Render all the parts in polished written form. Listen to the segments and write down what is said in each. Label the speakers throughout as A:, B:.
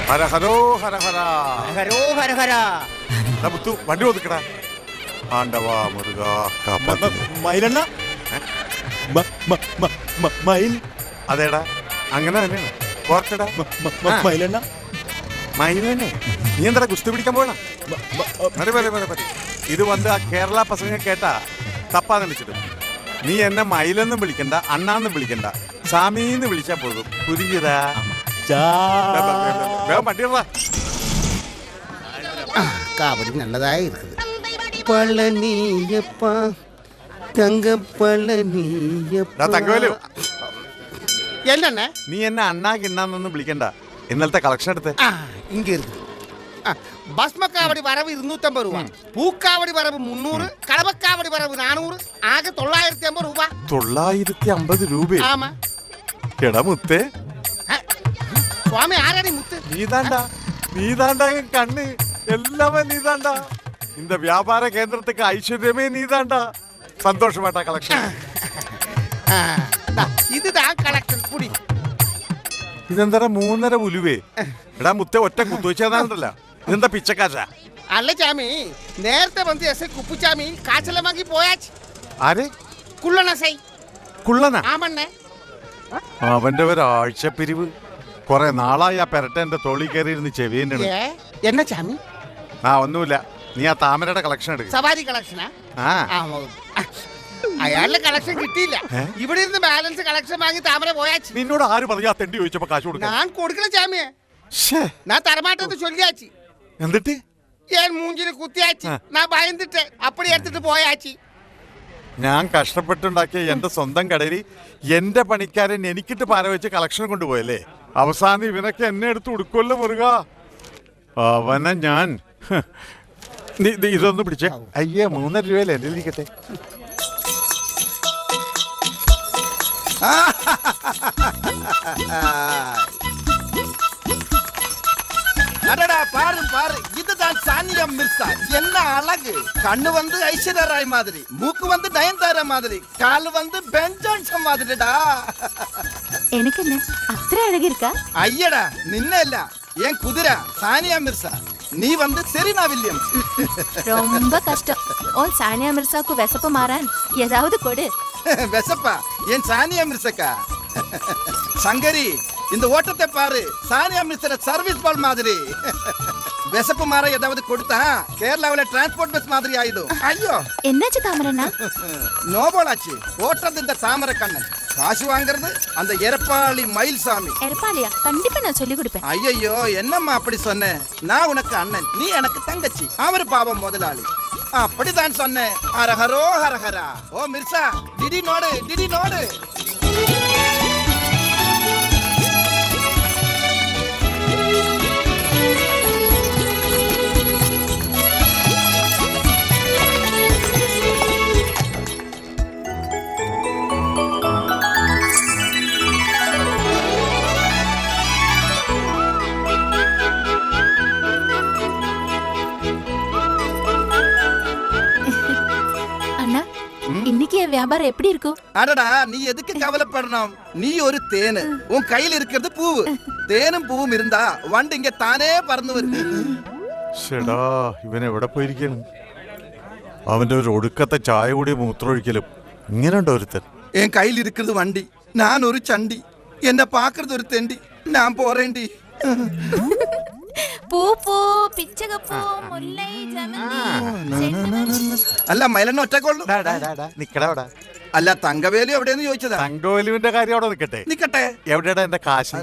A: ഹര ഹരോ ഹര ഹര
B: ഹരോ ഹര ഹര.
A: മുത്തു വണ്ടി ഒതുക്കടാ. ആണ്ടവാ മുരുക
B: മയിലെണ്ണ മയിൽ.
A: അതേടാ അങ്ങനെ തന്നെയാണ്. കോർച്ചടാ
B: മയിലെണ്ണ
A: മയിലന്നെ. നീ എന്താ കുസ്തി പിടിക്കാൻ പോകണം? ഇത് വന്ന് ആ കേരള പസംഗ കേട്ടാ തപ്പാതെ വിളിച്ചിട്ട് നീ എന്നെ മയിലെന്നും വിളിക്കണ്ട, അണ്ണാന്നും വിളിക്കണ്ട, സാമീന്ന് വിളിച്ചാ പോകും. പുരിഞ്ഞതാ വണ്ടിടാ.
B: കാവടി നല്ലതായി இருக்குது. പളനിയപ്പ തങ്ക പളനിയപ്പ.
A: തങ്കവേലു,
B: என்னண்ணே
A: നീ എന്നെ അണ്ണാ കിണ്ണാന്നൊന്നും വിളിക്കണ്ട. ഇന്നലത്തെ കളക്ഷൻ എടുത്ത്
B: இங்க இருக்கு. ഭസ്മക്കാവടി വരവ് 250 രൂപ, പൂക്കാവടി വരവ് 300, കടവക്കാവടി വരവ് 400, ആകെ 950 രൂപ.
A: 950 രൂപ?
B: ആമാ.
A: എടാ മുത്തേ,
B: സ്വാമി ആരാടി മുത്ത്?
A: നീതാണ്ടാ കണ്ണ് எல்லாமே நீதாண்டா. இந்த வியாபார கேந்திரத்துக்கு ஐஸ்வர்யமே நீதாண்டா. சந்தோஷமாட்டா கலெக்ஷன்.
B: இதுதான் கலெக்ஷன் குடி.
A: ഇതെന്താ 3.5 ഉലുവേ? എടാ മുത്തേ, ഒറ്റ കുത്തുവെച്ചതാണല്ല. ഇതെന്താ പിച്ചക്കാശ?
B: അല്ല ചാമി, നേരത്തെ വന്ന് എസ് ഐ കുപ്പുചാമി കാശെല്ലാം വാങ്ങി പോയാച്ച്.
A: ആര്?
B: കുള്ളണ സൈ.
A: കുള്ളനാ?
B: ആമണ്ണേ.
A: അവന്റെ ഒരാഴ്ച പിരിവ്. കൊറേ നാളായി ആ പെരട്ട എന്റെ തോളി കയറിയിരുന്ന് ചെവിയുണ്ട്.
B: എന്നാ ചാമി?
A: ഒന്നുമില്ല. നീ ആ താമരയുടെ കളക്ഷൻ എടുക്ക.
B: സവാരി കളക്ഷനാ? അയാളുടെ കളക്ഷൻ കിട്ടിയില്ല. ഇവിടെ ഇരുന്ന് ബാലൻസ് കളക്ഷൻ വാങ്ങി താമര പോയാച്ച്.
A: നിന്നോട് ആര് പറഞ്ഞാ തെണ്ടി ചോദിച്ചപ്പോ കാശ് കൊടുക്കാൻ?
B: ഞാൻ കൊടുക്കണ ചാമിയെ. ഞാൻ തരമാട്ടത് ചൊല്ലിയാച്ചി.
A: എന്നിട്ട്
B: ഞാൻ മൂഞ്ചിന് കുത്തിയാച്ചി. ഞാൻ ഭയന്നിട്ട് അപ്പടി എടുത്തിട്ട് പോയാച്ചി.
A: ഞാൻ കഷ്ടപ്പെട്ടുണ്ടാക്കിയ എന്റെ സ്വന്തം കടയിൽ എന്റെ പണിക്കാരൻ എനിക്കിട്ട് പാര വെച്ച് കളക്ഷൻ കൊണ്ടുപോയല്ലേ. അവസാനം ഇവനൊക്കെ എന്നെ എടുത്ത് കൊടുക്കുമല്ലോ മുരുക. അവനെ ഞാൻ ഇതൊന്ന് പിടിച്ചേ. അയ്യേ, 3.5 രൂപയല്ലേ എന്റെ ഇരിക്കട്ടെ.
C: அடடா பாரு பாரு, இதுதான் சானியா மிர்சா. என்ன அழகு! கண்ணு வந்து ஐஸ்வர்யா ராய் மாதிரி, மூக்கு வந்து நயன்தாரா மாதிரி, கால் வந்து பென் ஜான்சன் மாதிரிடா.
D: எனக்கு என்ன அത്ര அழகிருக்கா?
C: ஐயடா, நின்னல்ல என் குதிரை சானியா மிர்சா. நீ வந்து செரீனா வில்லியம்ஸ்.
D: ரொம்ப கஷ்டம். உன் சானியா மிர்சாக்கு விசப்பு மாறான் ஏதாவது கொடு.
C: விசப்பா? என் சானியா மிர்சக்கா. சங்கரி, இந்த ஓட்டத்தை பாரு. சானியா மிர்சர சர்வீஸ் பால் மாதிரி. விசப்பு மாற ஏதாவது கொடுத்தா கேரளாவில டிரான்ஸ்போர்ட் பஸ் மாதிரி ஆயிடும். ஐயோ,
D: என்னாச்சு தாமரண்ணா?
C: நோபோலாச்சு. ஓட்டுறது இந்த தாமரை கண்ணன், காசு வாங்குறது அந்த எரப்பாளி மயில்சாமி.
D: எரப்பாளியா? கண்டிப்பா நான் சொல்லி கொடுப்பேன்.
C: ஐயோ, என்னம்மா அப்படி சொன்ன? நான் உனக்கு அண்ணன், நீ எனக்கு தங்கச்சி. அவரு பாவம் முதலாளி. அப்படிதான் சொன்னேன். ஹரஹரோ ஹரஹரா. ஓ மிர்சா, டிடி நோடு, டிடி நோடு.
D: இன்னைக்கு வியாபாரம் எப்படி இருக்கும்?
C: அடடா, நீ எதுக்கு கவலைப்படணும்? நீ ஒரு தேனு, உன் கையில் இருக்கிறது பூவு. தேனும் பூவும் இருந்தா வண்டு இங்க தானே பறந்து வருது.
A: ഷെടാ, ഇവൻ എവിടെ പോയിരിക്കണം? അവന്റെ ഒരു ഒടുക്കത്തെ ചായ കൂടി മൂത്രമൊഴിക്കലും. ഇങ്ങനെയുണ്ടോ ഒരുത്തൻ?
C: என் கையில் இருக்கிறது வண்டி, நான் ஒரு சண்டி, என்ன பாக்குறது ஒரு தெண்டி, நான் போறேன்டி.
D: പൂ പൂ പിച്ചകപ്പൂ മുല്ലൈ ജമന്തി.
C: അല്ല മൈലെണ്ണ ഒറ്റക്കൊള്ളു.
A: നിക്കടാ.
C: അല്ല തങ്കവേലു എവിടെയെന്ന് ചോദിച്ചതാ.
A: തങ്കവേലുവിന്റെ കാര്യം അവിടെ നിക്കട്ടെ.
C: നിക്കട്ടെ.
A: എവിടെയാടാ എന്റെ കാശ്?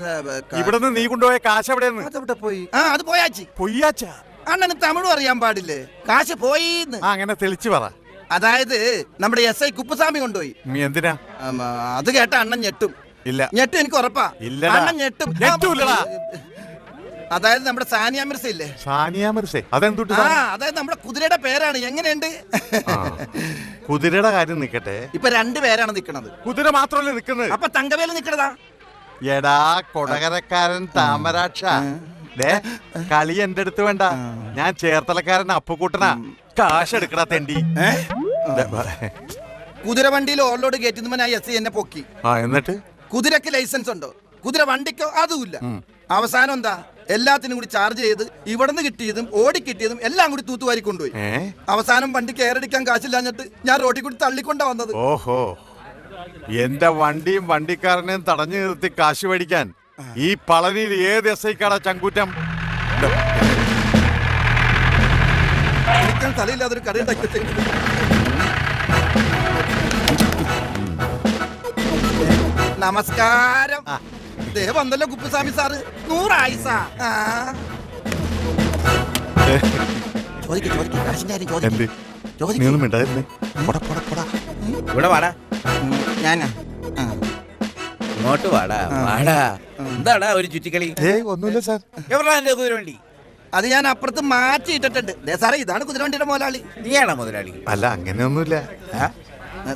A: ഇവിടുന്ന് നീ കൊണ്ടുപോയ കാശ് എവിടെയെന്ന്?
C: അതെവിടെ പോയി? അത് പോയാച്ചി.
A: പൊയ്യാച്ചാ?
C: അണ്ണന് തമിഴും അറിയാൻ പാടില്ലേ? കാശ് പോയിന്ന്.
A: അങ്ങനെ തെളിച്ചു പറ.
C: അതായത് നമ്മുടെ എസ് ഐ കുപ്പുസ്വാമി കൊണ്ടുപോയി.
A: എന്തിനാ?
C: അത് കേട്ട അണ്ണൻ ഞെട്ടും.
A: ഇല്ല,
C: ഞെട്ടും, എനിക്ക് ഉറപ്പാ. അണ്ണൻ ഞെട്ടും. അതായത് നമ്മുടെ സാനിയ മിർസ ഇല്ലേ?
A: സാനിയ മിർസ? അതെന്തുട്ടാ?
C: അതായത് നമ്മുടെ കുതിരയുടെ പേരാണ്. എങ്ങനെയുണ്ട്?
A: കുതിരയുടെ കാര്യം നിക്കട്ടെ.
C: ഇപ്പൊ 2 പേരാണ് നിക്കണത്.
A: കുതിര മാത്രമല്ലേ നിക്കുന്നത്?
C: അപ്പൊ തങ്കവേല നിക്കണതാ?
A: എടാ കൊടകരക്കാരൻ താമരാക്ഷ, കളി എന്റെ അടുത്ത് വേണ്ട. ഞാൻ ചേർത്തലക്കാരൻ അപ്പുകൂട്ടനാ. കാശ് എടുക്കടാ തെണ്ടി.
C: കുതിര വണ്ടിയിൽ ഓവർലോഡ് കയറ്റുന്നവനായി എസ് ഐ എന്നെ പൊക്കി.
A: എന്നിട്ട്
C: കുതിരക്ക് ലൈസൻസ് ഉണ്ടോ? കുതിര വണ്ടിക്കോ? അതുമില്ല. അവസാനം എന്താ? എല്ലാത്തിനും കൂടി ചാർജ് ചെയ്ത് ഇവിടുന്ന് കിട്ടിയതും ഓടിക്കിട്ടിയതും എല്ലാം കൂടി തൂത്തുവാരി കൊണ്ടുപോയി. അവസാനം വണ്ടി കയറടിക്കാൻ കാശില്ലാഞ്ഞിട്ട് ഞാൻ റോഡിൽ കൂടി തള്ളിക്കൊണ്ടാ വന്നത്.
A: ഓഹോ, എന്റെ വണ്ടിയും വണ്ടിക്കാരനെയും തടഞ്ഞു നിർത്തി കാശ് മേടിക്കാൻ ഈ പളനിയിൽ ഏത് എസ്ഐക്കാടാ ചങ്കൂറ്റം?
C: എനിക്കാൻ തലയില്ലാതൊരു കട ഉണ്ടാക്കി. നമസ്കാരം. ദേ വന്നല്ലോ കുപ്പുസ്വാമി സാറ്. 100 ആയിസ.
A: എന്ത് നീയൊന്നും മിണ്ടായിരുന്നേ?
E: ഇവിടെ വാടാ,
C: ഞാനാ
E: ഇങ്ങോട്ട് വാടാ വാടാ. എന്താടാ ഒരു ചുറ്റിക്കളി?
A: ഒന്നുമില്ല സാർ.
E: എവിടാ എന്റെ കുതിരവണ്ടി?
C: അത് ഞാൻ അപ്പുറത്ത് മാറ്റിയിട്ടിട്ടുണ്ട്. ദേ സാറേ, ഇതാണ് കുതിരവണ്ടിയുടെ മുതലാളി.
E: നീയാണോ മുതലാളി?
A: അല്ല, അങ്ങനെയൊന്നുമില്ല.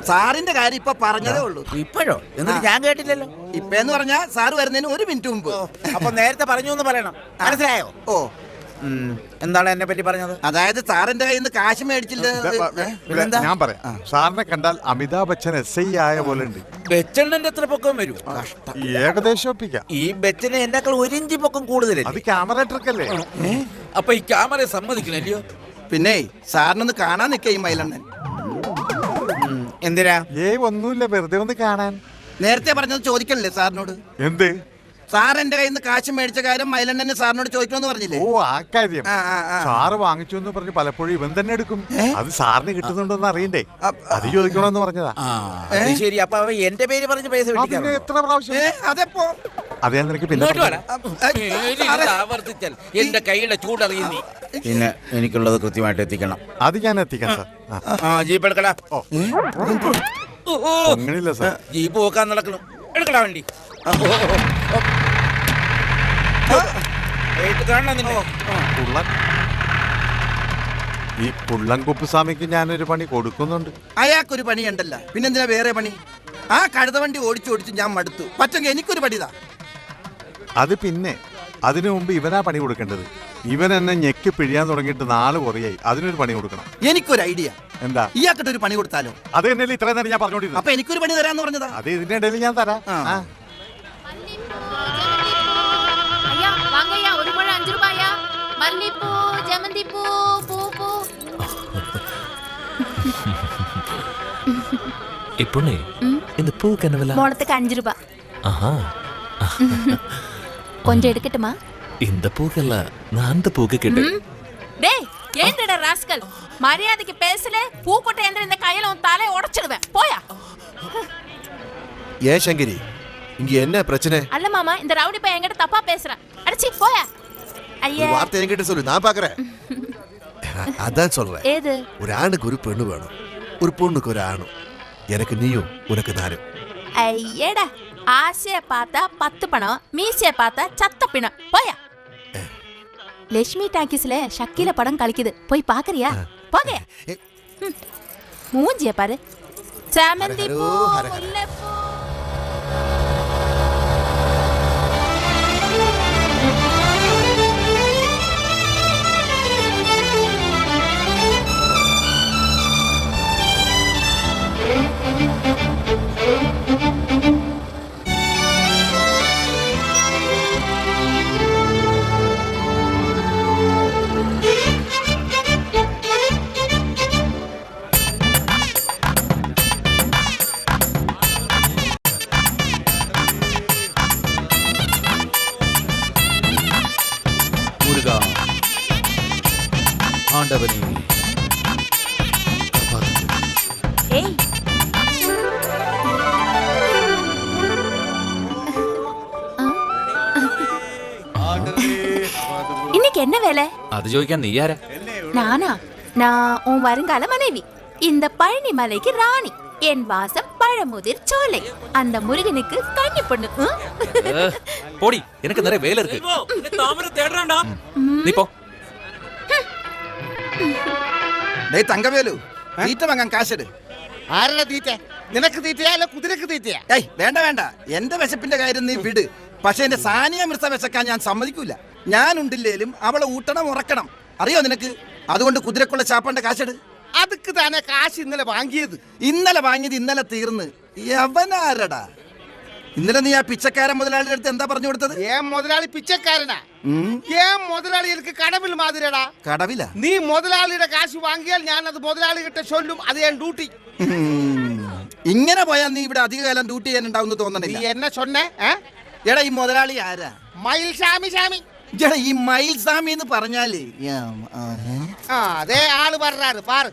C: സാറിന്റെ കാര്യം ഇപ്പൊ പറഞ്ഞതേ ഉള്ളൂ.
E: ഇപ്പോഴോ? എന്നിട്ട് ഞാൻ കേട്ടില്ലല്ലോ.
C: ഇപ്പെന്ന് പറഞ്ഞാ സാറ് വരുന്നതിന് 1 മിനിറ്റ് മുമ്പ്.
E: അപ്പൊ നേരത്തെ പറഞ്ഞു എന്ന് പറയണം, മനസ്സിലായോ?
C: ഓ,
E: എന്താണ് എന്നെ പറ്റി പറഞ്ഞത്?
C: അതായത് സാറിന്റെ കയ്യിൽ നിന്ന് കാശ് മേടിച്ചില്ല.
E: പിന്നെന്താ?
A: ഞാൻ പറയാം. സാറിനെ കണ്ടാൽ അമിതാഭ് ബച്ചൻ എസ്ഐ ആയ പോലെ ഉണ്ട്.
E: ബെച്ചണ്ണന്റെ എത്ര പൊക്കം വരും?
A: ഏകദേശം ഒപ്പിക്കാം.
E: ഈ ബെച്ചന് എന്നെക്കാൾ 1 ഇഞ്ച് പൊക്കം കൂടുതലല്ലേ?
A: അത് ക്യാമറ ട്രിക്കല്ലേ?
E: അപ്പൊ ഈ ക്യാമറ സമ്മതിക്കണല്ലോ.
C: പിന്നെ സാറിനൊന്ന് കാണാൻ നിൽക്കേ ഈ മൈലണ്ണൻ.
E: എന്തിനാ?
A: ഒന്നുമില്ല, വെറുതെ ഒന്ന് കാണാൻ.
C: നേരത്തെ പറഞ്ഞത് ചോദിക്കണില്ലേ സാറിനോട്?
A: എന്ത്?
C: സാർ എന്റെ കയ്യിൽ നിന്ന് കാശ് മേടിച്ച കാര്യം മൈലണ്ണന് സാറിനോട് ചോദിക്കണമെന്ന് പറഞ്ഞില്ലേ?
A: ഓ, ആ കാര്യം.
C: ആ.
A: സാറ് വാങ്ങിച്ചു എന്ന് പറഞ്ഞ് പലപ്പോഴും ഇവൻ തന്നെ എടുക്കും. അത് സാറിന് കിട്ടുന്നുണ്ടോന്ന് അറിയണ്ടേ? അത് ചോദിക്കണമെന്ന് പറഞ്ഞതാ.
E: അത് ശരി. അപ്പൊ അവ എന്റെ പേര് പറഞ്ഞ് പൈസ
A: അതിന്
E: മേടിക്കാറുണ്ടോ?
A: എത്ര പ്രാവശ്യം?
C: അതെപ്പോ
A: അത് ഞാൻ നിനക്ക് പിന്നെ
E: ഇങ്ങോട്ട് വാടാ.
C: സാറേ.
E: ആവർത്തിച്ചാൽ എന്റെ കൈയുടെ ചൂടറിയുന്നീ. പിന്നെ എനിക്കുള്ളത് കൃത്യമായിട്ട് എത്തിക്കണം.
A: അത് ഞാൻ എത്തിക്കാം സാർ.
E: ജീപ്പ് എടുക്കടാ.
A: അങ്ങനെയില്ല സാർ.
E: ജീപ്പ് പോക്കാൻ നടക്കണം. എടുക്കടാ വണ്ടി. കാണണം നിന്നെ.
A: പുള്ളൻ, ഈ പുള്ളൻ കുപ്പുസ്വാമിക്ക് ഞാനൊരു പണി കൊടുക്കുന്നുണ്ട്.
C: അയാൾക്കൊരു പണിയുണ്ടല്ല, പിന്നെന്തിനാ വേറെ പണി? ആ കഴുത വണ്ടി ഓടിച്ചു ഞാൻ മടുത്തു. പറ്റെങ്കിൽ എനിക്കൊരു പണിതാ.
A: അത് പിന്നെ അതിനു മുമ്പ് ഇവനാ പണി കൊടുക്കേണ്ടത്. ഇവൻ എന്നെ ഞെക്കി പിഴിയാൻ തുടങ്ങിയിട്ട് 4 കുറയായി. അതിനൊരു പണി കൊടുക്കണം.
C: എനിക്കൊരു ഐഡിയ.
A: എന്താ?
C: ഇയാൾക്കിട്ട് ഒരു പണി കൊടുത്താലോ?
A: അത് തന്നെയല്ലേ ഇത്രയും നേരം ഞാൻ പറഞ്ഞോണ്ടിരുന്നു.
C: അപ്പൊ എനിക്കൊരു പണി തരാന്ന് പറഞ്ഞതാ.
A: അത് ഇതിന്റെ ഇടയിൽ ഞാൻ തരാം.
D: ஐயா வாங்கய்யா, ஒரு முழம் 5 ரூபாயா? மல்லிப்பூ, ஜமந்திப்பூ, பூ பூ.
F: பொண்ணு, இந்த பூக்கு என்ன விலை?
D: முழத்துக்கு 5 ரூபாய்.
F: ஆஹா,
D: கொஞ்சம் எடுக்கட்டுமா?
F: இந்த பூக்கல்ல, நான் அந்த பூக்கு கேட்டேன்.
D: டேய், ஏண்டடா ராஸ்கல், மரியாதைக்கு பேசல. பூ கொட்டை என்ற இந்த கையில உன் தலையை உடைச்சிடுவேன். போயா.
G: ஏன் சங்கரி, இங்க என்ன பிரச்சனை?
D: அல்ல மாமா, இந்த ரவுடி பையன் என்கிட்ட தப்பா பேசுறான். அடச்சி போயா. ஐயா,
G: ஒரு வார்த்தை என்கிட்ட சொல்லு, நான் பாக்குறேன். அதான் சொல்றேன்.
D: ஏது?
G: ஒரு ஆணுக்கு ஒரு பெண்ணு வேணும், ஒரு பொண்ணுக்கு ஒரு ஆணும். எனக்கு நீயும் உனக்கு நானும்.
D: ஐயடா, ஆசைய பார்த்தா 10 பணம், மீசைய பார்த்தா சத்த பிணம். போயா. லட்சுமி டாக்கிஸ்ல ஷக்கீல படம் கழிக்குது, போய் பாக்குறியா? போக. மூஞ்சிய பாரு. சாமந்தி பூ, முல்லைப்பூ.
F: முருகா, ஆண்டவனே,
D: ஏய், இன்னைக்கு என்ன வேலை?
F: அது ஜோதிக்கான் நீ யார?
D: நானா? நான் உன் வருங்கால மனைவி. இந்த பழனி மலைக்கு ராணி. என் வாசம் பழமுதிர் சோலை. அந்த முருகனுக்கு கன்னி பொண்ணு.
F: போடி, எனக்கு நிறைய வேலை இருக்கு.
E: தாமரை தேடுறான்டா.
F: நீ போ.
C: ഡേയ് തങ്കവേലു, തീറ്റ വാങ്ങാൻ കാശെടു.
B: ആരുടെ തീറ്റ? നിനക്ക് തീറ്റയാ അല്ല കുതിരക്ക് തീറ്റയാ?
C: ഏയ് വേണ്ട, എന്റെ വിശപ്പിന്റെ കാര്യം നീ വിട്. പക്ഷെ എന്റെ സാനിയ മിർസ വിശക്കാൻ ഞാൻ സമ്മതിക്കൂല. ഞാനുണ്ടില്ലേലും അവളെ ഊട്ടണം ഉറക്കണം, അറിയോ നിനക്ക്? അതുകൊണ്ട് കുതിരക്കുള്ള ചാപ്പാന്റെ കാശെടു.
B: അതുക്ക് തന്നെ കാശ് ഇന്നലെ വാങ്ങിയത്.
C: ഇന്നലെ വാങ്ങിയത് ഇന്നലെ തീർന്ന്. യവനാരടാ? ഇന്നലെ നീ ആ പിച്ചക്കാരൻ മുതലാളിയുടെ അടുത്ത് എന്താ പറഞ്ഞു കൊടുത്തത്?
B: ஏன் முதலாளி பிச்சைக்காரனா? ஏன் முதலாளி எனக்கு கடவுள் மாதிரிடா.
C: കടവില.
B: നീ മുതലാളിയുടെ കാശ് വാങ്ങിയാൽ ഞാൻ അത് മുതലാളി കിட்ட ചൊല്ലും. അത് ഞാൻ ഡ്യൂട്ടി.
C: ഇങ്ങനെ പോയാൽ നീ ഇവിടെ അധികകാലം ഡ്യൂട്ടി ചെയ്യാനുണ്ടാവും
B: നീ
C: തോന്നണില്ല.
B: എന്നെ ചൊന്നേ?
C: എടാ ഈ മുതലാളി ആരാ?
B: മയിൽ സ്വാമി.
C: എടാ ഈ മയിൽ സ്വാമി എന്ന് പറഞ്ഞാല്
B: ആ അതേ ആള് പറഞ്ഞാറ് പാറ്.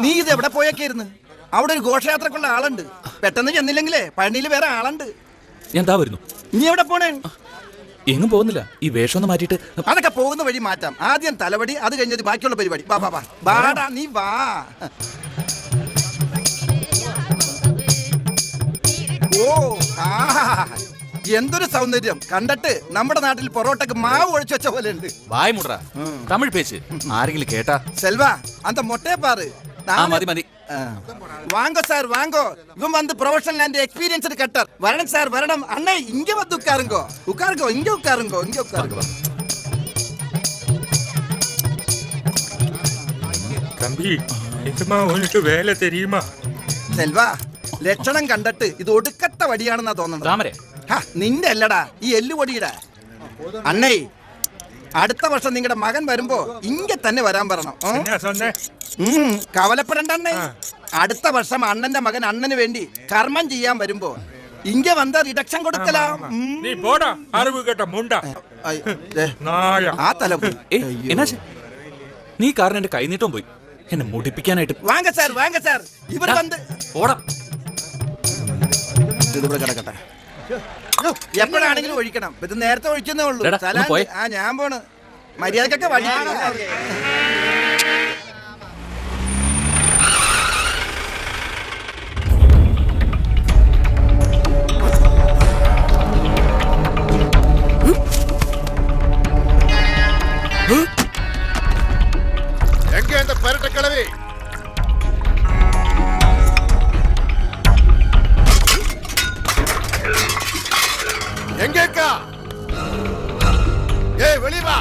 C: നീ ഇത് എവിടെ പോയൊക്കെയായിരുന്നു? അവിടെ ഒരു ഘോഷയാത്രക്കുള്ള ആളുണ്ട്. പെട്ടെന്ന് ചെന്നില്ലെങ്കിലേ പഴനിയിൽ വേറെ ആളുണ്ട്.
F: ഞാൻ താ വരുന്നു.
C: നീ എവിടെ പോണേ?
F: എങ്ങും പോകുന്നില്ല. ഈ വേഷം ഒന്ന് മാറ്റിയിട്ട്
C: അതൊക്കെ പോകുന്ന വഴി മാറ്റാം. ആദ്യം തലവടി, അത് കഴിഞ്ഞത് ബാക്കിയുള്ള പരിപാടി. വാടാ നീ വാ. ഓ ആ എന്തൊരു സൗന്ദര്യം കണ്ടിട്ട് നമ്മുടെ നാട്ടിൽ പൊറോട്ടക്ക് മാവ് ഒഴിച്ചു വെച്ച പോലെ ഉണ്ട്.
F: വായ മുട തമിഴ് പേച്ച് ആരെങ്കിലും കേട്ടാ?
C: செல்வா அந்த மொட்டையை பாரு.
F: മതി
C: வாங்கோ சார் வாங்கோ. இவன் வந்து ப்ரொஃபஷனல் அண்ட் எக்ஸ்பீரியன்ஸ்டு கட்டர். வரணும் சார் வரணும். அண்ணே இங்க வந்து உட்காருங்கோ இங்க உட்காருங்கோ.
H: தம்பி இதுமா உனக்கு வேலை தெரியுமா?
C: செல்வா ലക്ഷണം കണ്ടിട്ട് ഇത് ഒടുക്കത്തെ വടിയാണെന്നാ തോന്നുന്നത്.
F: താമരെ
C: നിന്റെ അല്ലടാ ഈ എല്ലുപൊടിയുടെ. അണ്ണേ അടുത്ത വർഷം നിങ്ങളുടെ മകൻ വരുമ്പോ ഇങ്ങ തന്നെ വരാൻ പറയണം. കവലപ്പെടണ്ട അണ്ണേ. അടുത്ത വർഷം അണ്ണന്റെ മകൻ അണ്ണന് വേണ്ടി കർമ്മം ചെയ്യാൻ വരുമ്പോ ഇങ്ങ വന്ന റിഡക്ഷൻ കൊടുക്കലാം.
H: നീ പോടാ അറിവ് കേട്ട മുണ്ട.
C: ആ തല പോയി.
F: എന്നാ നീ കാരണം എന്റെ കൈനീട്ടം പോയി എന്നെ മുടിപ്പിക്കാനായിട്ട്.
C: വാങ്ങ സാർ ഇവർ വന്ന്
F: ഓടാ.
C: ഇതിവിടെ കിടക്കട്ടെ. എപ്പോഴാണെങ്കിലും ഒഴിക്കണം. ഇത് നേരത്തെ ഒഴിക്കുന്നേ ഉള്ളൂ.
F: എടാ, ഒന്ന് പോയെ.
C: ആ ഞാൻ പോണ്. മര്യാദക്കൊക്കെ വഴി.
A: എങ്ക എന്റെ പരട്ടക്കിളവി? எங்கேக்கா? ஏய் வெளிய வா.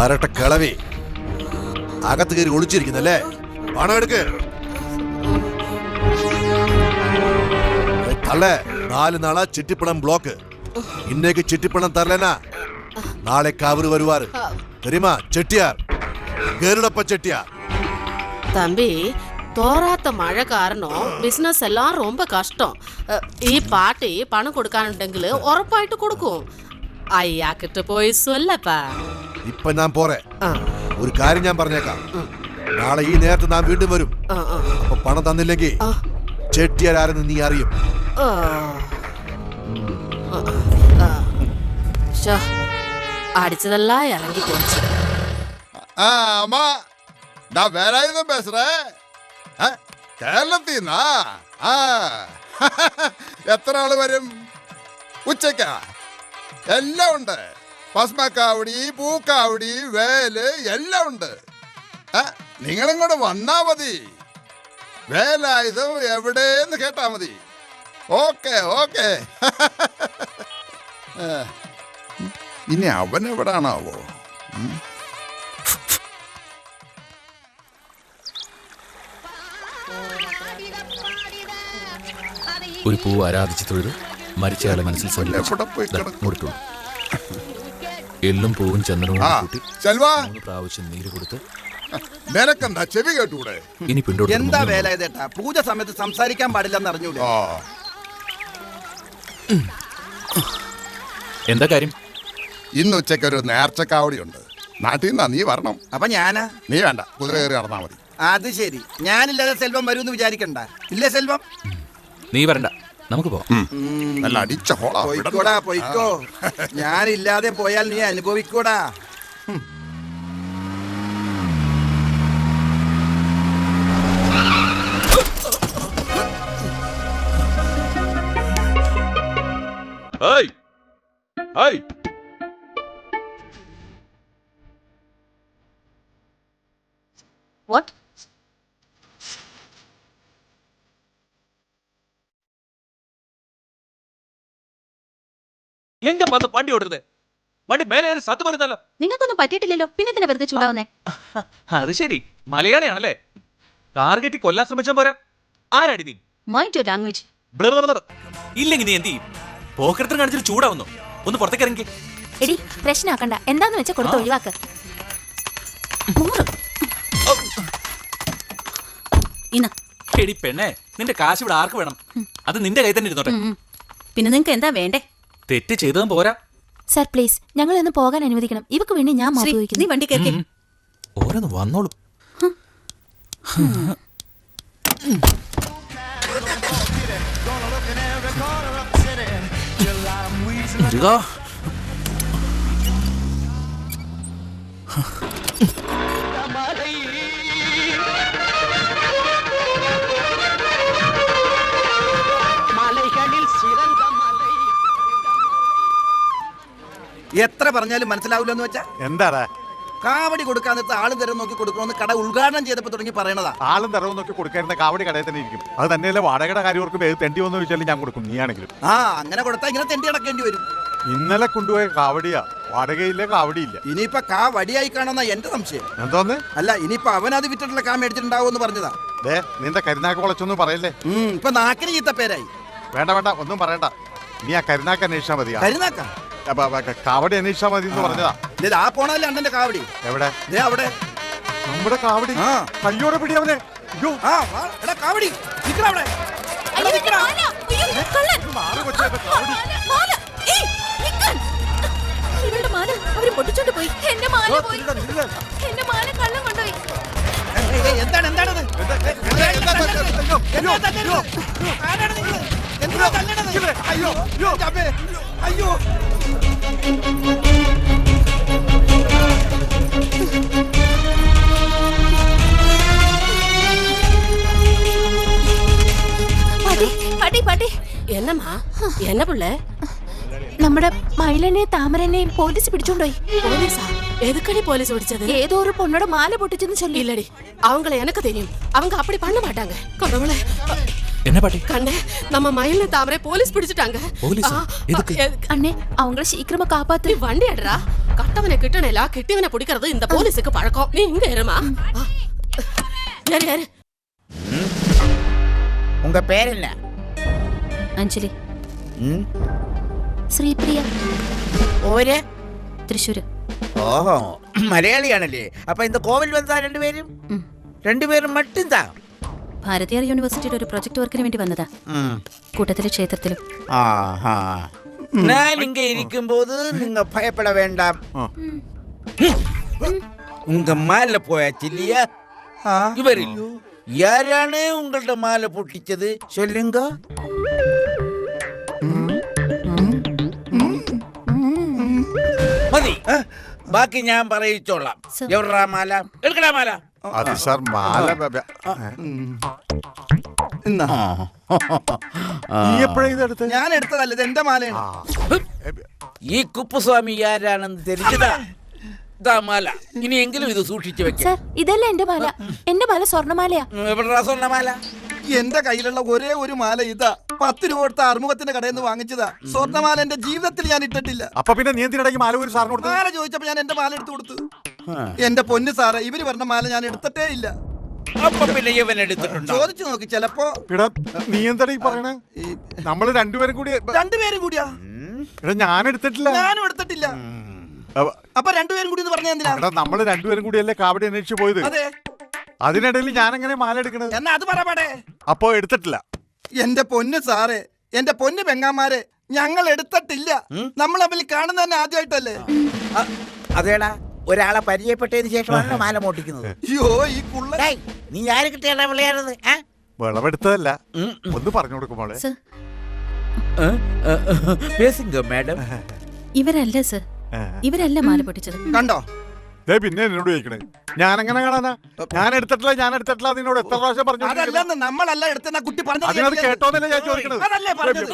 G: ആരട്ട കിളവി അകത്ത് കയറി ഒളിച്ചിരിക്കുന്നല്ലേ? പണം എടുക്ക്. തള്ളേ 4 നാളാ ചിട്ടിപ്പണം ബ്ലോക്ക്. இன்னைக்கு சிட்டிப்பணம் தரலனா நாளைக்கு அவரு வருவாரு தெரியுமா? செட்டியார், கருடப்ப செட்டியார்.
I: தம்பி, தோராத்த மழை காரணம் பிசினஸ் எல்லாம் ரொம்ப கஷ்டம். ഈ പാർട്ടി പണം കൊടുക്കാനുണ്ടെങ്കിൽ ഉറപ്പായിട്ട് കൊടുക്കും. അയ്യാക്കിട്ട് പോയി சொல்லப்பா.
G: ഇപ്പൊ ഞാൻ പോറേ. ഒരു കാര്യം ഞാൻ പറഞ്ഞേക്കാം. നാളെ ഈ നേരത്ത് ഞാൻ വീണ്ടും വരും. അപ്പൊ പണം തന്നില്ലെങ്കിൽ ചെട്ടിയാർ ആരെന്ന് നീ അറിയും.
I: அடிச்சதெல்லாம் இறங்கி போச்சு.
A: அம்மா நான் வேலாயுதம் பேசுறேன். കേരളത്തിന്നാ? എത്ര ആള് വരും? ഉച്ചക്കാ? എല്ലാം ഉണ്ട്. ഭസ്മക്കാവടി, പൂക്കാവടി, വേല് എല്ലാം ഉണ്ട്. നിങ്ങളിങ്ങോട്ട് വന്നാ മതി. വേലായുധം എവിടെയെന്ന് കേട്ടാ മതി. Okay okay. ഇനി അവൻ എവിടാണാവോ?
F: ഒരു പൂവ് ആരാധിച്ചു തൊഴുത് മരിച്ചയാളെ മനസ്സിൽ കൊടുത്തു. എല്ലും പൂവും ചന്ദനവും കൂട്ടി 3 പ്രാവശ്യം നീര് കൊടുത്ത്
A: നിനക്കെന്താ ചെവി കേട്ടൂടെ?
F: ഇനി പിന്നോട്ട്
C: എന്താ വേല ഇതേട്ടാ? പൂജ സമയത്ത് സംസാരിക്കാൻ പാടില്ലെന്ന് അറിഞ്ഞൂടെ?
F: എന്താ കാര്യം?
A: ഇന്ന് ഉച്ചയ്ക്ക് ഒരു നേർച്ചക്കാവടി ഉണ്ട്. നാട്ടിൽ നിന്നാ, നീ വരണം.
C: അപ്പൊ ഞാനാ?
A: നീ വേണ്ട, കുതിര കയറി നടന്നാ മതി.
C: അത് ശരി. ഞാനില്ലാതെ സെൽവം വരുമെന്ന് വിചാരിക്കണ്ട. ഇല്ലേ സെൽവം?
F: നീ വരണ്ട. നമുക്ക് പോവാം.
G: നല്ല അടിച്ച ഹോളാ.
C: പോയിക്കോടാ പോയിക്കോ. ഞാനില്ലാതെ പോയാൽ നീ അനുഭവിക്കൂടാ.
D: വാട്ട്?
H: എങ്ക വന്ന് വണ്ടി ഓടുന്നത്? വണ്ടി മേലെ സത്യം പറയുന്നല്ലോ.
D: നിങ്ങൾക്കൊന്നും പറ്റിയിട്ടില്ലല്ലോ, പിന്നെ തന്നെ വെറുതെ ചൂടാവുന്നേ.
H: അത് ശരി, മലയാളിയാണല്ലേ? ടാർഗറ്റ് കൊല്ലാൻ ശ്രമിച്ചാൽ പോരാ. ആരാടി നീ?
D: Mind your language.
H: ഇല്ലെങ്കിൽ നീ എന്ത് ചെയ്യും? പോക്കരത്തിന് കാണിച്ചിട്ട് ചൂടാവുന്നു. ഒന്ന് പുറത്തേക്ക് ഇറങ്ങി.
D: എടി പ്രശ്നമാക്കണ്ട, എന്താന്ന് വെച്ചാ കൊടുത്ത് ഒഴിവാക്ക്.
H: എടി പെണ്ണെ, നിന്റെ കാശ് ഇവിടെ ആർക്ക് വേണം? അത് നിന്റെ കൈ തന്നെ ഇരുന്നോട്ടെ.
D: പിന്നെ നിങ്ങൾക്ക് എന്താ വേണ്ടേ?
H: തെറ്റ് ചെയ്തതും പോരാ.
D: സർ പ്ലീസ്, ഞങ്ങൾ ഒന്ന് പോകാൻ അനുവദിക്കണം. ഇവക്ക് വേണ്ടി ഞാൻ മാറി ചോദിക്കുന്നു. നീ വണ്ടി കേൾക്കേ.
F: ഓരോന്ന് വന്നോളൂ.
C: എത്ര പറഞ്ഞാലും മനസ്സിലാവില്ലെന്ന് വെച്ചാ
A: എന്താടാ
C: കാവടി കൊടുക്കാൻ നേരത്തെ ആളും തരം നോക്കി കൊടുക്കണമെന്ന് കട ഉദ്ഘാടനം ചെയ്തപ്പോ തുടങ്ങി പറയണതാ.
A: ആളും തരവും നോക്കി കൊടുക്കായിരുന്ന കാവടി കടയിൽ തന്നെ ഇരിക്കും. അത് തന്നെയല്ലേ വാടകയുടെ കാര്യവർക്ക് വേഗം തെണ്ടി വന്നു ചോദിച്ചാലും ഞാൻ കൊടുക്കും. നീയാണെങ്കിലും
C: അങ്ങനെ കൊടുത്താൽ ഇങ്ങനെ തെണ്ടി അടക്കേണ്ടി വരും.
A: ഇന്നലെ കൊണ്ടുപോയ കാവടിയാ, വാടകയില്ല കാവടിയില്ല.
C: ഇനിയിപ്പൊ കാ വടിയായി കാണുന്ന എന്റെ സംശയം.
A: എന്തോന്ന്?
C: അല്ല ഇനിയിപ്പൊ അവനത് വിറ്റിട്ടുള്ള കാ മേടിച്ചിട്ടുണ്ടാവുമെന്ന് പറഞ്ഞതാ.
A: നിന്റെ കരുനാക്ക് വളച്ചൊന്നും പറയല്ലേ.
C: ഇപ്പൊ നാക്കിന് ചീത്ത പേരായി.
A: വേണ്ട വേണ്ട, ഒന്നും പറയണ്ട. നീ ആ കരുനാക്ക് അന്വേഷിച്ചാ മതി.
C: കരുനാക്ക
A: കാവടി അന്വേഷിച്ചാ മതി എന്ന് പറഞ്ഞതാ.
C: ആ പോണല്ലേ അണ്ണന്റെ കാവടി.
A: എവിടെ?
C: അവിടെ
A: നമ്മുടെ കാവടി. കയ്യോടെ പിടി അവനെ.
C: കാവടി അവിടെ. എന്താണ് എന്താണത്? അയ്യോ
I: എന്നമ്മാ, എന്നെ പിള്ളേ?
D: നമ്മുടെ മയിലനെയും താമരനെയും പോലീസ് പിടിച്ചോണ്ടോയി.
I: പോലീസാ? എതുക്കടി പോലീസ് പിടിച്ചത്?
D: ഏതോ ഒരു പൊണ്ണോട് മാല പൊട്ടിച്ചെന്ന് ചൊല്ലി.
I: ഇല്ലടി, അവങ്ങളെ എനക്ക് தெரியும். அவங்க அப்படி பண்ண மாட்டாங்க. கடவுளே,
F: என்ன பாட்டி?
I: கண்ணே, நம்ம மயில தாமரை போலீஸ் பிடிச்சிட்டாங்க.
F: போலீஸ்? எதுக்கு?
D: அண்ணே, அவங்கள சீக்கிரமா காப்பாத்து.
I: நீ வண்டி எடுறா. கட்டவனை கிட்டனேல கிட்டிவனை பிடிக்கிறது இந்த போலீஸுக்கு பழக்கம். நீ இங்க இருமா. யாரு யாரு?
E: உங்க பேர் என்ன?
D: അഞ്ജലി. ശ്രീപ്രിയ.
E: ഓര്?
D: തൃശ്ശൂര്.
E: ഓഹോ, മലയാളിയാണല്ലേ? അപ്പൊ இந்த கோவில் வந்தா രണ്ടുപേരും മട്ടുംതാ?
D: ഭാരതീയർ യൂണിവേഴ്സിറ്റിയുടെ ഒരു പ്രൊജക്ട് വർക്കിന് വേണ്ടി വന്നതാ. കൂട്ടത്തിലെ ക്ഷേത്രത്തിലും.
E: நான் இங்க இருக்கும்போது நீங்க பயப்பட வேண்டாம். உங்க மாலை போயாச்சு இல்லையா? இவரில் யாரானே உங்கள்ட்ட மாலை பொட்டிச்சது சொல்லுங்க. മതി, ബാക്കി ഞാൻ പറയിച്ചോളാം. എവിടാ മാല? എടുക്കടാ മാല.
A: അത് സാർ മാല.
C: ഞാൻ എടുത്തതല്ല, ഇത് എന്റെ മാലയാണ്.
E: ഈ കുപ്പുസ്വാമി ആരാണെന്ന് தெரிஞ்சതാ? ഇതാ മാല. ഇനിയെങ്കിലും ഇത് സൂക്ഷിച്ചു വെക്കാം.
D: ഇതല്ല എന്റെ മാല. എന്റെ മാല സ്വർണ്ണമാലയാ.
E: എവിടാ സ്വർണ്ണമാല?
C: എന്റെ കയ്യിലുള്ള ഒരേ ഒരു മാല ഇതാ. 10 രൂപ കൊടുത്ത അറുമുഖത്തിന്റെ കടയിൽ നിന്ന് വാങ്ങിച്ചതാ. സ്വർണ്ണമാല എന്റെ ജീവിതത്തിൽ ഞാൻ ഇട്ടിട്ടില്ല.
A: അപ്പൊ പിന്നെ നീ എന്തിനിടയ്ക്ക് മാല ഒരു സാറിന് കൊടുത്തു?
C: മാല ചോദിച്ചപ്പോ ഞാൻ എന്റെ മാല എടുത്തു കൊടുത്തു. എന്റെ പൊന്ന് സാറേ, ഇവര് പറഞ്ഞ മാല ഞാൻ എടുത്തിട്ടേ ഇല്ല.
E: അപ്പൊ പിന്നെ ഇവൻ എടുത്തിട്ടുണ്ടോ?
C: ചോദിച്ചു നോക്കി. ചിലപ്പോ.
A: നീ എന്താ ഈ പറയണേ? നമ്മള് രണ്ടുപേരും
C: കൂടിയാ?
A: ഞാൻ എടുത്തിട്ടില്ല.
C: ഞാനും എടുത്തിട്ടില്ല. അപ്പൊ രണ്ടുപേരും കൂടി പറഞ്ഞ എന്തിനാ?
A: നമ്മള് രണ്ടുപേരും കൂടിയല്ലേ കാവടി അന്വേഷിച്ചു പോയത്.
C: അതെ.
A: അതിനിടയിൽ ഞാൻ എങ്ങനെ മാല എടുക്കണത്?
C: എന്നാ അത് പറയട്ടെ.
A: അപ്പോ എടുത്തിട്ടില്ല.
C: എന്റെ പൊന്ന് സാറേ, എന്റെ പൊന്ന് പെങ്ങാമാരെ, ഞങ്ങൾ എടുത്തിട്ടില്ല. നമ്മൾ തമ്മിൽ കാണുന്ന തന്നെ ആദ്യമായിട്ടല്ലേ?
E: അതേടാ, ഒരാളെ പരിചയപ്പെട്ടതിന് ശേഷമാണ് മാല മോട്ടിക്കുന്നത്.
C: അയ്യോ, ഈ കുള്ള
E: നീ ആര് കിട്ടിയാ വിളയാടുന്നത്?
A: വിളവെടുത്തതല്ല, ഒന്ന് പറഞ്ഞു കൊടുക്കുമ്പോളെ.
E: பேசுங்க மேடம்.
D: ഇവരല്ല സർ, ഇവരല്ല മാല പൊട്ടിച്ചത്.
C: കണ്ടോ?
A: ദേ പിന്നെ എന്നോട് ചോദിക്കണേ, ഞാൻ എങ്ങനെ കാണാനാ? ഞാൻ എടുത്തിട്ടില്ല നിന്നോട് എത്ര പ്രാവശ്യം പറഞ്ഞു?
C: അതല്ലെന്ന് നമ്മളല്ല എടുത്തെന്ന കുട്ടി
A: അതിനത്
C: പറഞ്ഞത്.
A: കേട്ടോന്നല്ലേ ഞാൻ ചോദിക്കണത്.
C: അതല്ലേ പറഞ്ഞത്.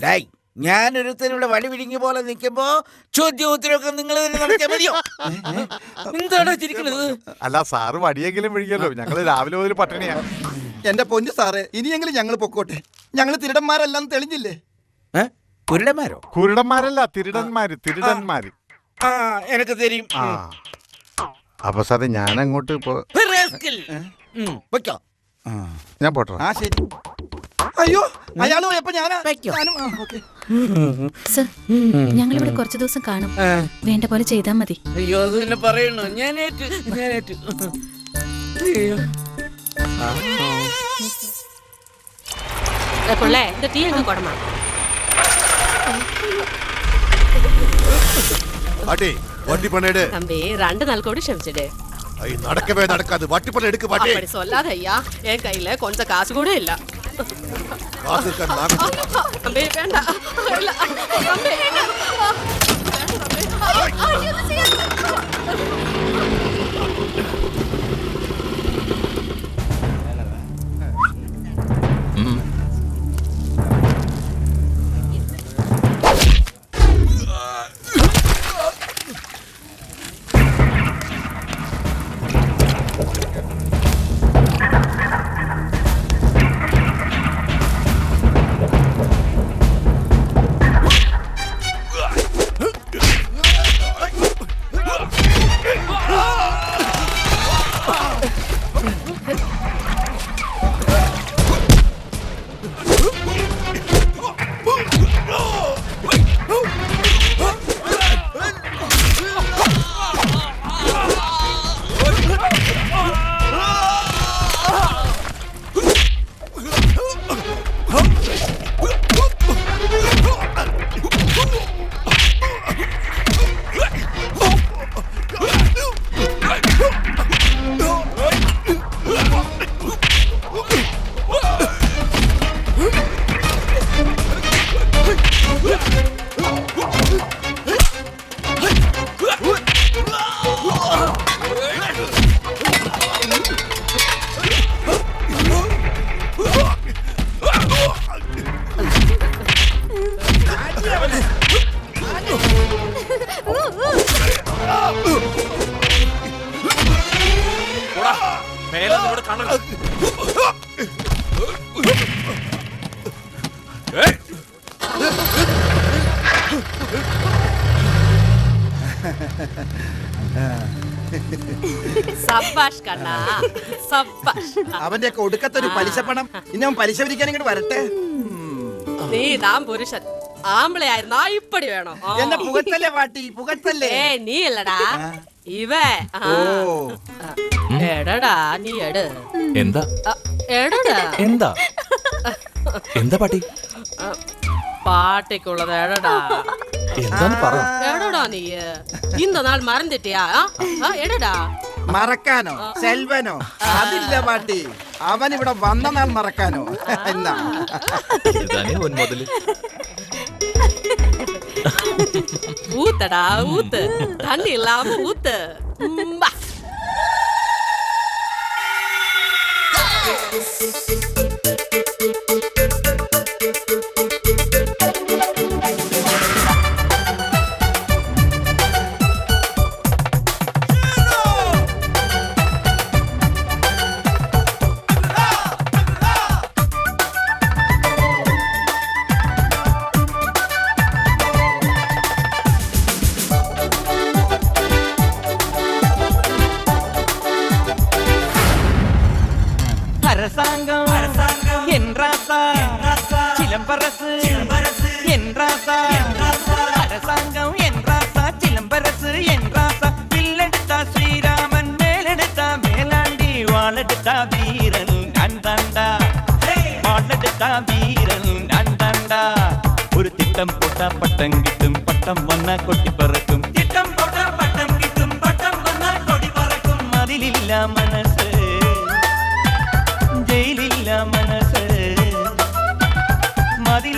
E: ഡേയ്, ഞാനൊരുത്തരുടെ വടി പിടിങ്ങി പോലെ നിൽക്കുമ്പോ ചോദ്യം ഉത്തരവൊക്കെ നിങ്ങൾ തന്നെ നടത്തിയാൽ മതിയോ? എന്താണ് ചിരിക്കുന്നത്?
A: അല്ല സാറ് വടിയെങ്കിലും വിഴിക്കല്ലോ, ഞങ്ങള് രാവിലെ മുതൽ പട്ടിണിയാ.
C: എന്റെ പൊന്നു സാറേ, ഇനിയെങ്കിലും ഞങ്ങൾ പൊക്കോട്ടെ. ഞങ്ങൾ തിരുടന്മാരെല്ലാം തെളിഞ്ഞില്ലേ?
E: കുരുടന്മാരോ?
A: കുരുടന്മാരല്ല, തിരുടന്മാര്.
E: ആ, എനിക്ക് തരും.
A: ആ അപ്പൊ സാറേ ഞാൻ അങ്ങോട്ട്
E: വെക്കോ.
A: ഞാൻ പോട്ടോ.
C: ആ ശരി. അയ്യോ, അയാള് പോയപ്പോ ഞാനും ഓക്കേ.
D: സർ, ഞങ്ങൾ ഇവിടെ കുറച്ചു ദിവസം കാണും. വേണ്ട പോലെ ചെയ്താൽ മതി.
E: അയ്യോ, അത് തന്നെ പറയണോ? ഞാനേറ്റു. അയ്യോ.
I: പിള്ളേ, இந்த டீ எங்க கொடமா?
G: பாட்டி வட்டி பண்ணேடு.
I: தம்பி, 2 நாள் கூட ஷமிச்சிடு.
G: ஐ நடக்கவே நடக்காது. வட்டி பண்ண எடுக்கு பாட்டி.
I: அப்படி சொல்லாத ஐயா, என் கையில கொஞ்சம் காசு கூட இல்ல.
G: காசு இருக்கா? நான்
I: தம்பி வேண்டாம். இல்ல தம்பி. സബ്ബാഷ് കണ്ണാ, സബ്ബാഷ്.
C: അവന്റെ ഒക്കെ ഒടുക്കത്തൊരു പലിശ പണം. ഇനി അവൻ പലിശ പിരിക്കാൻ ഇങ്ങോട്ട് വരട്ടെ.
I: നീ താൻ പുരുഷൻ, ആമ്പിളെ ആയിരുന്നാ ഇപ്പടി വേണോ?
C: എന്നെ പുകത്തല്ലേ പാട്ടി, പുകത്തല്ലേ?
I: നീ അല്ലടാ ഇവ. എടടാ നീ എട്.
F: എന്താ
I: എടടാ
F: എന്താ എന്താ പാട്ടി?
I: പാട്ടിക്കുള്ളത് എടടാ.
F: എന്താന്ന് പറ.
I: എടടാ നീ இந்த നാൾ മറന്നിട്ടിയാ? എടടാ.
C: മറക്കാനോ സെൽവനോ? അതില്ല പാട്ടി. അവൻ ഇവിടെ വന്ന നാൾ മറക്കാനോ? എന്നാ
F: മുതല്
I: ஊத்தடா ஊத்து, தண்ணி இல்லாம ஊத்து.
J: அரசாங்கம் என்றாசா சிலம்பரசு என்றாசா அரசாங்கம் என்றாசா சிலம்பரசு என்றாசா வில்லெடுத்தா ஸ்ரீராமன் மேலெடுத்தா மேலாண்டி வாழெடுத்தா வீரன் அண்டாண்டா வாழெடுத்தா வீரன் அண்டாண்டா ஒரு திட்டம் போட்டா பட்டம் கிட்டும் பட்டம் வந்தா கொட்டி பறக்கும் திட்டம் போட்டா பட்டம் கிட்டும் பட்டம் வந்தா கொடி பறக்கும் மதிலில்லா மனசு ஜெயிலில்லா மனசு மதி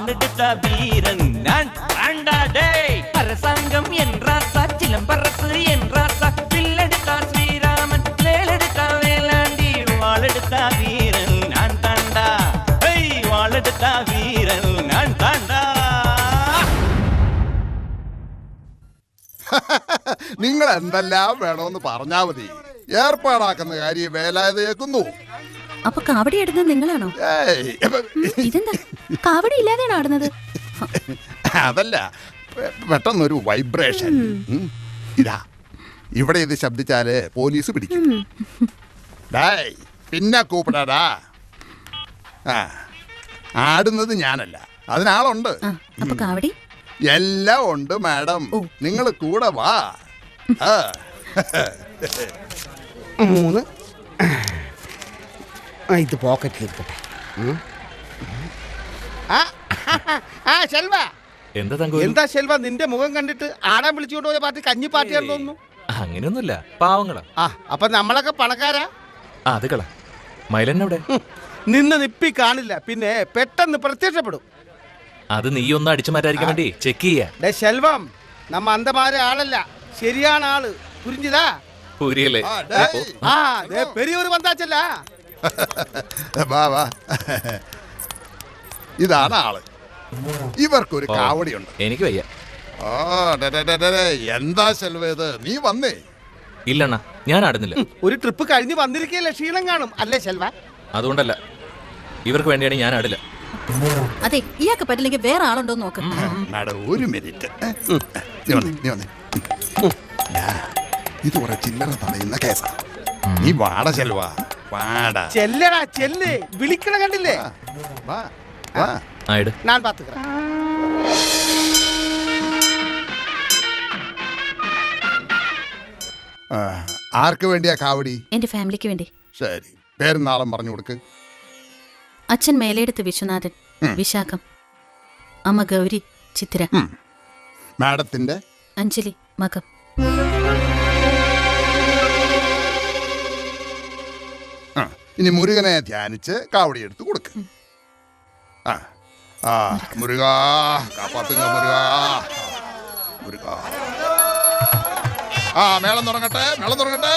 J: வாழெடுத்த வீரன் நான் தாண்டா டேய் அரசாங்கம் என்றாசா சிலம்பரசு என்றாசா வில்லெடுத்தா ஸ்ரீராமன் வேலெடுத்தா வேலாண்டி வாழெடுத்த வீரன் நான் தாண்டா ஹேய் வாழெடுத்த வீரன் நான் தாண்டா.
K: നിങ്ങൾ എന്തെല്ലാം വേണമെന്ന് പറഞ്ഞാ മതി, ഏർപ്പാടാക്കുന്ന കാര്യം വേലായത് കേൾക്കുന്നു.
D: അപ്പൊ കാവടി ഇടുന്നത് നിങ്ങളാണോ? ഇതെന്താ കാവടി ഇല്ലാതെയാണ് ആടുന്നത്?
K: അതല്ല, പെട്ടെന്നൊരു വൈബ്രേഷൻ. ഇതാ ഇവിടെ ഇത് ശബ്ദിച്ചാല് പോലീസ് പിടിക്കും. ഡേയ്, പിന്നെ കൂപ്പിടാടാ. ആടുന്നത് ഞാനല്ല, അതിനാളുണ്ട്.
D: അപ്പൊ കാവടി
K: എല്ലാം ഉണ്ട് മാഡം, നിങ്ങൾ കൂടെ വാ.
B: 3 ഇത് പോക്കറ്റിൽ ഇരിക്കട്ടെ. ശെൽവ, എന്താ ശെൽവ നിന്റെ മുഖം കണ്ടിട്ട് ആടാൻ വിളിച്ചുകൊണ്ട് പോയ പാർട്ടി കഞ്ഞി പാർട്ടിയാണെന്ന് തോന്നുന്നു.
F: അങ്ങനെയൊന്നുമില്ല, പാവങ്ങളാ.
B: അപ്പൊ നമ്മളൊക്കെ പണക്കാരാ?
F: അത് കള മൈലന്നവിടെ
B: നിന്ന് നിപ്പി കാണില്ല, പിന്നെ പെട്ടെന്ന് പ്രത്യക്ഷപ്പെടും.
F: അത് നീ ഒന്ന് അടിച്ചു മാറ്റാതിരിക്കാൻ വേണ്ടി ചെക്ക് ചെയ്യാ.
B: ശെൽവം, നമ്മ അന്തമാരെ ആളല്ല, ശരിയാണ് ആള്. പുരിഞ്ഞിതാ
F: പൂരിയല്ലേ?
B: പെരിയൊരു വന്നാച്ചല്ല.
K: വാ വാ, ഇതാണ് ആള്. ഇവർക്കൊരു കാവടിയുണ്ട്.
F: എനിക്ക് വയ്യ.
K: എന്താ ശെൽവേത്, നീ വന്നേ?
F: ഇല്ലണ്ണ, ഞാൻ ആടുന്നില്ല.
B: ഒരു ട്രിപ്പ് കഴിഞ്ഞ് വന്നിരിക്കല്ലേ, ക്ഷീണം കാണും അല്ലേ ശെൽവ?
F: അതുകൊണ്ടല്ല, ഇവർക്ക് വേണ്ടിയാണ് ഞാൻ ആടില്ല.
D: അതെ, ഇയാൾക്ക് പറ്റില്ലെങ്കിൽ വേറെ ആളുണ്ടോ നോക്ക്.
K: മാഡം ഒരു മിനിറ്റ്, നീ വന്നേ. ഇത് കുറെ ചില്ലറ തടയുന്ന കേസാ. നീ വാട ശെൽവ, വാട.
B: ചെല്ലടാ ചെല്ല്, വിളിക്കണ കണ്ടില്ലേ?
K: വാ വാ,
B: ഞാൻ പാത്തുக்கிறேன்.
K: ആർക്ക് വേണ്ടിയാ കാവടി?
D: എന്റെ ഫാമിലിക്ക് വേണ്ടി.
K: ശരി, പേരും നാളും പറഞ്ഞു കൊടുക്ക്.
D: അച്ഛൻ മേലെടുത്ത് വിശ്വനാഥൻ, വിശാഖം. അമ്മ ഗൗരി, ചിത്ര.
K: മാഡത്തിന്റെ
D: അഞ്ജലി, മകം.
K: ഇനി മുരുകനെ ധ്യാനിച്ച് കാവടി എടുത്ത് കൊടുക്ക്. മുരുക കാപ്പാത്തുക, മുരുക. മേളം തുടങ്ങട്ടെ, മേളം തുടങ്ങട്ടെ.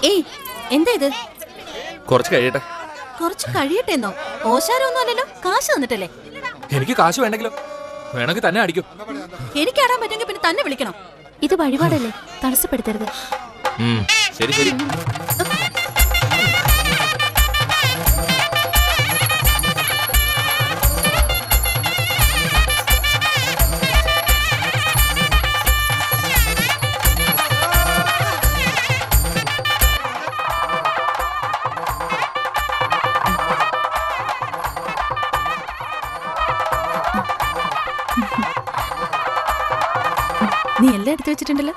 D: ഏയ്, എന്താ ഇത്?
F: കുറച്ച് കഴിയട്ടെ.
D: കുറച്ച് കഴിയട്ടെന്നോ? ഓശാരൊന്നും അല്ലല്ലോ, കാശ് തന്നിട്ടല്ലേ?
F: എനിക്ക് കാശ് വേണ്ടെങ്കിലോ? വേണമെങ്കിൽ തന്നെ അടിക്കും.
D: എനിക്ക് ആടാൻ പറ്റുമെങ്കിൽ പിന്നെ തന്നെ വിളിക്കണം. ഇത് വഴിപാടല്ലേ, തടസ്സപ്പെടുത്തരുത്.
F: ശരി ശരി.
D: നീ എല്ലാം എടുത്തു വെച്ചിട്ടുണ്ടല്ലോ.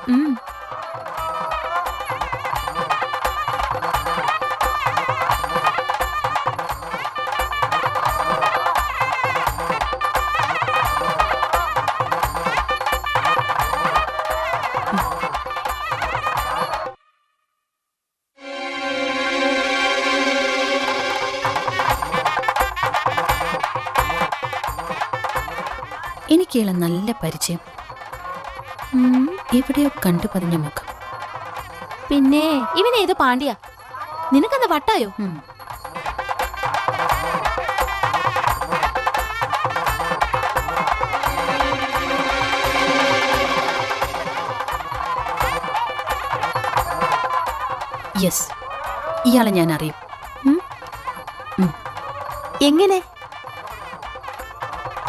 D: എനിക്കുള്ള നല്ല പരിചയം, എവിടെയോ കണ്ടു പതിഞ്ഞ മുഖം. പിന്നെ ഇവനേത് പാണ്ഡ്യ? നിനക്കെന്താ വട്ടായോ?
L: യെസ്, ഇയാളെ ഞാൻ അറിയും.
D: എങ്ങനെ?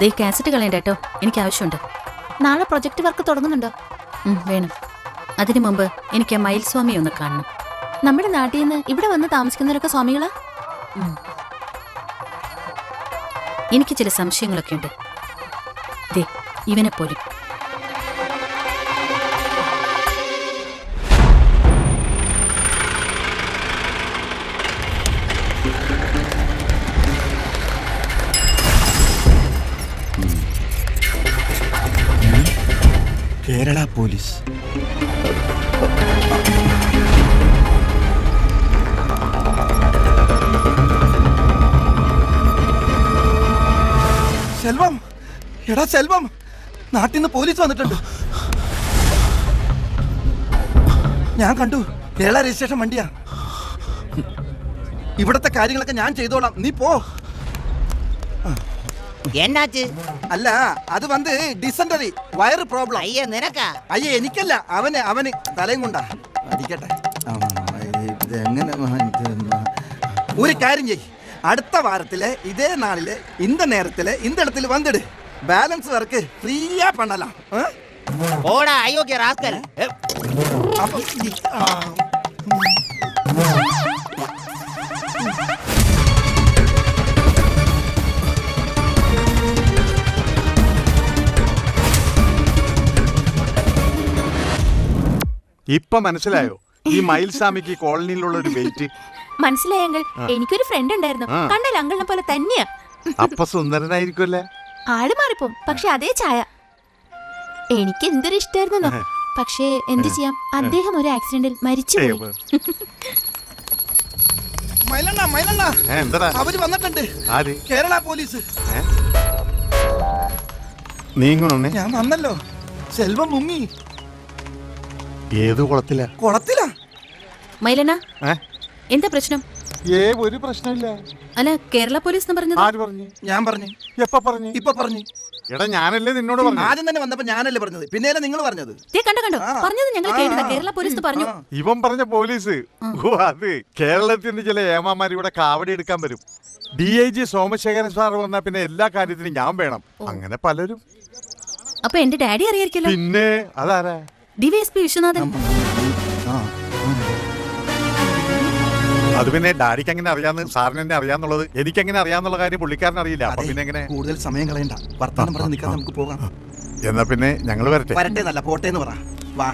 L: ദേ കാസറ്റ് കളയണ്ട കേട്ടോ, എനിക്ക് ആവശ്യമുണ്ട്.
D: നാളെ പ്രൊജക്ട് വർക്ക് തുടങ്ങുന്നുണ്ടോ?
L: വേണം. അതിനു മുമ്പ് എനിക്ക് ആ മയിൽ സ്വാമി ഒന്ന് കാണണം.
D: നമ്മുടെ നാട്ടിൽ നിന്ന് ഇവിടെ വന്ന് താമസിക്കുന്നവരൊക്കെ സ്വാമികളാ?
L: എനിക്ക് ചില സംശയങ്ങളൊക്കെ ഉണ്ട്. ദേ ഇവനെ പോലും.
C: കേരള പോലീസ്. സെൽവം, എടാ സെൽവം, നാട്ടിൽ നിന്ന് പോലീസ് വന്നിട്ടുണ്ട്. ഞാൻ കണ്ടു, കേരള രജിസ്ട്രേഷൻ വണ്ടിയാ. ഇവിടത്തെ കാര്യങ്ങളൊക്കെ ഞാൻ ചെയ്തോളാം, നീ പോ.
B: എന്നാച്ച്?
C: അല്ല, അത് വന്ന് ഡിസെൻട്രി വയറ് പ്രോബ്ലം.
B: അയ്യേ നിനക്കാ?
C: അയ്യേ എനിക്കല്ല, അവന് തലയും കൊണ്ടാ. അടിക്കട്ടെ. എങ്ങനെ ഒരു കാര്യം ചെയ്, അടുത്ത വാരത്തില് ഇതേ നാളില് இந்த நேரத்துல இந்த இடத்துல வந்துடு. ബാലൻസ് വർക്ക് ഫ്രീയാ பண்ணலாம்.
B: ഓടാ അയോഗ്യ റാസ്കൽ.
A: ഇപ്പൊ മനസ്സിലായോ ഈ മയിൽസ്വാമിക്ക് കോളനിയിലുള്ള ഒരു വെയിറ്റ്?
D: മനസ്സിലായി അങ്കിൾ. എനിക്കൊരു ഫ്രണ്ട് ഉണ്ടായിരുന്നു, കണ്ടാൽ അങ്കിളിനെ പോലെ തന്നെയാ.
A: അപ്പൊ സുന്ദരനായിരിക്കുമല്ലേ?
D: ആള് മാറിപ്പോം, പക്ഷെ അതേ ചായ. എനിക്ക് എന്തൊരു ഇഷ്ടായിരുന്നോ. പക്ഷേ എന്ത് ചെയ്യാം, അദ്ദേഹം ഒരു ആക്സിഡന്റിൽ മരിച്ചുപോയി.
C: അവര് വന്നിട്ടുണ്ട്, കേരള പോലീസ്.
A: നീങ്ങണേ,
C: ഞാൻ വന്നല്ലോ. സെൽവം മുങ്ങി.
A: ഏത് കുളത്തില?
C: കുളത്തിലാ.
L: മൈലണ്ണ, എന്താ പ്രശ്നം?
A: ഒരു പ്രശ്നമില്ല.
L: അല്ല, കേരള പോലീസ് എന്ന് പറഞ്ഞത്?
A: ആര് പറഞ്ഞു?
C: ഞാൻ പറഞ്ഞു.
A: എപ്പ പറഞ്ഞു?
C: ഇപ്പൊ പറഞ്ഞു.
A: എടാ ഞാനല്ലേ നിന്നോട് പറഞ്ഞു.
C: ആദ്യം തന്നെ വന്നപ്പോ ഞാനല്ലേ പറഞ്ഞത്, പിന്നെയല്ലേ നിങ്ങൾ പറഞ്ഞത്?
L: കണ്ടോ പറഞ്ഞത് ഞങ്ങൾ കേട്ടില്ല. കേരള പോലീസ് പറഞ്ഞു.
A: ഇവൻ പറഞ്ഞ പോലീസ്. ഓ, അത് കേരളത്തിന്റെ ചില ഏമാമാർ ഇവിടെ കാവടി എടുക്കാൻ വരും. DIG സോമശേഖരൻ സാർ വന്നാ പിന്നെ എല്ലാ കാര്യത്തിനും ഞാൻ വേണം. അങ്ങനെ പലരും.
L: അപ്പൊ എന്റെ ഡാഡി അറിയായിരിക്കല്ലോ.
A: പിന്നെ അതാരാ?
L: DYSP വിശ്വനാഥൻ.
A: അത് പിന്നെ ഡാഡിക്ക് എങ്ങനെ അറിയാന്ന്, സാറിന് എന്നെ അറിയാന്നുള്ളത് എനിക്ക് എങ്ങനെ അറിയാന്നുള്ള കാര്യം പുള്ളിക്കാരൻ അറിയില്ല. അപ്പൊ പിന്നെ എങ്ങനെ?
C: കൂടുതൽ സമയം കളയണ്ട, വർത്താനം പറഞ്ഞ് നിൽക്കാൻ നമുക്ക് പോകാം.
A: എന്നാ പിന്നെ ഞങ്ങൾ വരട്ടെ.
C: വരട്ടെ എന്നല്ല, പോട്ടെ എന്ന് പറ. വാ,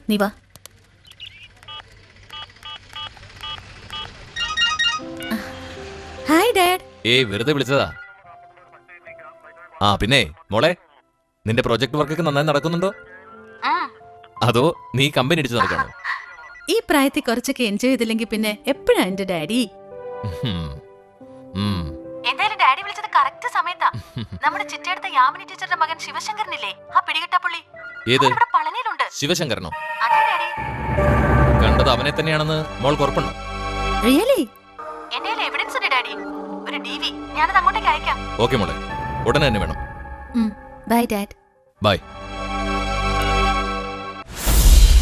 L: നീ വാ. Hi dad.
F: വെറുതെ വിളിച്ചതാ. പിന്നെ മോളെ, നിന്റെ പ്രൊജക്ട് വർക്കൊക്കെ നന്നായി നടക്കുന്നുണ്ടോ? അതോ നീ കമ്പനി അടിച്ച് നടക്കണോ?
L: ഈ പ്രായത്തിൽ കുറച്ചൊക്കെ എൻജോയ് ചെയ്തില്ലെങ്കിൽ പിന്നെ എപ്പോഴാ എന്റെ ഡാഡി?
D: എന്തായാലും ഡാഡി വിളിച്ചത് കറക്റ്റ് സമയത്താ. നമ്മുടെ ചിറ്റയെടുത്ത യാമിനി ടീച്ചറുടെ മകൻ ശിവശങ്കരനില്ലേ, ആ പിടികിട്ട പുള്ളി.
F: ഏത്
D: പളനിയിലുണ്ട്.
F: ശിവശങ്കരനോ?
D: അതെ ഡാഡി.
F: കണ്ടത് അവനെ തന്നെയാണെന്ന് മോൾക്ക് ഉറപ്പുണ്ടോ?
L: റിയലി?
D: എന്റെ എവിഡൻസ് ഉണ്ട് ഡാഡി, ഒരു DV. ഞാനത് അങ്ങോട്ടേക്ക് അയക്കാം.
F: ഓക്കെ മോളെ, ഉടനെ തന്നെ വേണം.
L: By dad.
F: ബൈ.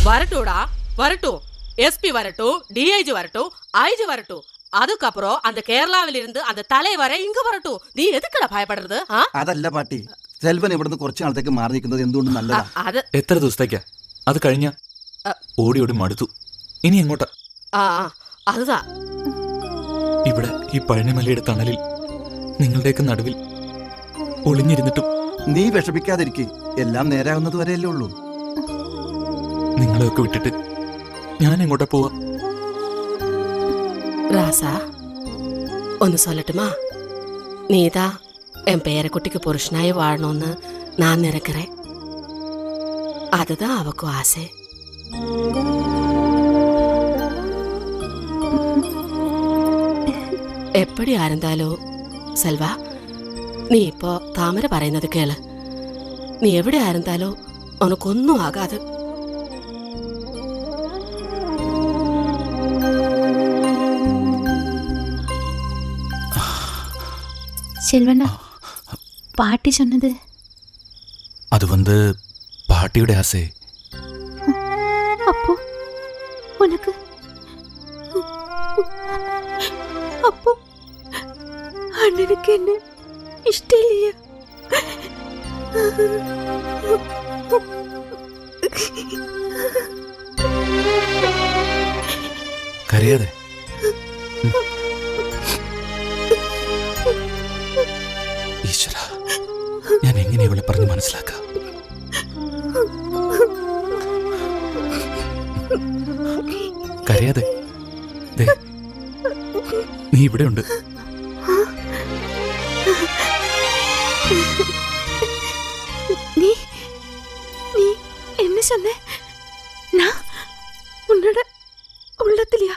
I: வரட்டும்டா, வரட்டும். SP வரட்டும், DIG வரட்டும், IG வரட்டும். அதுக்கப்புறம் அந்த கேரளாவில இருந்து அந்த தலைவரை இங்க வரட்டும். நீ எதுக்குடா பயப்படுறது?
C: അതല്ല പാട്ടി, സെൽവൻ ഇവിടുന്ന് കുറച്ച് നാളത്തേക്ക് മാറി നിൽക്കുന്നത് എന്തുകൊണ്ട് നല്ലതാ.
I: അത്
F: എത്ര ദിവസത്തേക്കാ? അത് കഴിഞ്ഞ ഓടി ഓടി മടുത്തു. ഇനി എങ്ങോട്ടാ?
I: அதுதான்.
F: ഇവിടെ ഈ പഴനിമലയുടെ തണലിൽ നിങ്ങളുടെയൊക്കെ നടുവിൽ ഒളിഞ്ഞിരുന്നിട്ടും
C: നീ വിഷമിക്കാതിരിക്കെ, എല്ലാം നേരാകുന്നത് വരെയല്ലേ ഉള്ളൂ.
F: നിങ്ങളെയൊക്കെ വിട്ടിട്ട് ഞാൻ എങ്ങോട്ടാ പോവാ?
I: ராசா, ஒன்னு சொல்லட்டுமா? நீதான் என் பேரக்குட்டிக்கு புருஷனாய் வாழணும்னு நான் நினைக்கிறேன். அதுதான் அவக்கும் ஆசை. எப்படியா இருந்தாலும் செல்வா, നീ ഇപ്പോ താമര പറയുന്നത് കേള്. നീ എവിടെ ആയിരുന്നാലും ഉനക്കൊന്നും ആകാതെ.
D: செல்வண்ணா, பாட்டி சொன்னது
F: அது வந்து பாட்டியோட ஆசை.
D: உனக்கு அப்போ அண்ணனுக்கு என்ன இஷ்டம் இல்லையா?
F: കരയാതെ. ഈശ്വര, ഞാൻ എങ്ങനെ ഇവളെ പറഞ്ഞ് മനസ്സിലാക്കാം? കരയാതെ. ദേ, നീ ഇവിടെ ഉണ്ട്.
D: நீ நீ என்ன சொன்ன? நான் உன்னோட உள்ளத்திலையா?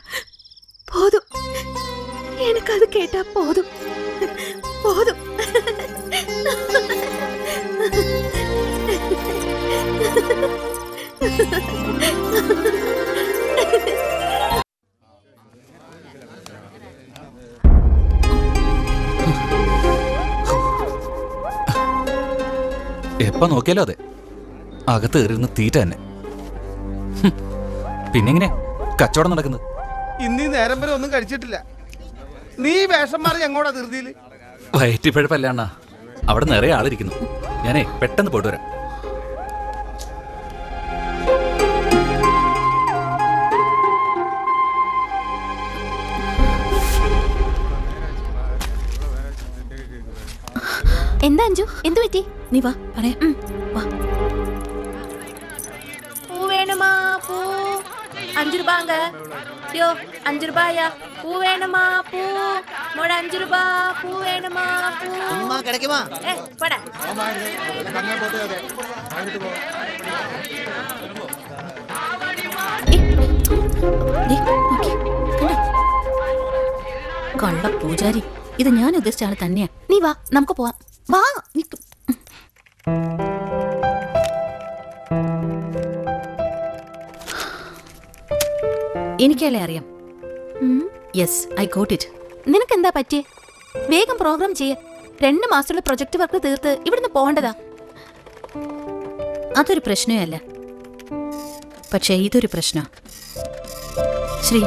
D: போதும், எனக்கு அது கேட்டா போதும் போதும்.
F: എപ്പ നോക്കിയാലോ അതെ, അകത്ത് കയറിയിരുന്ന് തീറ്റ തന്നെ. പിന്നെങ്ങനെ കച്ചവടം നടക്കുന്നത്?
B: ഇന്നീ നേരം വരെ ഒന്നും കഴിച്ചിട്ടില്ല. നീ വേഷം മാറി എങ്ങോട്ടാ ധൃതിയില്?
F: വയറ്റിപ്പഴപ്പല്ല അണ്ണാ, അവിടെ നിറയെ ആളിരിക്കുന്നു. ഞാനേ പെട്ടെന്ന് പോയിട്ട് വരാം.
D: എന്താ അഞ്ജു, എന്തു പറ്റി? നീ വാ പറയാം. വാ. പൂ വേണമാ? പൂ 5 രൂപ. യോ 5 രൂപയാ. പൂ വേണമാ? പൂ മോടെ 5 രൂപ. പൂ വേണമാ? പൂ
B: കിടക്കുമാ?
D: പോടാ.
L: കള്ള പൂജാരി, ഇത് ഞാൻ ഉദ്ദേശിച്ച ആള് തന്നെയാ.
D: നീ വാ, നമുക്ക് പോവാം. വാ.
L: എനിക്കല്ലേ അറിയാം. Yes, I got it.
D: നിനക്കെന്താ പറ്റിയേ? വേഗം പ്രോഗ്രാം ചെയ്യ. 2 മാസമുള്ള പ്രൊജക്ട് വർക്ക് തീർത്ത് ഇവിടുന്ന് പോകേണ്ടതാ.
L: അതൊരു പ്രശ്നമേ അല്ല, പക്ഷേ ഇതൊരു പ്രശ്നം. ശ്രീ,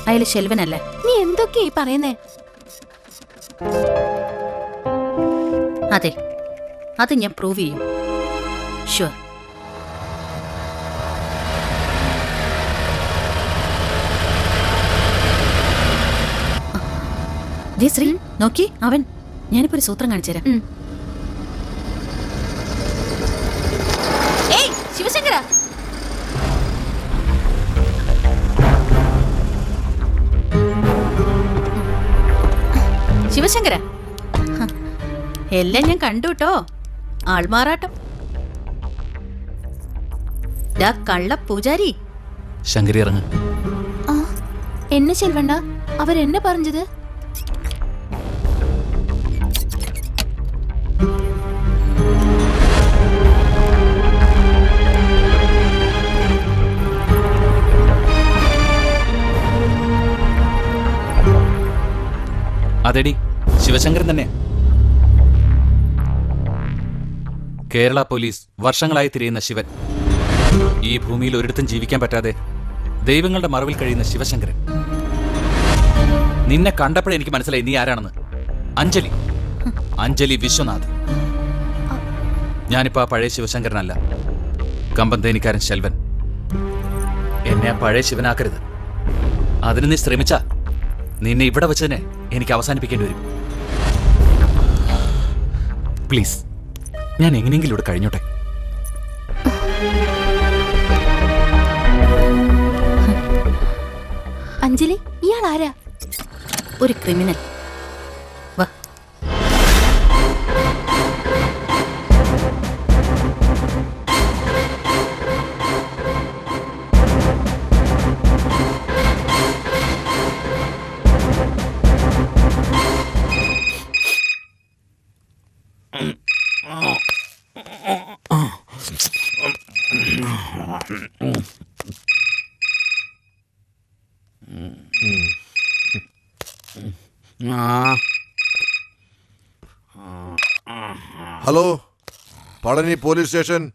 L: അയാൾ ശെൽവനല്ലേ?
D: നീ എന്തൊക്കെയാ ഈ പറയുന്നേ?
L: അതെ, അത് ഞാൻ പ്രൂവ് ചെയ്യും. ഷുവർ. ശ്രീ നോക്കി, അവൻ. ഞാനിപ്പോ ഒരു സൂത്രം കാണിച്ചു തരാം.
D: ഏയ് ശിവശങ്കര,
L: ശിവശങ്കര, എല്ലാം ഞാൻ കണ്ടു കേട്ടോ. ആൾമാറാട്ടം. കള്ള പൂജാരി.
F: ശങ്കരി ഇറങ്ങ്.
D: എന്നെ ചെൽവണ്ട, അവരെന്നെ പറഞ്ഞത്.
F: അതെടി, ശിവശങ്കരൻ തന്നെ. കേരള പോലീസ് വർഷങ്ങളായി തിരയുന്ന ശിവൻ. ഈ ഭൂമിയിൽ ഒരിടത്തും ജീവിക്കാൻ പറ്റാതെ ദൈവങ്ങളുടെ മറവിൽ കഴിയുന്ന ശിവശങ്കരൻ. നിന്നെ കണ്ടപ്പോഴേ എനിക്ക് മനസ്സിലായി നീ ആരാണെന്ന്. അഞ്ജലി, അഞ്ജലി വിശ്വനാഥ്. ഞാനിപ്പോ ആ പഴയ ശിവശങ്കരനല്ല, കമ്പന്തേനിക്കാരൻ ശെൽവൻ. എന്നെ ആ പഴയ ശിവനാക്കരുത്. അതിന് നീ ശ്രമിച്ചാ നിന്നെ ഇവിടെ വെച്ച് തന്നെ എനിക്ക് അവസാനിപ്പിക്കേണ്ടി വരും. പ്ലീസ്, ഞാൻ എങ്ങനെയെങ്കിലും ഇവിടെ കഴിഞ്ഞോട്ടെ.
D: അഞ്ജലി, ഇയാൾ ആരാ?
L: ഒരു ക്രിമിനൽ. വാ.
G: Hello, Palani police station.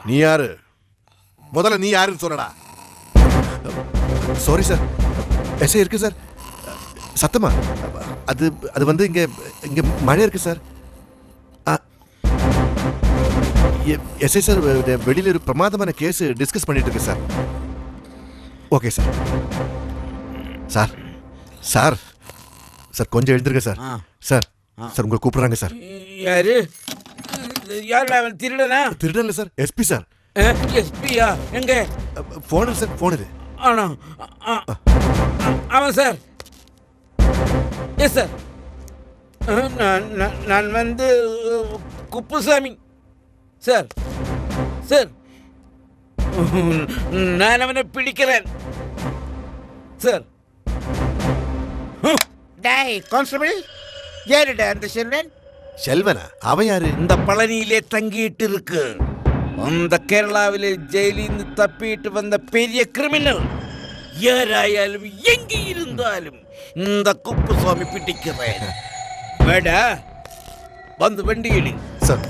G: நீ யாரு? முதல்ல நீ யாருன்னு சொல்லடா. சாரி சார் எஸ்ஐ இருக்கு சார் சத்தமா அது அது வந்து இங்க இங்க மழை இருக்கு சார் எஸ்ஐ சார் வெளியில ஒரு பிரமாதமான கேஸ் டிஸ்கஸ் பண்ணிட்டு இருக்கு sir okay sir sir sir sir கொஞ்சம் எழுந்திருக்க சார் சார் சார் உங்களை கூப்பிடுறாங்க சார்
E: யாரு யாரு அவன் திருடனா?
G: திருடன் இல்லை சார் எஸ்பி சார்.
E: எஸ்பியா? எங்க?
G: போனு சார் போனது.
E: ஆனா அவன் சார். Yes sir. நான் வந்து குப்புசாமி சார். சார் நான் அவனை பிடிக்கிறேன் சார்.
B: டேய் கான்ஸ்டபிள், யாருடா அந்த செல்வன்?
G: செல்வனா? அவன் யாரு?
E: இந்த பழனியிலே தங்கிட்டு இருக்கு. அந்த கேரளாவிலே ஜெயிலிருந்து தப்பிட்டு வந்த பெரிய கிரிமினல். யாராயாலும் எங்கே இருந்தாலும் இந்த குப்புசாமி பிடிக்கிறேன். வேடா வந்து வண்டியிடு
G: சார்.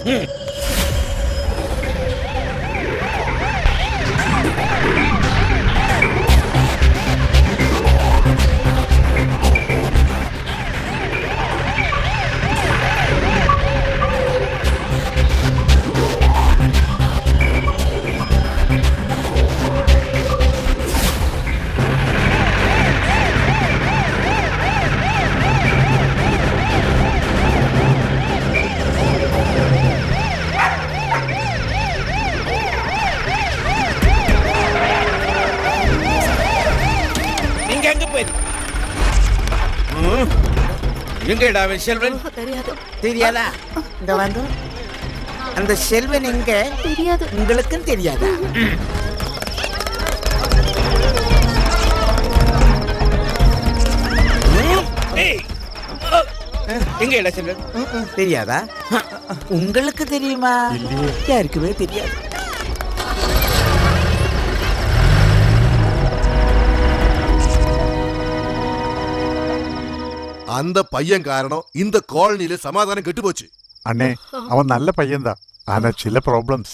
E: எங்கடா அவன் செல்வன்?
B: தெரியாதா? இந்த வந்து அந்த செல்வன் எங்க?
D: தெரியாது.
B: உங்களுக்கும் தெரியாதா?
E: எங்கடா செல்வன்?
B: தெரியாதா? உங்களுக்கு தெரியுமா? யாருக்குமே தெரியாது.
G: அந்த பையன் காரணம் இந்த காலனியில சமாதானம் கெட்டு போச்சு.
A: அண்ணே அவன் நல்ல பையன்தான், ஆனா சில ப்ராப்ளம்ஸ்.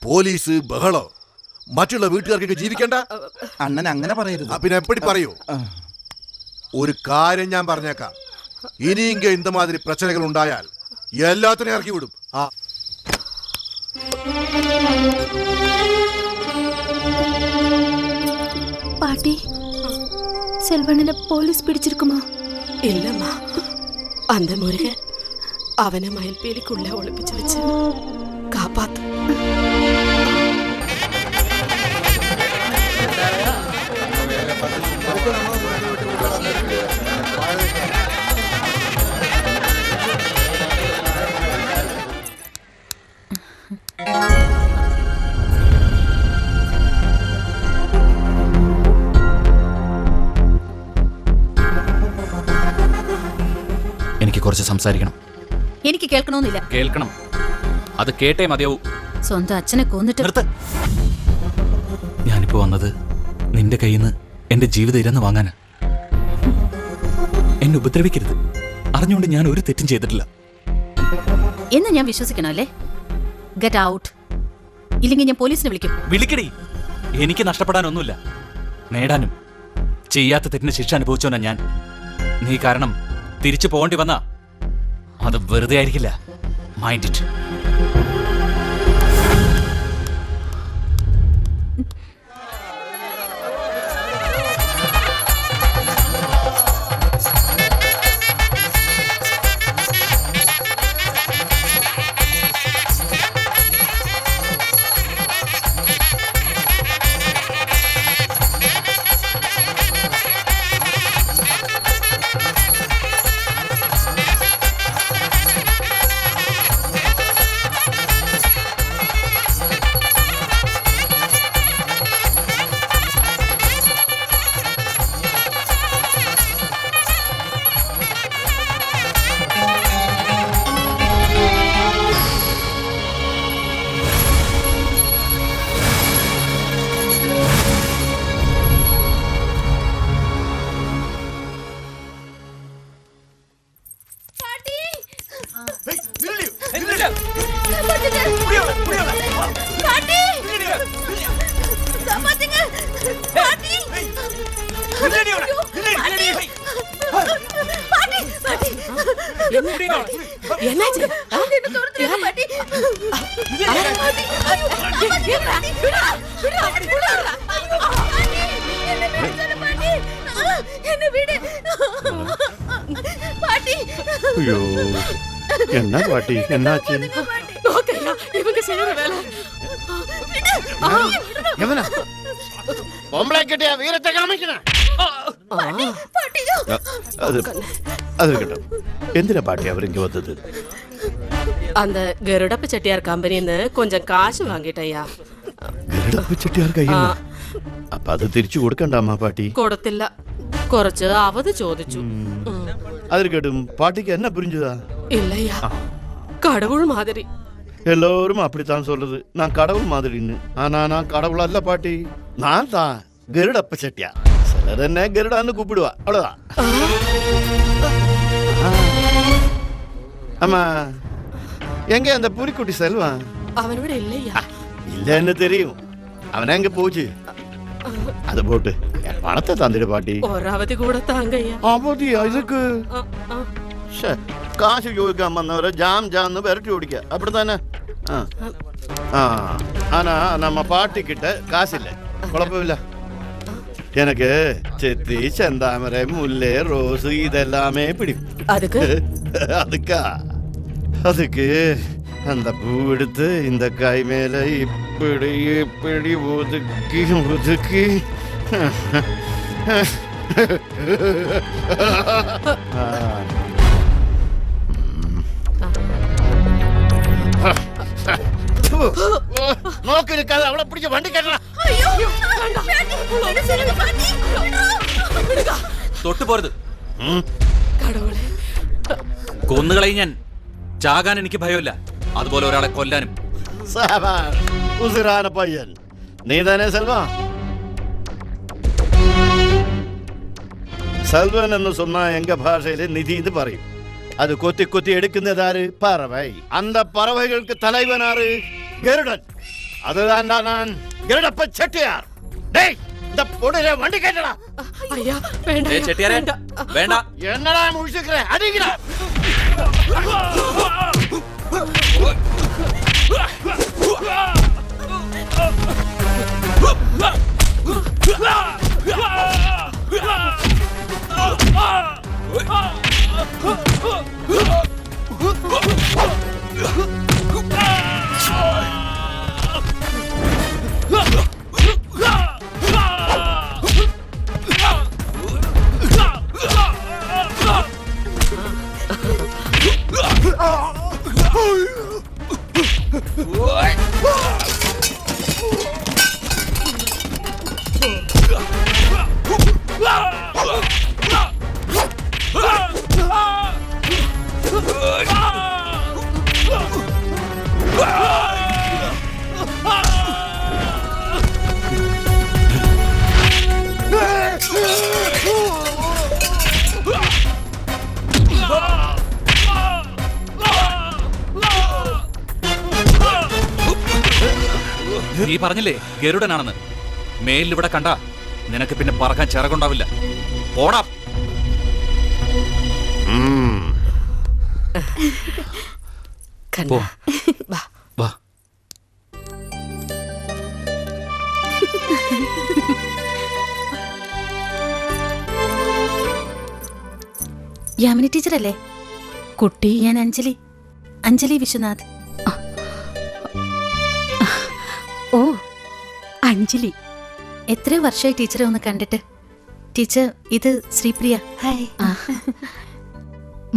G: പോലീസ് ബഹളം, മറ്റുള്ള വീട്ടുകാർക്ക് ജീവിക്കണ്ട.
C: അണ്ണൻ അങ്ങനെ പറയരുത്.
G: പിന്നെ എപ്പടി പറയൂ? ഒരു കാര്യം ഞാൻ പറഞ്ഞേക്കാം, ഇനിയെങ്കിൽ இந்த மாதிரி பிரச்சனைகள் ഉണ്ടായാൽ എല്ലാത്തിനും ഇറക്കി വിടും.
D: பாட்டி, செல்வனனை போலீஸ் பிடிச்சிருக்குமா?
I: இல்லம்மா, அந்த முருகன் அவனை மயில்பீலிக்குள்ள ஒளிப்பிச்சு வச்சு காப்பாத்து.
F: എനിക്ക് കുറച്ച് സംസാരിക്കണം.
L: എനിക്ക് കേൾക്കണമെന്നില്ല.
F: കേൾക്കണം, അത് കേട്ടേ മതിയാവൂ.
L: സ്വന്തം അച്ഛനെ കൊന്നിട്ട്
F: നിർത്ത്. ഞാനിപ്പോ വന്നത് നിന്റെ കയ്യിൽ നിന്ന് എന്റെ ജീവിതം ഇരന്ന് വാങ്ങാനാ. എന്നെ ഉപദ്രവിക്കരുത്. അറിഞ്ഞുകൊണ്ട് ഞാൻ ഒരു തെറ്റും ചെയ്തിട്ടില്ല
L: എന്ന് ഞാൻ വിശ്വസിക്കണോ അല്ലേ? ഗെറ്റ് ഔട്ട്, ഇല്ലെങ്കിൽ ഞാൻ പോലീസിനെ വിളിക്കും.
F: വിളിക്കടി. എനിക്ക് നഷ്ടപ്പെടാനൊന്നുമില്ല, നേടാനും. ചെയ്യാത്ത തെറ്റിന് ശിക്ഷ അനുഭവിച്ചോനാ ഞാൻ. നീ കാരണം തിരിച്ചു പോകേണ്ടി വന്നാ അത് വെറുതെ ആയിരിക്കില്ല. Mind it.
D: காப்பாத்துங்க பாட்டி பாட்டி பாட்டி
I: என்னாச்சு
D: என்ன தோர்த்துங்க பாட்டி என்ன விடு பாட்டி
G: ஐயோ என்ன பாட்டி என்னாச்சு
I: ஓகேயா இவங்க செய்யற வேலை
B: எவனா பொம்பளை கிட்டே வீரத்தை காமிக்கணும்.
G: അത് അത് കേട്ടോ എന്തിനാ പാട്ടി അവരിങ്ങ വന്നത്
I: அந்த கருடப்ப செட்டியார் கம்பெனின்னு கொஞ்சம் காசு வாங்கிட்டயா
G: ഗരുഡപ്പ ചെട്ടിയാർ കയ്യിൽ അപ്പൊ അത് തിരിച്ചു കൊടുക്കണ്ടാമാ പാട്ടി
I: കൊടുത്തില്ല കുറച്ച് അവധി ചോദിച്ചു
G: അതിൽ കേട്ടും പാട്ടിക്ക് എന്നാ പുരിഞ്ചതാ
I: இல்லையா கடவுள் மாதிரி
G: எல்லோரும் அப்படித்தான் சொல்றது நான் கடவுள் மாதிரின்னு ஆனா நான் கடவுள் அல்ல பாட்டி நான் தான் கருடப்ப செட்டியா சிலர் என்ன கருடான்னு கூப்பிடுவா அவ்வளவுதான் ஆமா எங்க அந்த புலிக்குட்டி செல்வான்
I: அவனோட இல்லையா
G: இல்லன்னு தெரியும் அவன் எங்க போச்சு அது போட்டு என் பணத்தை தந்துடு பாட்டி
I: ஒரு அவധി கூட தாங்கய்யா
G: அவதியா இதுக்கு ശ്ശെ, കാശ് ചോദിക്കാൻ വന്നവരെ ജാം ജാന്ന് വിരട്ടി ഓടിക്കുക അപ്പടിത്തന്നെ ஆனா நம்ம பாட்டிக்கிட்ட காசு இல்லை குழப்பமில்ல எனக்கு செத்தி செந்தாமரை முல்லை ரோஸு இதெல்லாமே பிடிக்கும் அதுக்கு அந்த பூ எடுத்து இந்த கை மேல இப்படி இப்படி ஒதுக்கி ஒதுக்கி
B: നോക്കി നിൽക്കാതെ അവളെ പിടിച്ച് വണ്ടി കയറ്റണം.
F: തൊട്ടു പോരുത് കൊന്നുകളയും ഞാൻ. ചാകാൻ എനിക്ക് ഭയമില്ല, അതുപോലെ ഒരാളെ കൊല്ലാനും.
G: ഉസിറാന പയ്യൻ നീ തന്നെ സെൽവാ. സെൽവൻ എന്ന് சொன்னா எங்க ഭാഷയില് நிதி എന്ന് പറയും. அது கொத்தி கொத்தி எடுക്കുന്നதாரு பறவை. அந்த பறவைகளுக்கு தலைவனாரு கருடன். அதுதான் நான் கருடப்ப செட்டியார். டேய் இந்த பொடிலே வண்டி கேட்டடா.
I: ஐயா வேண்டாம்.
F: ஏய் செட்டியாரே வேண்டாம்.
B: என்னடா முழிச்சுக்கற அடிங்கடா.
F: നീ പറഞ്ഞില്ലേ ഗരുഡനാണെന്ന്. മേലിലിവിടെ കണ്ട നിനക്ക് പിന്നെ പറക്കാൻ ചിറകുണ്ടാവില്ല. പോടാ.
I: പോ.
F: വാ.
L: യാമിനി ടീച്ചറല്ലേ? കുട്ടി ഞാൻ അഞ്ജലി വിശ്വനാഥ്. ഓ അഞ്ജലി, എത്രയോ വർഷമായി ടീച്ചറെ ഒന്ന് കണ്ടിട്ട്. ടീച്ചർ ഇത് ശ്രീപ്രിയ. ഹായ്.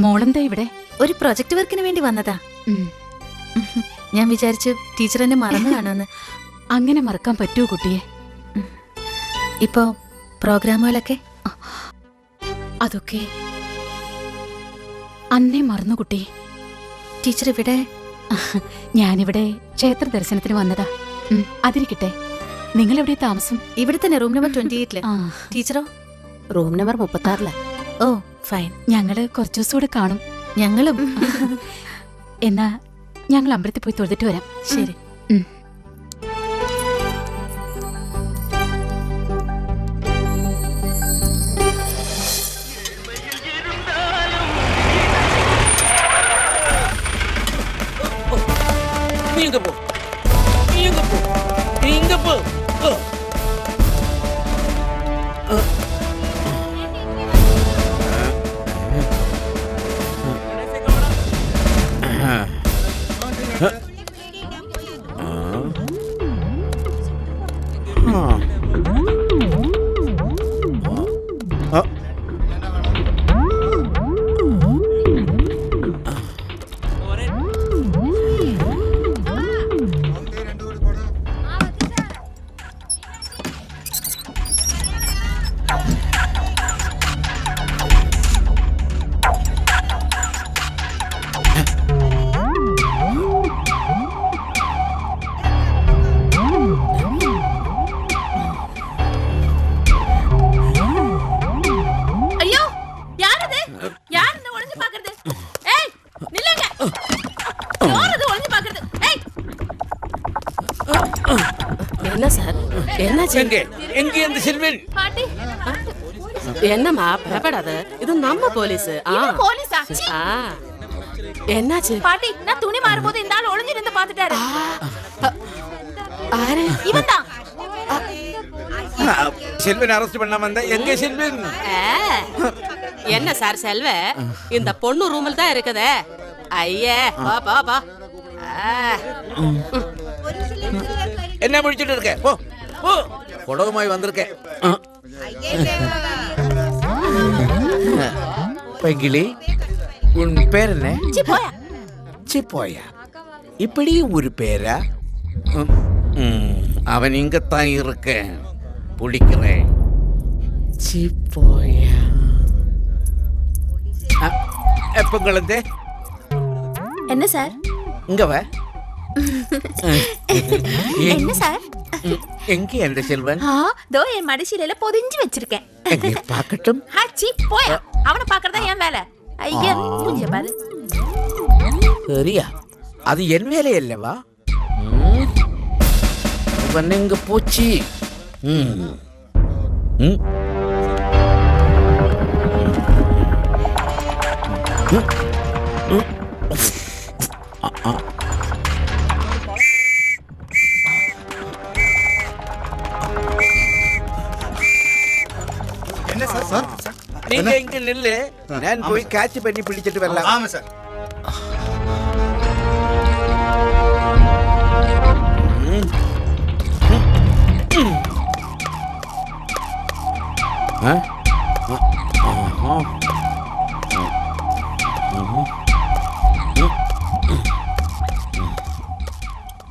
L: മോളെന്താ ഇവിടെ? ഒരു പ്രൊജക്ട് വർക്കിന് വേണ്ടി വന്നതാ. ഞാൻ വിചാരിച്ചു ടീച്ചർ എന്നെ മറന്നു കാണുമെന്ന്. അങ്ങനെ മറക്കാൻ പറ്റുമോ കുട്ടിയെ? ഇപ്പോ പ്രോഗ്രാമുകളൊക്കെ അതൊക്കെ അന്നേ മറന്നു കുട്ടി. ടീച്ചർ ഇവിടെ? ഞാനിവിടെ ക്ഷേത്ര ദർശനത്തിന് വന്നതാ. അതിരിക്കട്ടെ, നിങ്ങൾ എവിടെ താമസം? ഇവിടെ തന്നെ, റൂം നമ്പർ 28. ടീച്ചറോ? Room number 36. Oh fine. ഞങ്ങള് കുറച്ചു ദിവസം കൂടെ കാണും. ഞങ്ങളും. എന്നാ ഞങ്ങൾ അമ്പലത്തിൽ പോയി തൊഴുതിട്ട് വരാം. ശരി.
E: நீங்க போ நீங்க போ நீங்க போ
D: ஐயோ யாரது யார் இந்த ஒளிஞ்சு பாக்குறது? ஏய் நில்லுங்க, யாரது ஒளிஞ்சு பாக்குறது? ஏய்
I: என்ன சார் என்னாச்சு?
E: எங்க எங்க அந்த செல்வன்?
D: பாட்டி
I: என்னம்மா பயப்படாத, இது நம்ம போலீஸ்.
D: இவன் போலீஸா? சீ.
I: என்னாச்சு?
D: பாட்டி நான் துணி மாறும்போது இந்த ஆள் ஒளிஞ்சு நின்று பாத்துட்டாரு.
I: ஆரு
D: இவன்தான்.
E: செல்வன் அரெஸ்ட் பண்ணாம வந்தா எங்க செல்வன்?
I: என்ன சார் செல்வ, இந்த பொண்ணு ரூமில் தான் இருக்குதே. ஐயே பா பா பா.
E: என்ன முடிச்சிட்டு இருக்க? போ போ, புடகமாய் வந்திருக்கேன். பைகிலி, உன் பேர் என்ன?
D: சிப்போயா.
E: சிப்போயா, இப்படி ஒரு பேரா? அவன் இங்கத்தான் இருக்கேன், பிடிக்கிறேன். சிப்போயா எப்ப குழந்தை?
D: என்ன சார்?
E: இங்க வா.
D: என்ன சார்?
E: எங்க அந்த செல்வன்?
D: தோ என் மடிசீலையில பொதிஞ்சு வச்சிருக்கேன்.
E: எங்கே பார்க்கட்டும்.
D: போயா, அவனை பாக்குறதா என் வேலை. ஐயா மூஞ்சிய பாரு.
E: சரியா, அது என் வேலை அல்லவா? இவன் எங்க போச்சு?
C: என்ன சார்? சார்
E: நீங்க இங்க நில்லு, நான் போய் கேட்ச் பண்ணி பிடிச்சிட்டு வரலாம்.
C: ஆமா சார்.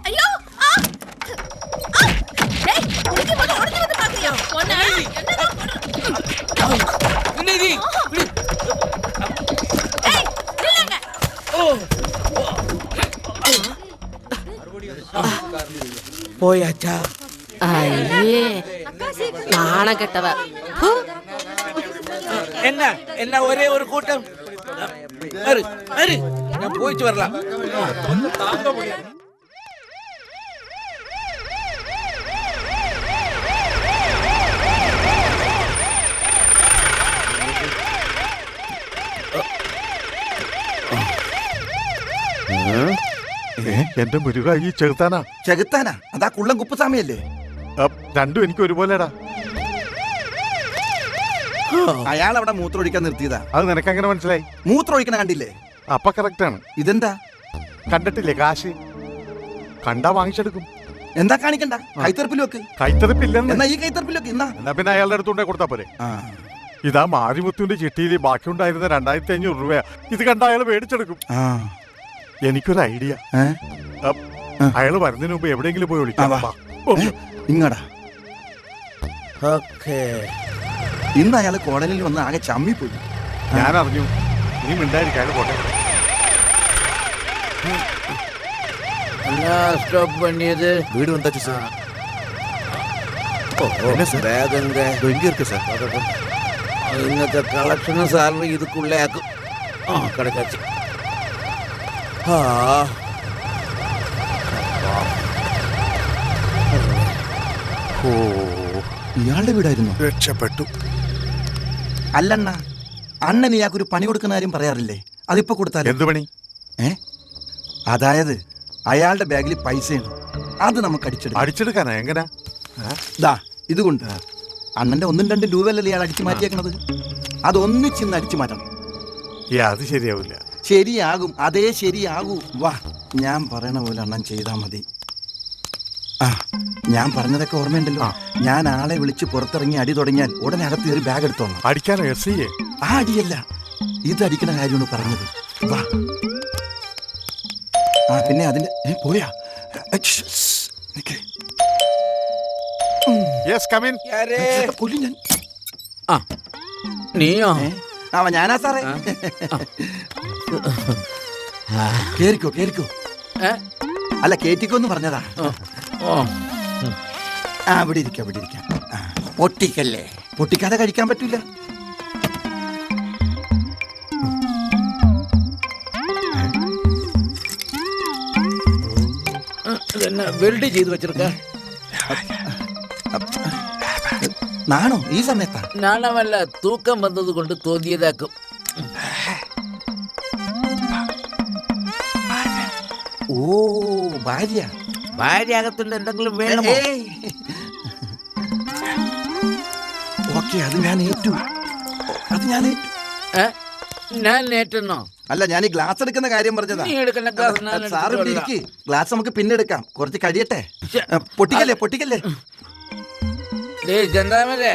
D: ஐயோ டேய் ஒளிஞ்சு வந்து பாக்குறியா? ஒண்ணு ஏய் நில்லுங்க.
E: போயாச்சா?
I: ஐயே நாண கெட்டவ.
E: என்ன என்ன ஒரே ஒரு கூட்டம்? அரு அரு, நான் போயிட்டு வரலாம்.
A: എന്റെ മുരുക ഈ ചെറുത്താനാ?
C: ചെകുത്താനാ? അതാ കുള്ളം കുപ്പുസ്വാമിയല്ലേ?
A: രണ്ടും എനിക്ക് ഒരുപോലെടാ.
C: അയാൾ അവിടെ മൂത്രമൊഴിക്കാൻ നിർത്തിയതാ.
A: അത് നിനക്ക് എങ്ങനെ മനസ്സിലായി?
C: മൂത്രമൊഴിക്കണ കണ്ടില്ലേ?
A: അപ്പൊ കറക്റ്റ് ആണ്.
C: ഇതെന്താ
A: കണ്ടിട്ടില്ലേ? കാശ് കണ്ടാ വാങ്ങിച്ചെടുക്കും.
C: എന്താ കാണിക്കണ്ട, കൈത്തെറുപ്പിൽ വെക്ക്.
A: കൈത്തറിപ്പില്ലെന്ന്.
C: എന്നാ ഈ കൈത്തെറുപ്പിൽ വെക്ക്.
A: എന്നാ പിന്നെ അയാളുടെ അടുത്തുണ്ടേ കൊടുത്താ പോരെ? ഇതാ മാരിമുത്തുവിന്റെ ചിട്ടിയിൽ ബാക്കിയുണ്ടായിരുന്ന 2500 രൂപയാ. ഇത് കണ്ട അയാൾ മേടിച്ചെടുക്കും. എനിക്കൊരു ഐഡിയ. അയാൾ വരുന്നതിന് മുമ്പ് എവിടെയെങ്കിലും പോയി വിളിക്കാം.
C: ഇങ്ങടാ. ഇന്ന് അയാൾ കോടതിയിൽ വന്ന് ആകെ ചമ്മിപ്പോയി.
A: ഞാൻ അറിഞ്ഞു. നീ മിണ്ടായിരിക്കും, അയാൾ പോട്ടെ.
E: ஸ்டாப் பண்ணியது
G: வீடு வந்தாச்சு சார்.
E: என்ன சார்? பேகங்க
G: இங்க இருக்கு சார்.
E: ഇന്നത്തെ കളക്ഷനും സാലറി ഇതുക്കുള്ളേ ആക്കും. കിടക്കാച്ച്.
C: ഇയാളുടെ വീടായിരുന്നു.
G: രക്ഷപ്പെട്ടു.
C: അല്ലണ്ണ, അണ്ണൻ ഇയാൾക്കൊരു പണി കൊടുക്കുന്ന കാര്യം പറയാറില്ലേ? അതിപ്പോ കൊടുത്താൽ
A: എന്ത് പണി?
C: അതായത് അയാളുടെ ബാഗിൽ പൈസയാണ്, അത് നമുക്ക് അടിച്ചെടുക്കാം.
A: അടിച്ചെടുക്കാനാ? എങ്ങനെ?
C: ദാ ഇതുകൊണ്ട് അണ്ണന്റെ 1-2 രൂപയല്ലേ ഇയാൾ അടിച്ചു മാറ്റിയേക്കണത്, അതൊന്നിച്ചിന്ന് അടിച്ചു മാറ്റണം.
A: അത് ശരിയാവില്ല.
C: ശരിയാകും, അതേ ശരിയാകൂ. വാ, ഞാൻ പറയണ പോലെ അണ്ണൻ ചെയ്താൽ മതി. ആ, ഞാൻ പറഞ്ഞതൊക്കെ ഓർമ്മയുണ്ടല്ലോ. ഞാൻ ആളെ വിളിച്ച് പുറത്തിറങ്ങി അടി തുടങ്ങിയാൽ ഉടനെ അകത്ത് കയറി ബാഗ് എടുത്തോളാം.
A: അടിക്കാനോ? S I?
C: ആ അടിയല്ല, ഇത് അടിക്കണ കാര്യമാണ് പറഞ്ഞത്. വാ. ആ പിന്നെ അതിന്റെ പോയാ കൊല്ലും ഞാൻ.
E: നീയോ?
C: ഞാനാ സാറേ. കേറിക്കോ കേറിക്കോ. അല്ല കേറ്റിക്കോന്ന് പറഞ്ഞതാ. ആ ഇവിടെ ഇരിക്കാം ഇവിടെ ഇരിക്കാം. പൊട്ടിക്കല്ലേ, പൊട്ടിക്കാതെ കഴിക്കാൻ പറ്റൂല.
E: വെൽഡ് ചെയ്ത് വെച്ചിരിക്ക.
C: നാണോ ഈ സമയത്താ?
E: നാണമല്ല, തൂക്കം വന്നത് കൊണ്ട് തോന്നിയതാക്കും.
C: ഓ ഭാര്യ,
E: ഭാര്യ അകത്തുണ്ട്, എന്തെങ്കിലും വേണമോ?
C: ഓക്കെ, അത് ഞാൻ ഏറ്റു, അത് ഞാൻ ഏറ്റു.
E: ഞാൻ ഏറ്റെന്നോ?
C: അല്ല, ഞാൻ ഈ ഗ്ലാസ് എടുക്കുന്ന കാര്യം പറഞ്ഞതാ. സാറ് ഇവിടെ ഇരിക്ക്, ഗ്ലാസ് നമുക്ക് പിന്നെ എടുക്കാം, കുറച്ച് കഴിയട്ടെ. പൊട്ടിക്കല്ലേ പൊട്ടിക്കല്ലേ.
E: ചെന്താമരേ,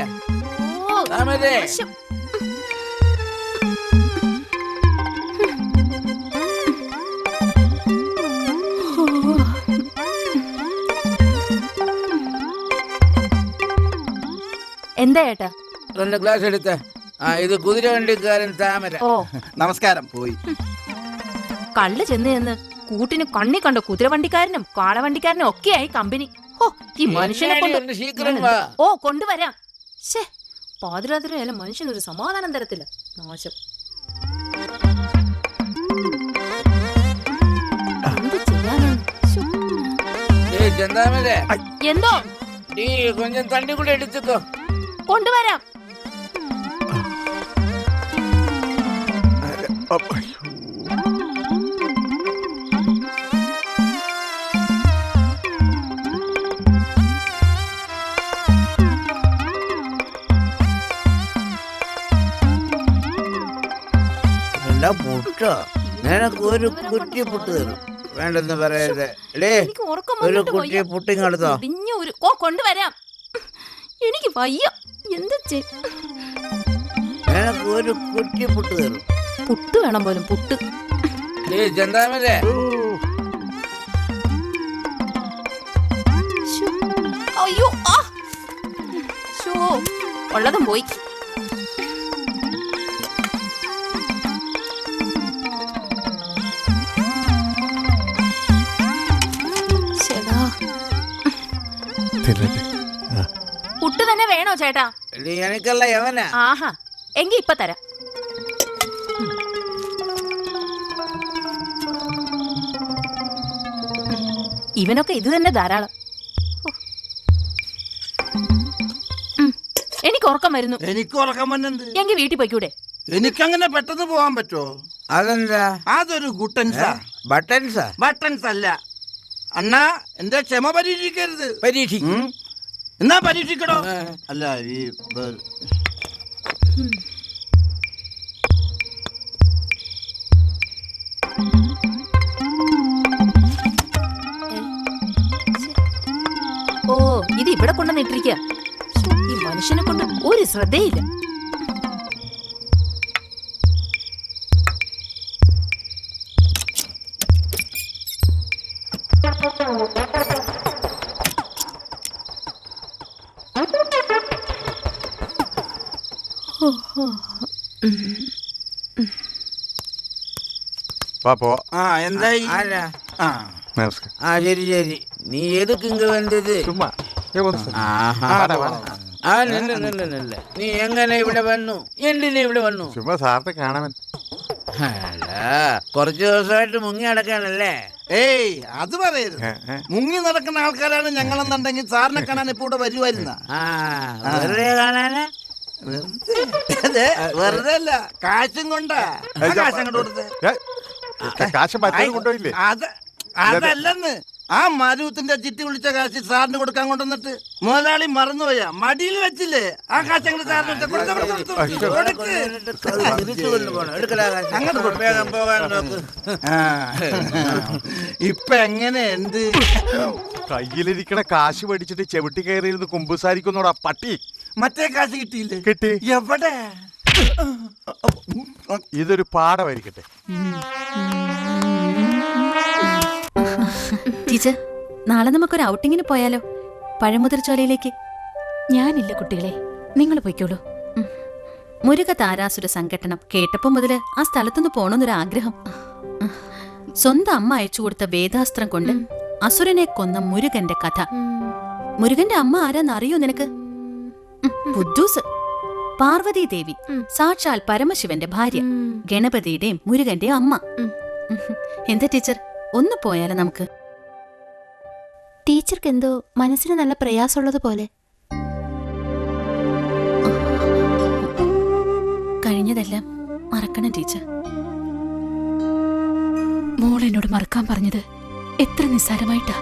D: എന്താ ഏട്ടാ?
E: 2 ഗ്ലാസ് എടുത്ത. ഇത് കുതിര വണ്ടിക്കാരൻ താമര.
D: ഓ
C: നമസ്കാരം. പോയി
D: കള്ള് ചെന്ന് കൂട്ടിന് കണ്ണി കണ്ട കുതിരവണ്ടിക്കാരനും കാളവണ്ടിക്കാരനും ഒക്കെയായി കമ്പനി. ഓ ഈ മനുഷ്യനെ കൊണ്ട്. ഓ കൊണ്ടുവരാം. ശേ, പാതിരാത്രി ആയാലും മനുഷ്യനൊരു സമാധാനം തരത്തില്ല. നാശം. എന്ത് ചെയ്യാനാണ്?
E: ചെന്താമരേ,
D: എന്തോ?
E: നീ കൊഞ്ചം തണ്ടി കൂടെ എടുത്തുക്കോ.
D: കൊണ്ടുവരാം.
E: പുട്ടോ, നിനക്ക് ഒരു കുറ്റി പുട്ട് തരും. വേണ്ടെന്ന് പറയരുത്. ഒരു കുറ്റി പുട്ടിങ്ങെടുത്തോ.
D: കൊണ്ടുവരാം. എനിക്ക് വയ്യ. എന്ത്
E: നിനക്ക് ഒരു കുറ്റി പുട്ട് തരും.
D: പുട്ട് വേണം പോലും, പുട്ട്.
E: ചെന്താമരേ,
D: അയ്യോ, ഉള്ളതും പോയി. പുട്ട് തന്നെ വേണോ ചേട്ടാ?
E: എനിക്കല്ല യവനാ.
D: ആഹാ, എങ്കി ഇപ്പൊ തരാം. ഇവനൊക്കെ ഇത് തന്നെ ധാരാളം. എനിക്ക് ഉറക്കം വരുന്നു.
C: എനിക്ക് ഉറക്കം വന്നുണ്ട്.
D: എങ്കിൽ വീട്ടിൽ പോയിക്കൂടെ?
C: എനിക്കങ്ങനെ പെട്ടെന്ന് പോവാൻ പറ്റുമോ?
E: അതെന്താ?
C: അതൊരു ഗുട്ടൻസാ.
E: ബട്ടൻസാ?
C: ബട്ടൻസ് അല്ല അണ്ണാ, എന്റെ ക്ഷമ പരീക്ഷിക്കരുത്.
E: പരീക്ഷിക്കും.
C: എന്നാ പരീക്ഷിക്കണോ? അല്ല ഈ
D: ഓ ഇത് ഇവിടെ കൊണ്ടുവന്നിട്ടിരിക്കുക. ഈ മനുഷ്യനെ കൊണ്ട് ഒരു ശ്രദ്ധയില്ല.
C: എന്തായി?
E: ശരി ശരി. നീ ഏതൊക്കെ ഇങ്ങ വന്നത്? നീ എങ്ങനെ ഇവിടെ വന്നു? എന്തിനാ ഇവിടെ വന്നു?
A: സാറിനെ കാണാൻ.
E: കുറച്ചു ദിവസമായിട്ട് മുങ്ങി നടക്കാണല്ലേ?
C: ഏയ് അത് പറയരുത്. മുങ്ങി നടക്കുന്ന ആൾക്കാരാണ് ഞങ്ങളെന്നുണ്ടെങ്കിൽ സാറിനെ കാണാൻ ഇപ്പൊ ഇവിടെ വരുമായിരുന്ന.
E: വെറുതെ കാണാനാ?
C: വെറുതെ അല്ല, കാശും കൊണ്ടാ. കാശ് അങ്ങോട്ട് കൊടുത്തേ.
A: കാശ് കൊണ്ടുപോയില്ലേ?
C: അത് അതല്ലെന്ന് ആ മരുവത്തിന്റെ ചിട്ടി വിളിച്ച കാശ് സാറിന് കൊടുക്കാൻ കൊണ്ടുവന്നിട്ട് മുതലാളി മറന്നുപോയാ മടിയിൽ വെച്ചില്ലേ ആ കാശ് അങ്ങോട്ട് സാറിന് എടുത്ത് അങ്ങോട്ട് കൊടുക്ക്.
E: വേഗം പോകാൻ നോക്ക്.
C: ആ. ഇപ്പൊ എങ്ങനെയുണ്ട്?
A: കയ്യിലിരിക്കണ കാശ് മേടിച്ചിട്ട് ചെവിട്ടി കയറിയിരുന്ന് കുമ്പുസാരിക്കുന്നോടാ പട്ടി.
C: മറ്റേ കാശ് കിട്ടിയില്ലേ?
A: കിട്ടി.
C: എവിടെ?
A: ഇതൊരു പാഠമായിരിക്കട്ടെ.
L: ടീച്ചർ, നാളെ നമുക്കൊരു ഔട്ടിങ്ങിന് പോയാലോ? പഴമുതിർച്ചോലയിലേക്ക്. ഞാനില്ല കുട്ടികളെ, നിങ്ങൾ പോയിക്കോളൂ. മുരുക താരാസുര സംഘട്ടനം കേട്ടപ്പോ മുതല് ആ സ്ഥലത്തുനിന്ന് പോണമെന്നൊരാഗ്രഹം. സ്വന്തം അമ്മ അയച്ചു കൊടുത്ത വേദാസ്ത്രം കൊണ്ട് അസുരനെ കൊന്ന മുരുകന്റെ കഥ. മുരുകന്റെ അമ്മ ആരാന്നറിയോ നിനക്ക്? ബുദ്ധൂസ്. പാർവതി ദേവി, സാക്ഷാൽ പരമശിവന്റെ ഭാര്യ, ഗണപതിയുടെയും മുരുകന്റെ അമ്മ. എന്താ ടീച്ചർ, ഒന്ന് പോയാലോ നമുക്ക്?
M: ടീച്ചർക്ക് എന്തോ മനസ്സിന് നല്ല പ്രയാസമുള്ളത് പോലെ.
L: കഴിഞ്ഞതെല്ലാം മറക്കണം ടീച്ചർ. മോൾ എന്നോട് മറക്കാൻ പറഞ്ഞത് എത്ര നിസ്സാരമായിട്ടാ.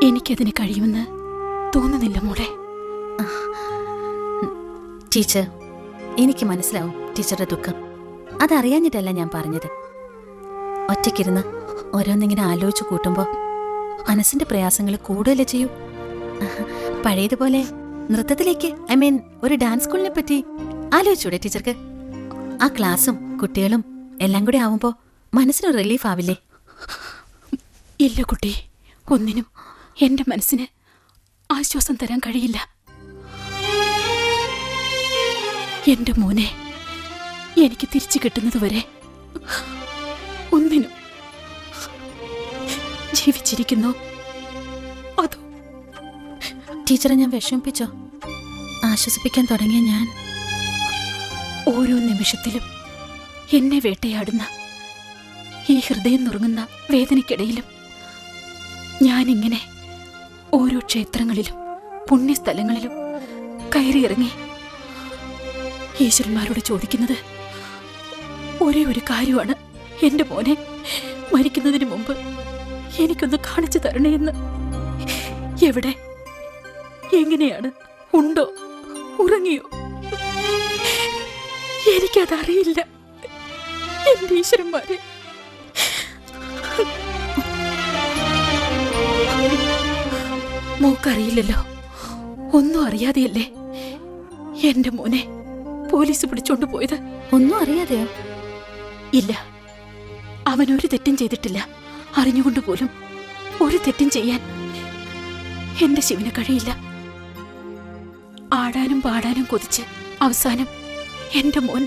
L: എനിക്കതിന് കഴിയുമെന്ന് തോന്നുന്നില്ല മോളെ. ടീച്ചർ, എനിക്ക് മനസ്സിലാവും ടീച്ചറുടെ ദുഃഖം. അതറിയാഞ്ഞിട്ടല്ല ഞാൻ പറഞ്ഞത്. ഒറ്റയ്ക്കിരുന്ന് ഓരോന്നിങ്ങനെ ആലോചിച്ചു കൂട്ടുമ്പോ മനസ്സിന്റെ പ്രയാസങ്ങൾ കൂടുതലേ ചെയ്യൂ. പഴയതുപോലെ നൃത്തത്തിലേക്ക്, ഐ മീൻ ഒരു ഡാൻസ് സ്കൂളിനെ പറ്റി ആലോചിച്ചൂടെ ടീച്ചർക്ക്? ആ ക്ലാസ്സും കുട്ടികളും എല്ലാം കൂടി ആവുമ്പോ മനസ്സിന് റിലീഫ് ആവില്ലേ? ഇല്ല കുട്ടി, ഒന്നിനും എന്റെ മനസ്സിന് ആശ്വാസം തരാൻ കഴിയില്ല. എന്റെ മോനെ എനിക്ക് തിരിച്ചു കിട്ടുന്നതുവരെ ഒന്നിനും. ജീവിച്ചിരിക്കുന്നോ അതോ? ടീച്ചറെ ഞാൻ വിഷമിപ്പിച്ചോ? ആശ്വസിപ്പിക്കാൻ തുടങ്ങിയ ഞാൻ ഓരോ നിമിഷത്തിലും എന്നെ വേട്ടയാടുന്ന ഈ ഹൃദയം നുറുങ്ങുന്ന വേദനയ്ക്കിടയിലും ഞാനിങ്ങനെ ഓരോ ക്ഷേത്രങ്ങളിലും പുണ്യസ്ഥലങ്ങളിലും കയറിയിറങ്ങി ഈശ്വരന്മാരോട് ചോദിക്കുന്നത് ഒരേ ഒരു കാര്യമാണ്, എന്റെ മോനെ മരിക്കുന്നതിന് മുമ്പ് എനിക്കൊന്ന് കാണിച്ചു തരണേന്ന്. എവിടെ, എങ്ങനെയാണ്, ഉണ്ടോ, ഉറങ്ങിയോ? എനിക്കതറിയില്ല എന്റെ ഈശ്വരന്മാരെ. മോക്കറിയില്ലല്ലോ, ഒന്നും അറിയാതെയല്ലേ എന്റെ മോനെ പോലീസ് പിടിച്ചോണ്ട് പോയത്? ഒന്നും അറിയാതെയോ? ഇല്ല, അവനൊരു തെറ്റും ചെയ്തിട്ടില്ല. അറിഞ്ഞുകൊണ്ട് പോലും ഒരു തെറ്റും ചെയ്യാൻ എന്റെ ശിവന് കഴിയില്ല. ആടാനും പാടാനും കൊതിച്ച് അവസാനം എന്റെ മോൻ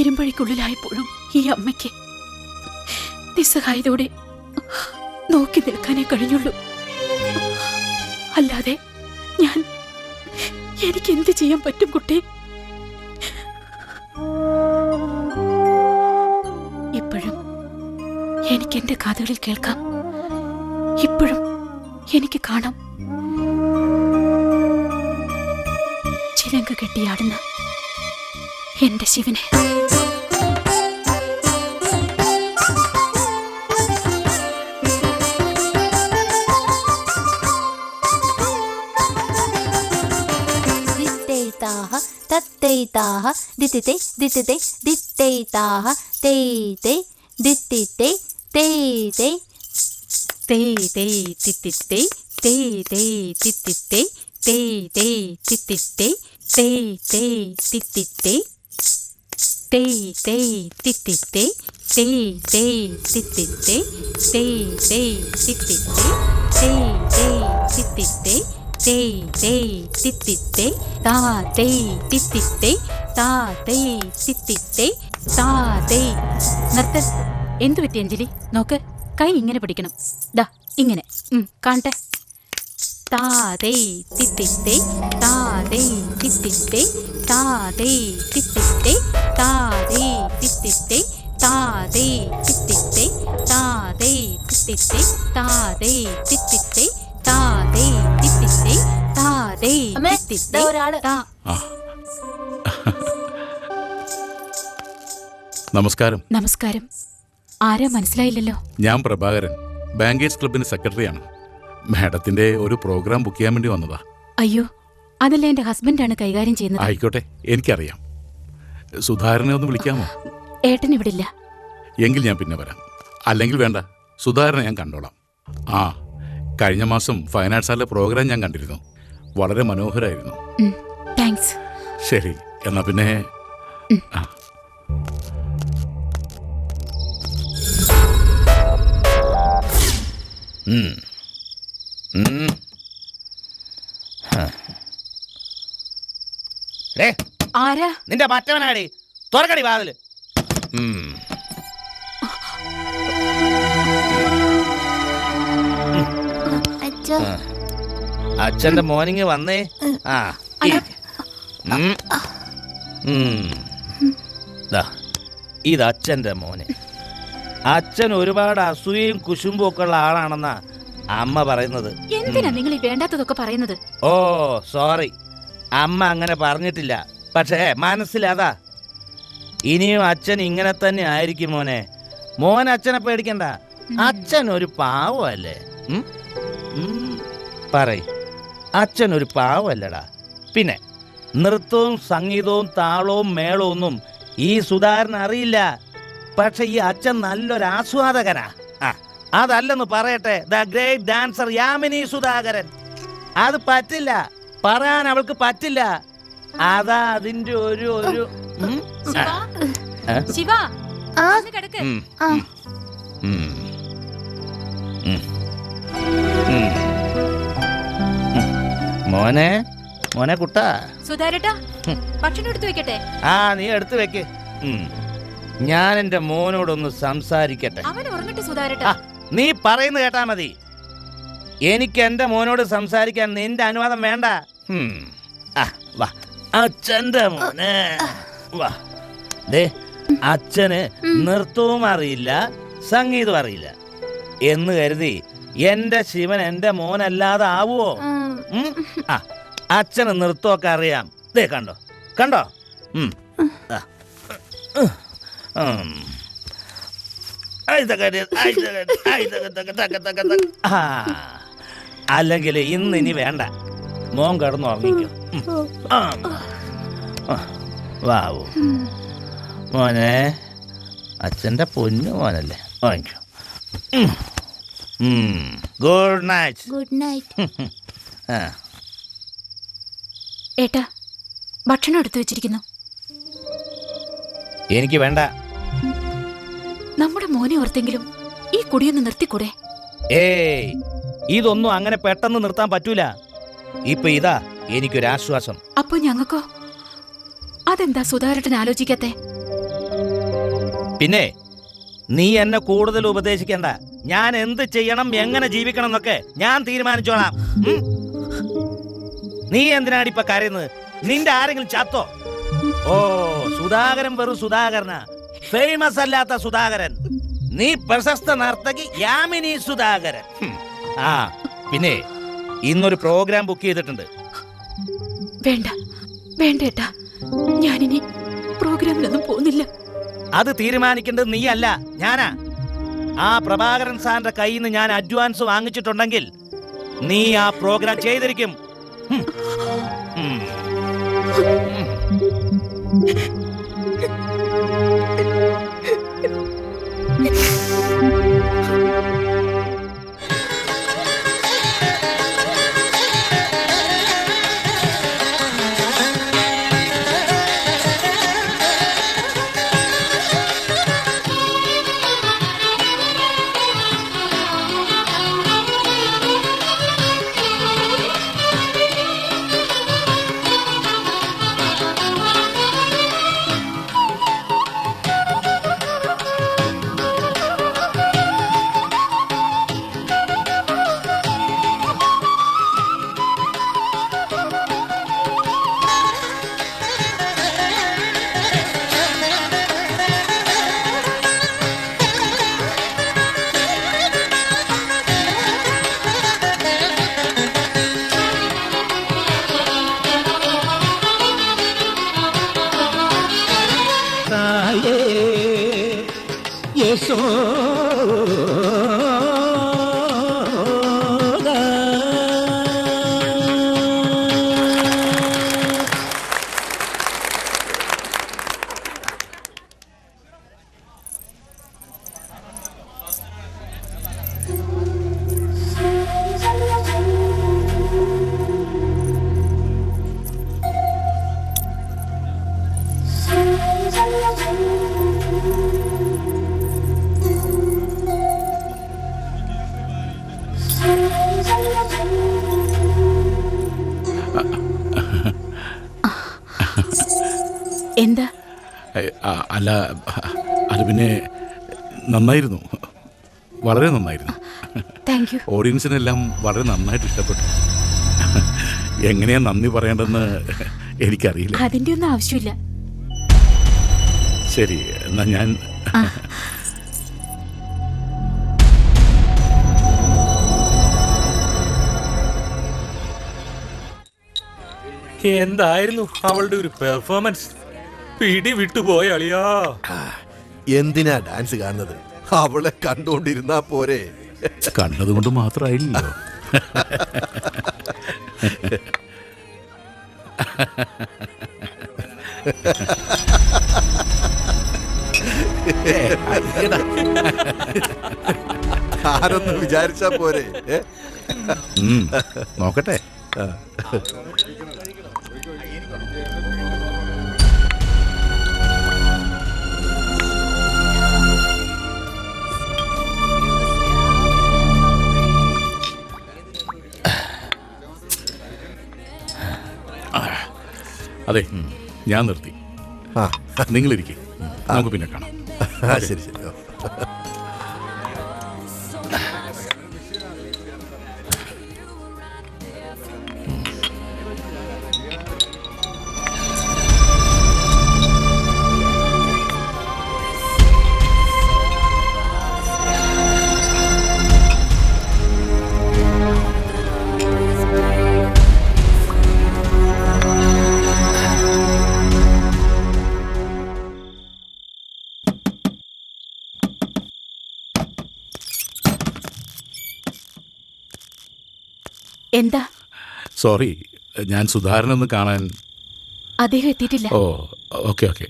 L: ഇരുമ്പഴിക്കുള്ളിലായപ്പോഴും ഈ അമ്മയ്ക്ക് നിസ്സഹായതയോടെ നോക്കി നിൽക്കാനേ കഴിഞ്ഞുള്ളൂ. അല്ലാതെ എനിക്ക് എന്ത് ചെയ്യാൻ പറ്റും കുട്ടി? ഇപ്പോഴും എനിക്ക് എന്റെ കാതുകളിൽ കേൾക്കാം, ഇപ്പോഴും എനിക്ക് കാണാം. ചിലങ്ക കെട്ടിയാടുന്ന എന്റെ ശിവനെ.
M: തത്തൈതാഹ ദിത്തിതേ ദിത്തിതേ ദിത്തൈതാഹ തേതേ ദിത്തിതേ തേതേ തേതേ ദിത്തിതേ തേതേ ദിത്തിതേ തേതേ ദിത്തിതേ തേതേ ദിത്തിതേ തേതേ ദിത്തിതേ തേതേ ദിത്തിതേ തേതേ ദിത്തിതേ തേതേ ദിത്തിതേ തേ തിത്തിത്തേ താ തേ തിത്തിത്തേ താ തേ തിത്തിത്തേ താ തേ. നിർത്ത്. എന്തു പറ്റി അഞ്ജലി? നോക്ക്, കൈ ഇങ്ങനെ പിടിക്കണം. ദാ ഇങ്ങനെ കാണട്ടെ. താ തേ തിത്തിത്തേ താ തേ തിത്തിത്തേ താ തേ തിത്തിത്തേ താ തേ തിത്തിത്തേ താ തേ തിത്തിത്തേ താ തേ തിത്തിത്തേ താ തേ തിത്തിത്തേ താ തേ തിത്തിത്തേ താ തേ തിത്തിത്തേ താ.
N: നമസ്കാരം.
L: നമസ്കാരം. ആരാ മനസ്സിലായില്ലല്ലോ?
N: ഞാൻ പ്രഭാകരൻ, ബാങ്കേഴ്സ് ക്ലബിന്റെ സെക്രട്ടറിയാണ്. മാഡത്തിന്റെ ഒരു പ്രോഗ്രാം ബുക്ക് ചെയ്യാൻ വേണ്ടി വന്നതാ.
L: അയ്യോ, അതല്ല, എന്റെ ഹസ്ബൻഡാണ് കൈകാര്യം ചെയ്യുന്നത്.
N: ആയിക്കോട്ടെ, എനിക്കറിയാം. സുധാകരനെ ഒന്ന് വിളിക്കാമോ?
L: ഏട്ടൻ ഇവിടെ ഇല്ല.
N: എങ്കിൽ ഞാൻ പിന്നെ വരാം. അല്ലെങ്കിൽ വേണ്ട, സുധാകരനെ ഞാൻ കണ്ടോളാം. ആ, കഴിഞ്ഞ മാസം ഫൈൻ ആർട്സ് ഹാളിലെ പ്രോഗ്രാം ഞാൻ കണ്ടിരുന്നു. വളരെ മനോഹരമായിരുന്നു.
L: താങ്ക്സ്.
N: ശരി, എന്നാ പിന്നെ ആ.
E: ആരാ നിന്റെ മറ്റവനാടി? തുറക്കടി വാതില്. അച്ഛന്റെ മോർണിംഗ് വന്നേ. ആ, ഇത് അച്ഛന്റെ മോന്. അച്ഛൻ ഒരുപാട് അസൂയയും കുശുമ്പും ഒക്കെ ഉള്ള ആളാണെന്നാ അമ്മ പറയുന്നത്.
L: എന്തിനാ നിങ്ങൾ ഈ വേണ്ടാത്തതൊക്കെ പറയുന്നത്?
E: ഓ സോറി, അമ്മ അങ്ങനെ പറഞ്ഞിട്ടില്ല. പക്ഷേ മനസ്സിലതാ. ഇനിയും അച്ഛൻ ഇങ്ങനെ തന്നെ ആയിരിക്കും മോനെ. മോൻ അച്ഛനെ പേടിക്കണ്ട. അച്ഛൻ ഒരു പാവല്ലേ? പറയ്, അച്ഛൻ ഒരു പാവല്ലടാ. പിന്നെ നൃത്തവും സംഗീതവും താളവും മേളവും ഒന്നും ഈ സുധാകരൻ അറിയില്ല. പക്ഷെ ഈ അച്ഛൻ നല്ലൊരു ആസ്വാദകനാ. അതല്ലെന്ന് പറയട്ടെ, the great dancer Yamini Sudhakaran. അത് പറ്റില്ല, പറയാൻ അവൾക്ക് പറ്റില്ല. അതാ അതിന്റെ ഒരു മോനെ മോനെ കുട്ടാ.
L: സുധാരേട്ടാ, ഭക്ഷണം എടുത്തു വെക്കട്ടെ?
E: ആ, നീ എടുത്തു വെക്ക്. ഞാൻ എന്റെ മോനോടൊന്ന് സംസാരിക്കട്ടെ.
L: അവൻ ഉറങ്ങട്ടെ സുധാരേട്ടാ.
E: നീ പറയുന്നത് കേട്ടാ മതി. എനിക്ക് എന്റെ മോനോട് സംസാരിക്കാൻ നിന്റെ അനുവാദം വേണ്ട. വാ, അച്ഛന്റെ മോനെ വാ. ദേ, അച്ഛന് നൃത്തവും അറിയില്ല, സംഗീതവും അറിയില്ല എന്ന് കരുതി എന്റെ ശിവൻ എന്റെ മോനല്ലാതെ ആവുമോ? അച്ഛന് നൃത്തമൊക്കെ അറിയാം. ദേ കണ്ടോ കണ്ടോ. അല്ലെങ്കിൽ ഇന്ന് ഇനി വേണ്ട, മോൻ കിടന്നു ഉറങ്ങിക്കോ. വാവു മോനെ, അച്ഛന്റെ പൊന്നു മോനല്ലേ, വാങ്ങിക്കോ. Good night.
M: Good night.
L: ഏട്ടാ, ഭക്ഷണം എടുത്തു വെച്ചിരിക്കുന്നു.
E: എനിക്ക് വേണ്ട.
L: നമ്മുടെ മോനെ ഓർത്തെങ്കിലും ഈ കുടിയൊന്ന് നിർത്തിക്കൂടെ?
E: ഏയ്, ഇതൊന്നും അങ്ങനെ പെട്ടെന്ന് നിർത്താൻ പറ്റൂല. ഇപ്പൊ ഇതാ എനിക്കൊരാശ്വാസം.
L: അപ്പൊ ഞങ്ങൾക്കോ? അതെന്താ സുധാകരൻ ആലോചിക്കത്തെ?
E: പിന്നെ നീ എന്നെ കൂടുതൽ ഉപദേശിക്കണ്ട. ഞാൻ എന്ത് ചെയ്യണം, എങ്ങനെ ജീവിക്കണം എന്നൊക്കെ ഞാൻ തീരുമാനിച്ചോളാം. നീ എന്തിനാണ് ഇപ്പൊ കരയുന്നത്? നിന്റെ ആരെങ്കിലും ചത്തോ? ഓ, സുധാകരൻ വെറും സുധാകരനാ, ഫേമസ് അല്ലാത്ത സുധാകരൻ. നീ പ്രശസ്ത നർത്തകി യാമിനി സുധാകരൻ. ആ, പിന്നെ ഇന്നൊരു പ്രോഗ്രാം ബുക്ക് ചെയ്തിട്ടുണ്ട്.
L: വേണ്ട വേണ്ടേട്ടാ, ഞാനിനി പ്രോഗ്രാമിലൊന്നും പോകുന്നില്ല.
E: അത് തീരുമാനിക്കേണ്ടത് നീയല്ല, ഞാനാ. ആ പ്രഭാകരൻ സാറിന്റെ കയ്യിൽ നിന്ന് ഞാൻ അഡ്വാൻസ് വാങ്ങിച്ചിട്ടുണ്ടെങ്കിൽ നീ ആ പ്രോഗ്രാം ചെയ്തിരിക്കും.
L: എന്താ?
N: അല്ല, അത് പിന്നെ നന്നായിരുന്നു, വളരെ നന്നായിരുന്നു.
L: Thank you.
N: ഓഡിയൻസിനെല്ലാം വളരെ നന്നായിട്ട് ഇഷ്ടപ്പെട്ടു. എങ്ങനെയാ നന്ദി പറയേണ്ടെന്ന് എനിക്കറിയില്ല.
L: അതിന്റെ ഒന്നും ആവശ്യമില്ല.
N: ശരി, എന്നാ ഞാൻ
O: എന്തായിരുന്നു അവളുടെ ഒരു പെർഫോമൻസ്? പിടി വിട്ടുപോയ അളിയാ.
G: എന്തിനാ ഡാൻസ് കാണുന്നത്? അവളെ കണ്ടുകൊണ്ടിരുന്നാ പോരെ.
N: കണ്ടതുകൊണ്ട് മാത്രമായില്ലല്ലോ.
G: ആരൊന്ന് വിചാരിച്ചാ പോരെ.
N: നോക്കട്ടെ. അതെ, ഞാൻ നിർത്തി. നിങ്ങളിരിക്കും, നമുക്ക് പിന്നെ കാണാം.
G: ശരി ശരി.
L: എന്താ?
N: സോറി, ഞാൻ സുധാകരനൊന്ന് കാണാൻ.
L: അദ്ദേഹം എത്തിയിട്ടില്ല.
N: ഓ, ഓക്കെ ഓക്കെ.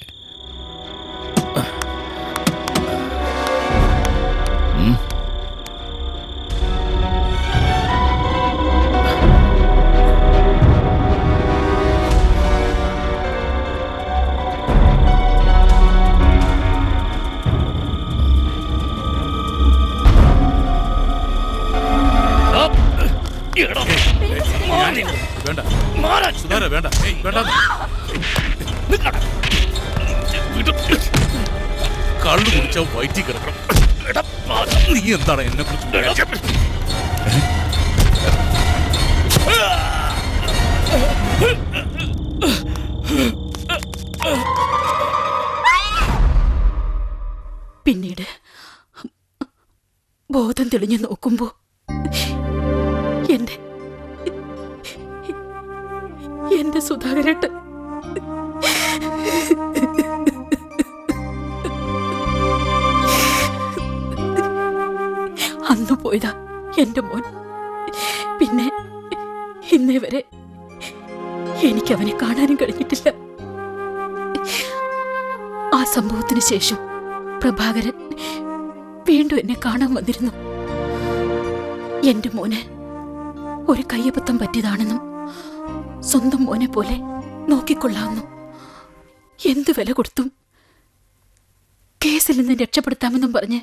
N: വേണ്ട സുധാര, വേണ്ട വേണ്ട. കള്ളു കുടിച്ച വയറ്റി കിടക്കണം. നീ എന്താണ് എന്നെ കുറിച്ച്?
L: പിന്നീട് ബോധം തെളിഞ്ഞു നോക്കുമ്പോ എന്റെ സുധാകരേട്ടൻ അന്ന് പോയതാ എന്റെ മോൻ. പിന്നെ ഇന്നേ വരെ എനിക്കവനെ കാണാനും കഴിഞ്ഞിട്ടില്ല. ആ സംഭവത്തിന് ശേഷം പ്രഭാകരൻ വീണ്ടും എന്നെ കാണാൻ വന്നിരുന്നു. എന്റെ മോന് ഒരു കയ്യബദ്ധം പറ്റിയതാണെന്നും സ്വന്തം മോനെ പോലെ നോക്കിക്കൊള്ളാമെന്നും എന്തു വില കൊടുത്തും കേസിൽ നിന്ന് രക്ഷപ്പെടുത്താമെന്നും പറഞ്ഞ്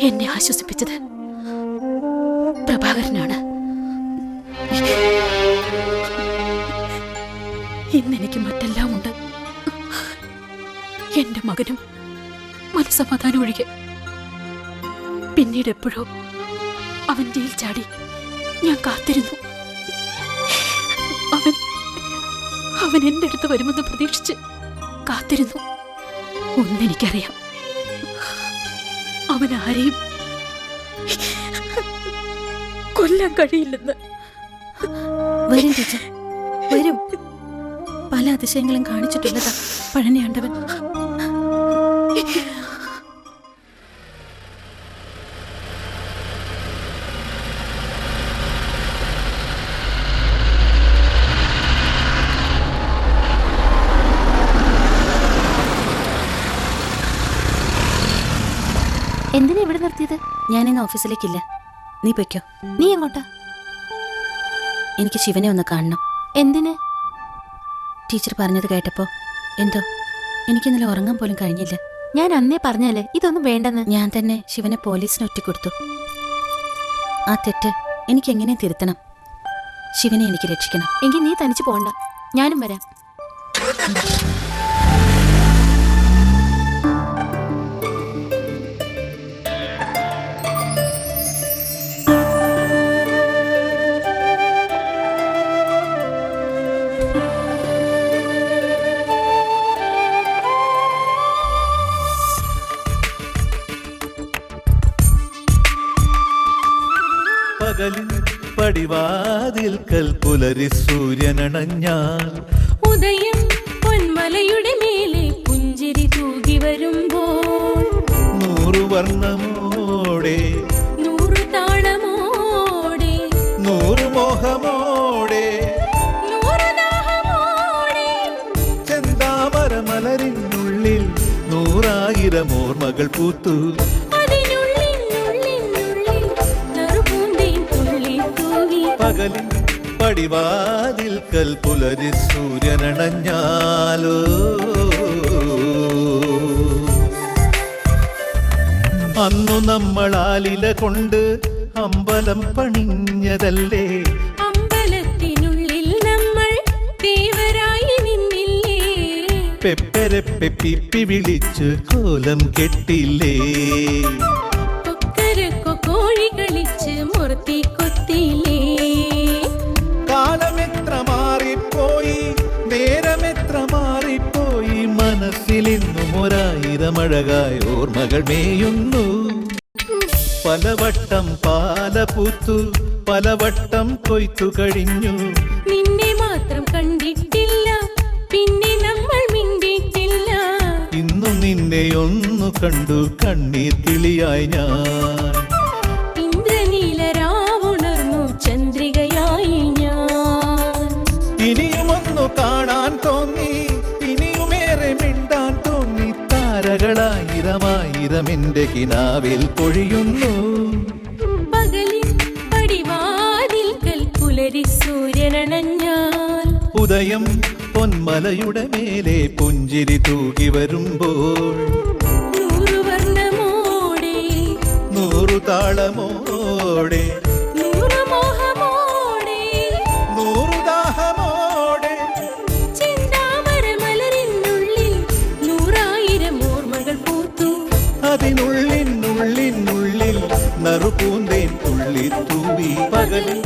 L: എന്നെ ആശ്വസിപ്പിച്ചത് പ്രഭാകരനാണ്. ഇന്നെനിക്ക് മറ്റെല്ലാം ഉണ്ട്. എന്റെ മകനും മനസ്സമാധാനം ഒഴികെ. പിന്നീട് എപ്പോഴോ അവൻ ജയിൽ ചാടി ഞാൻ കാത്തിരുന്നു. അവൻ എന്റെ അടുത്ത് വരുമെന്ന് പ്രതീക്ഷിച്ച് കാത്തിരുന്നു. ഒന്നെനിക്കറിയാം, അവൻ ആരെയും കൊല്ലാൻ കഴിയില്ലെന്ന്.
P: വരും ടീച്ചർ, വരും. പല അതിശയങ്ങളും കാണിച്ചിട്ടുള്ളതാ പഴനിയാണ്ടവൻ.
L: എന്തിനാ ഇവിടെ നിർത്തിയത്?
P: ഞാനിന്ന് ഓഫീസിലേക്കില്ല. നീ പൊയ്ക്കോ.
L: നീ എങ്ങോട്ടാ?
P: എനിക്ക് ശിവനെ ഒന്ന് കാണണം.
L: എന്തിന്?
P: ടീച്ചർ പറഞ്ഞത് കേട്ടപ്പോ എന്തോ എനിക്കിന്നലെ ഉറങ്ങാൻ പോലും കഴിഞ്ഞില്ല.
L: ഞാൻ അന്നേ പറഞ്ഞല്ലേ ഇതൊന്നും വേണ്ടെന്ന്.
P: ഞാൻ തന്നെ ശിവനെ പോലീസിന് ഒറ്റിക്കൊടുത്തു. ആ തെറ്റ് എനിക്ക് എങ്ങനെ തിരുത്തണം? ശിവനെ എനിക്ക് രക്ഷിക്കണം.
L: എങ്കിൽ നീ തനിച്ച് പോണ്ട, ഞാനും വരാം.
Q: പകലിൻ പടിവാതിൽക്കൽ പുലരി സൂര്യനണഞ്ഞാൽ
R: ഉദയം പൊന്മലയുടെ മേലെ പുഞ്ചിരി തൂകി വരുമ്പോൾ
Q: 100 വർണ്ണമോടെ
R: 100 താളമോടെ
Q: 100 മോഹമോടെ
R: 100 ദാഹമോടെ
Q: ചെന്താമര മലരിനുള്ളിൽ 100,000 ഓർമ്മകൾ പൂത്തു. പകലിൻ പടിവാതിൽക്കൽ പുലരി സൂര്യനണഞ്ഞാലോ അന്നു നമ്മളാലില കൊണ്ട് അമ്പലം പണിഞ്ഞതല്ലേ?
R: അമ്പലത്തിനുള്ളിൽ നമ്മൾ ദേവരായി നിന്നില്ലേ?
Q: പെപ്പരെ പെപ്പിപ്പി വിളിച്ച് കോലം കെട്ടില്ലേ?
R: കൊക്കരക്കൊ കോഴി കളിച്ച് മുറത്തി കൊത്തിയില്ലേ?
Q: കാലമെത്ര മാറിപ്പോയി, നേരമെത്ര മാറിപ്പോയി, മനസ്സിലിന്നും 1000 അഴകായ ഓർമ്മകൾ മേയുന്നു. പലവട്ടം പാലപൂത്തു, പലവട്ടം കൊയ്ത്തു കഴിഞ്ഞു.
R: നിന്നെ മാത്രം കണ്ടിട്ടില്ല, പിന്നെ നമ്മൾ മിണ്ടിട്ടില്ല.
Q: ഇന്നു നിന്നെ ഒന്നു കണ്ടു കണ്ണീർ കിളിയായി ഞാൻ.
R: ഇന്ദ്രനീലരാവുണർന്നു ചന്ദ്രികയായി ഞാൻ.
Q: ഇനിയുമൊന്നു കാണാൻ തോന്നി, ഇനിയുമേറെ മിണ്ടാൻ തോന്നി. താരകളായിരമായിരം എന്റെ കിനാവിൽ പൊഴിയുന്നു.
R: പകലിൻ പടിവാതിൽക്കൽ പുലരി സൂര്യനണഞ്ഞാൽ
Q: ഉദയം പൊന്മലയുടെ മേലെ പുഞ്ചിരി തൂകി വരുമ്പോൾ
R: 100 വർണ്ണമോടെ
Q: 100 താളമോടെ
R: 100 മോഹമോടെ
Q: 100 ദാഹമോടെ
R: ചെന്താമര മലരിനുള്ളിൽ 100,000 ഓർമ്മകൾ പൂത്തു.
Q: അതിനുള്ളിനുള്ളിനുള്ളിൽ നറുപൂന്തേൻ തുള്ളി തൂവി. പകലിൽ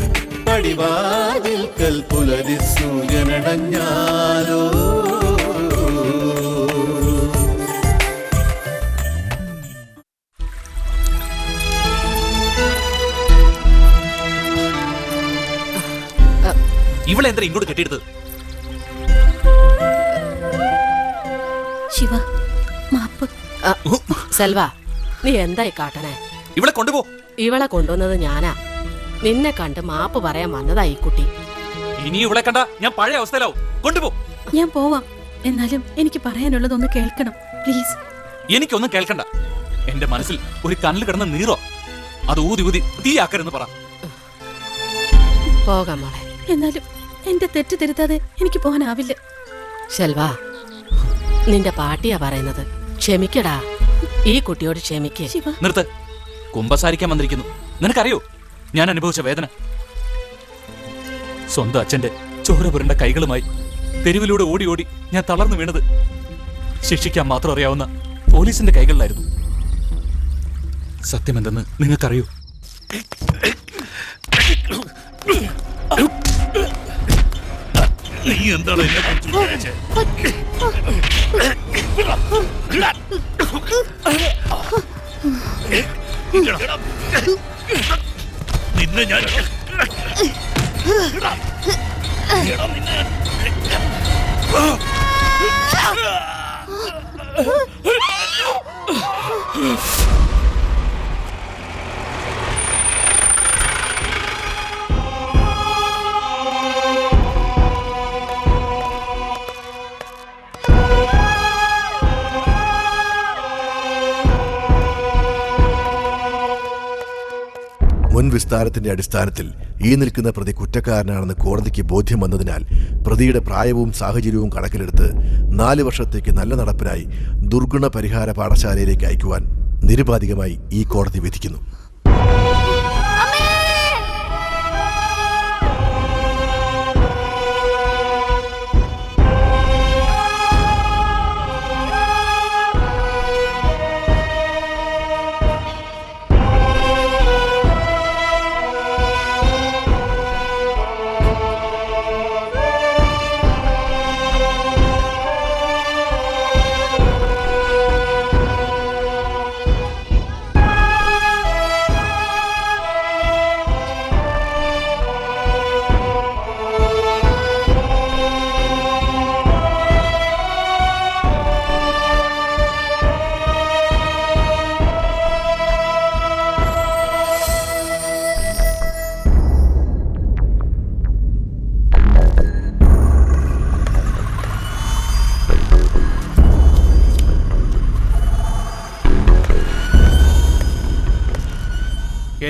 Q: പടിവാതിൽക്കൽ പുലരി സൂര്യനണഞ്ഞാലോ
F: ഇവളെന്താ ഇങ്ങോട്ട് കെട്ടിയെടുത്തത്?
P: ശിവ, മാപ്പ്.
I: സെൽവ, നീ എന്തായി കാട്ടണേ?
F: ഇവളെ കൊണ്ടുപോ.
I: ഇവളെ കൊണ്ടുവന്നത് ഞാനാ. നിന്നെ കണ്ട് മാപ്പ് പറയാൻ വന്നതാ ഈ കുട്ടി.
F: ഇനി ഇവളെ കണ്ട ഞാൻ പഴയ അവസ്ഥയിലാവും. കൊണ്ടുപോ.
P: ഞാൻ പോവാം. എന്നാലും എനിക്ക് പറയാനുള്ളതൊന്ന് കേൾക്കണം പ്ലീസ്.
F: എനിക്കൊന്നും കേൾക്കണ്ട. എന്റെ മനസ്സിൽ ഒരു കണ്ണിൽ കിടന്ന നീറോ, അത് ഊതി ഊതി തീയാക്കരുന്ന് പറ.
I: പോകാം മോളെ.
P: എന്നാലും എന്റെ തെറ്റ് തിരുത്താതെ എനിക്ക് പോകാനാവില്ല.
I: സെൽവ, നിന്റെ പാട്ടിയാ പറയുന്നത്. ക്ഷമിക്കടാ, ഈ കുട്ടിയോട് ക്ഷമിക്കേ.
F: നിർത്ത്. കുമ്പസാരിക്കാൻ വന്നിരിക്കുന്നു. നിനക്കറിയോ ഞാൻ അനുഭവിച്ച വേദന? സ്വന്തം അച്ഛന്റെ ചോര പുരണ്ട കൈകളുമായി തെരുവിലൂടെ ഓടി ഓടി ഞാൻ തളർന്നു വീണത് ശിക്ഷിക്കാൻ മാത്രം അറിയാവുന്ന പോലീസിന്റെ കൈകളിലായിരുന്നു. സത്യമെന്തെന്ന് നിങ്ങൾക്കറിയോ?
Q: നീ എന്താണ് എന്നെ കുറിച്ച് വിചാരിച്ചേ? നിന്നെ ഞാൻ
G: മുൻ വിസ്താരത്തിന്റെ അടിസ്ഥാനത്തിൽ ഈ നിൽക്കുന്ന പ്രതി കുറ്റക്കാരനാണെന്ന് കോടതിക്ക് ബോധ്യം വന്നതിനാൽ പ്രതിയുടെ പ്രായവും സാഹചര്യവും കണക്കിലെടുത്ത് 4 വർഷത്തേക്ക് നല്ല നടപ്പിനായി ദുർഗുണ പരിഹാര പാഠശാലയിലേക്ക് അയക്കുവാൻ നിരുപാധികമായി ഈ കോടതി വിധിക്കുന്നു.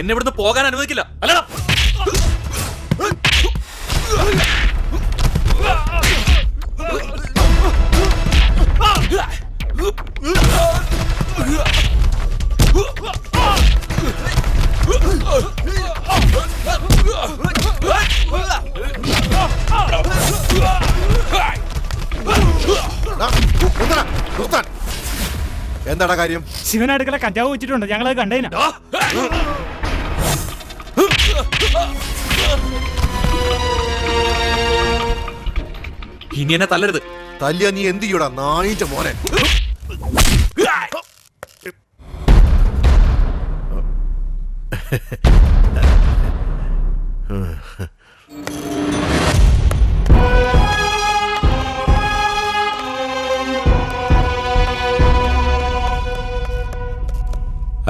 F: എന്നെ ഇവിടുന്ന് പോകാൻ അനുവദിക്കില്ല. അല്ലടാ
G: എന്താടാ കാര്യം?
S: ശിവനടുക്കള കഞ്ചാവ് വെച്ചിട്ടുണ്ട്, ഞങ്ങളത് കണ്ടേനാ.
F: ഇനി എന്നെ തല്ലരുത്.
G: തല്ലിയ നീ എന്ത് ചെയ്യൂടാ നായിന്റെ മോനെ?